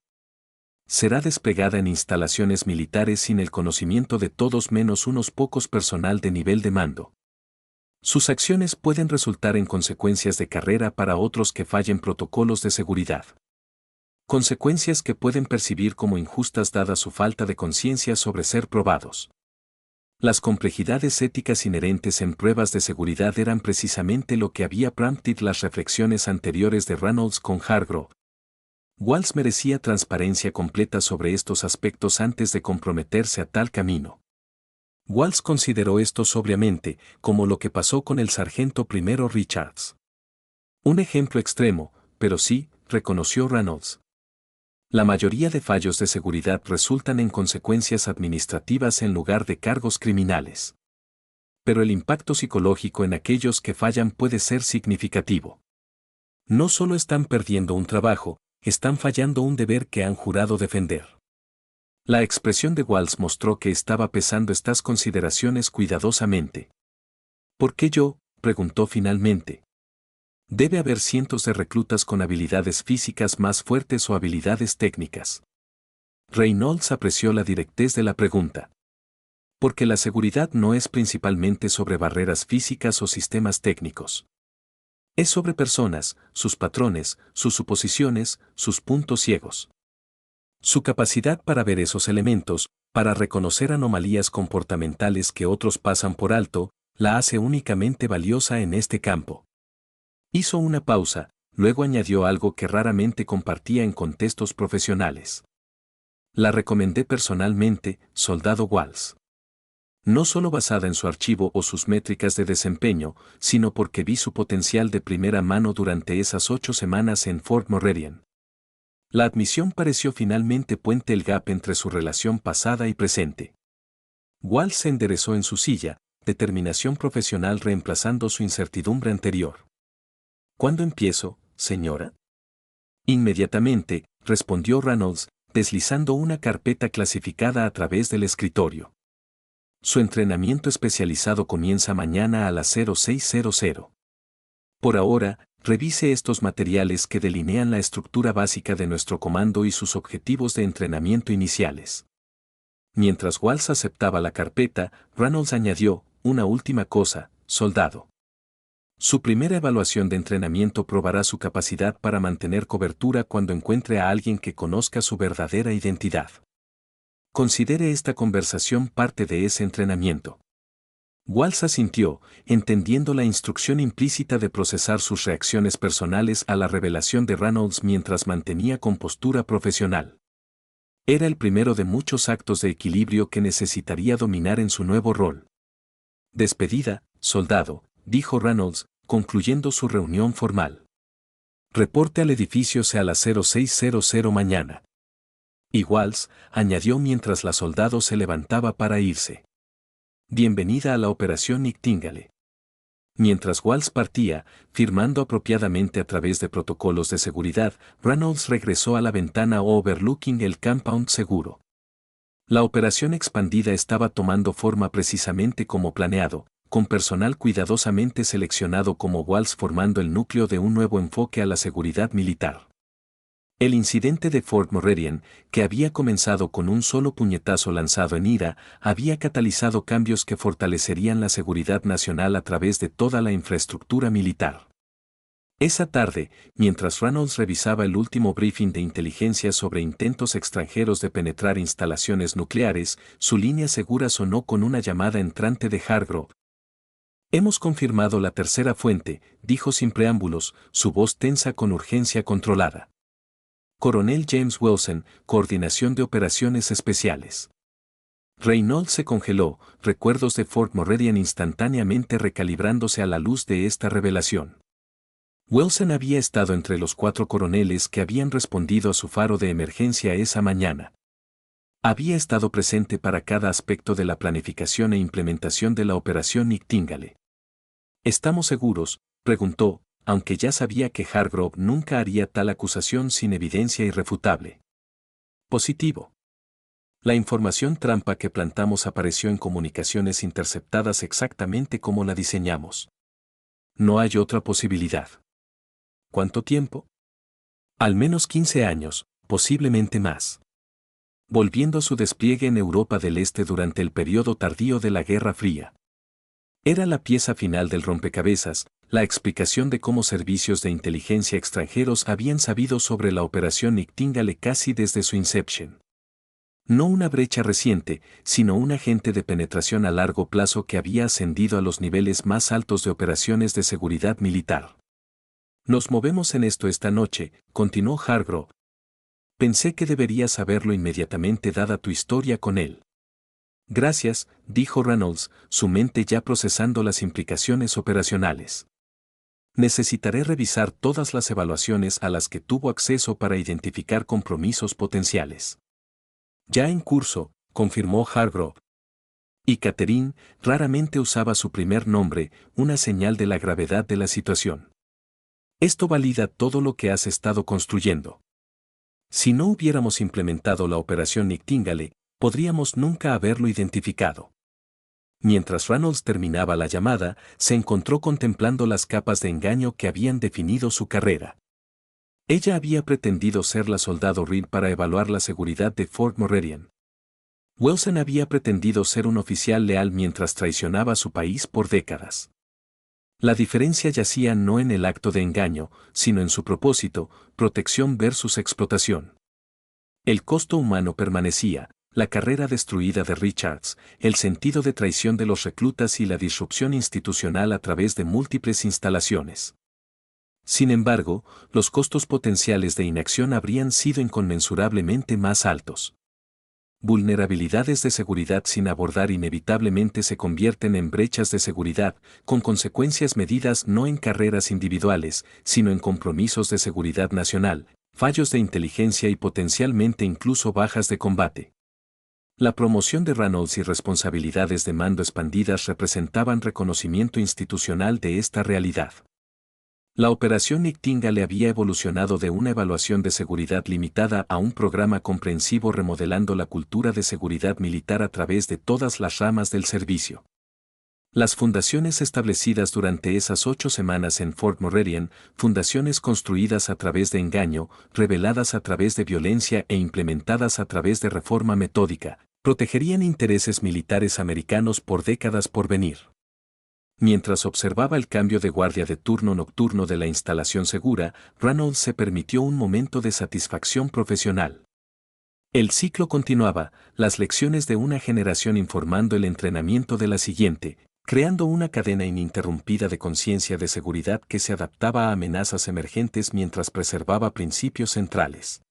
Será desplegada en instalaciones militares sin el conocimiento de todos menos unos pocos personal de nivel de mando. Sus acciones pueden resultar en consecuencias de carrera para otros que fallen protocolos de seguridad. Consecuencias que pueden percibir como injustas dada su falta de conciencia sobre ser probados. Las complejidades éticas inherentes en pruebas de seguridad eran precisamente lo que había promptado las reflexiones anteriores de Reynolds con Hargrove. Walsh merecía transparencia completa sobre estos aspectos antes de comprometerse a tal camino. Walsh consideró esto sobriamente, como lo que pasó con el sargento primero Richards. Un ejemplo extremo, pero sí, reconoció Reynolds. La mayoría de fallos de seguridad resultan en consecuencias administrativas en lugar de cargos criminales. Pero el impacto psicológico en aquellos que fallan puede ser significativo. No solo están perdiendo un trabajo, están fallando un deber que han jurado defender. La expresión de Walsh mostró que estaba pesando estas consideraciones cuidadosamente. ¿Por qué yo?, preguntó finalmente. Debe haber cientos de reclutas con habilidades físicas más fuertes o habilidades técnicas. Reynolds apreció la directez de la pregunta. Porque la seguridad no es principalmente sobre barreras físicas o sistemas técnicos. Es sobre personas, sus patrones, sus suposiciones, sus puntos ciegos. Su capacidad para ver esos elementos, para reconocer anomalías comportamentales que otros pasan por alto, la hace únicamente valiosa en este campo. Hizo una pausa, luego añadió algo que raramente compartía en contextos profesionales. La recomendé personalmente, soldado Walsh. No solo basada en su archivo o sus métricas de desempeño, sino porque vi su potencial de primera mano durante esas 8 semanas en Fort Meridian. La admisión pareció finalmente puente el gap entre su relación pasada y presente. Walsh se enderezó en su silla, determinación profesional reemplazando su incertidumbre anterior. ¿Cuándo empiezo, señora? Inmediatamente, respondió Reynolds, deslizando una carpeta clasificada a través del escritorio. Su entrenamiento especializado comienza mañana a las 0600. Por ahora, revise estos materiales que delinean la estructura básica de nuestro comando y sus objetivos de entrenamiento iniciales. Mientras Walsh aceptaba la carpeta, Reynolds añadió, una última cosa, soldado. Su primera evaluación de entrenamiento probará su capacidad para mantener cobertura cuando encuentre a alguien que conozca su verdadera identidad. Considere esta conversación parte de ese entrenamiento. Walsh asintió, entendiendo la instrucción implícita de procesar sus reacciones personales a la revelación de Reynolds mientras mantenía compostura profesional. Era el primero de muchos actos de equilibrio que necesitaría dominar en su nuevo rol. Despedida, soldado, dijo Reynolds, concluyendo su reunión formal. Reporte al edificio a las 0600 mañana. Y Walsh añadió mientras la soldado se levantaba para irse. Bienvenida a la Operación Nightingale. Mientras Walsh partía, firmando apropiadamente a través de protocolos de seguridad, Reynolds regresó a la ventana overlooking el compound seguro. La operación expandida estaba tomando forma precisamente como planeado, con personal cuidadosamente seleccionado como Walsh formando el núcleo de un nuevo enfoque a la seguridad militar. El incidente de Fort Meridian, que había comenzado con un solo puñetazo lanzado en ira, había catalizado cambios que fortalecerían la seguridad nacional a través de toda la infraestructura militar. Esa tarde, mientras Reynolds revisaba el último briefing de inteligencia sobre intentos extranjeros de penetrar instalaciones nucleares, su línea segura sonó con una llamada entrante de Hargrove. Hemos confirmado la tercera fuente, dijo sin preámbulos, su voz tensa con urgencia controlada. Coronel James Wilson, Coordinación de Operaciones Especiales. Reynolds se congeló, recuerdos de Fort Meridian instantáneamente recalibrándose a la luz de esta revelación. Wilson había estado entre los 4 coroneles que habían respondido a su faro de emergencia esa mañana. Había estado presente para cada aspecto de la planificación e implementación de la operación Nightingale. ¿Estamos seguros?, preguntó, aunque ya sabía que Hargrove nunca haría tal acusación sin evidencia irrefutable. Positivo. La información trampa que plantamos apareció en comunicaciones interceptadas exactamente como la diseñamos. No hay otra posibilidad. ¿Cuánto tiempo? Al menos 15 años, posiblemente más. Volviendo a su despliegue en Europa del Este durante el periodo tardío de la Guerra Fría. Era la pieza final del rompecabezas, la explicación de cómo servicios de inteligencia extranjeros habían sabido sobre la operación Nightingale casi desde su inception. No una brecha reciente, sino un agente de penetración a largo plazo que había ascendido a los niveles más altos de operaciones de seguridad militar. Nos movemos en esto esta noche, continuó Hargrove. Pensé que deberías saberlo inmediatamente dada tu historia con él. Gracias, dijo Reynolds, su mente ya procesando las implicaciones operacionales. Necesitaré revisar todas las evaluaciones a las que tuvo acceso para identificar compromisos potenciales. Ya en curso, confirmó Hargrove. Y Catherine raramente usaba su primer nombre, una señal de la gravedad de la situación. Esto valida todo lo que has estado construyendo. Si no hubiéramos implementado la operación Nightingale, podríamos nunca haberlo identificado. Mientras Reynolds terminaba la llamada, se encontró contemplando las capas de engaño que habían definido su carrera. Ella había pretendido ser la soldado Reed para evaluar la seguridad de Fort Moravian. Wilson había pretendido ser un oficial leal mientras traicionaba a su país por décadas. La diferencia yacía no en el acto de engaño, sino en su propósito, protección versus explotación. El costo humano permanecía, la carrera destruida de Richards, el sentido de traición de los reclutas y la disrupción institucional a través de múltiples instalaciones. Sin embargo, los costos potenciales de inacción habrían sido inconmensurablemente más altos. Vulnerabilidades de seguridad sin abordar inevitablemente se convierten en brechas de seguridad, con consecuencias medidas no en carreras individuales, sino en compromisos de seguridad nacional, fallos de inteligencia y potencialmente incluso bajas de combate. La promoción de Reynolds y responsabilidades de mando expandidas representaban reconocimiento institucional de esta realidad. La operación Nightingale había evolucionado de una evaluación de seguridad limitada a un programa comprensivo remodelando la cultura de seguridad militar a través de todas las ramas del servicio. Las fundaciones establecidas durante esas 8 semanas en Fort Moravian, fundaciones construidas a través de engaño, reveladas a través de violencia e implementadas a través de reforma metódica, protegerían intereses militares americanos por décadas por venir. Mientras observaba el cambio de guardia de turno nocturno de la instalación segura, Reynolds se permitió un momento de satisfacción profesional. El ciclo continuaba, las lecciones de una generación informando el entrenamiento de la siguiente, creando una cadena ininterrumpida de conciencia de seguridad que se adaptaba a amenazas emergentes mientras preservaba principios centrales.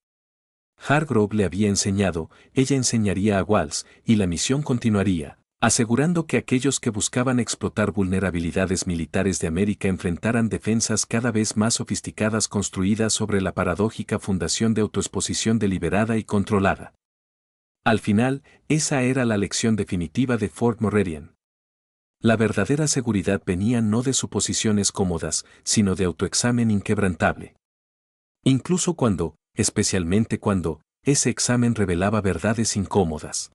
Hargrove le había enseñado, ella enseñaría a Walsh, y la misión continuaría, asegurando que aquellos que buscaban explotar vulnerabilidades militares de América enfrentaran defensas cada vez más sofisticadas construidas sobre la paradójica fundación de autoexposición deliberada y controlada. Al final, esa era la lección definitiva de Fort Moravian. La verdadera seguridad venía no de suposiciones cómodas, sino de autoexamen inquebrantable. Incluso cuando, especialmente cuando, ese examen revelaba verdades incómodas.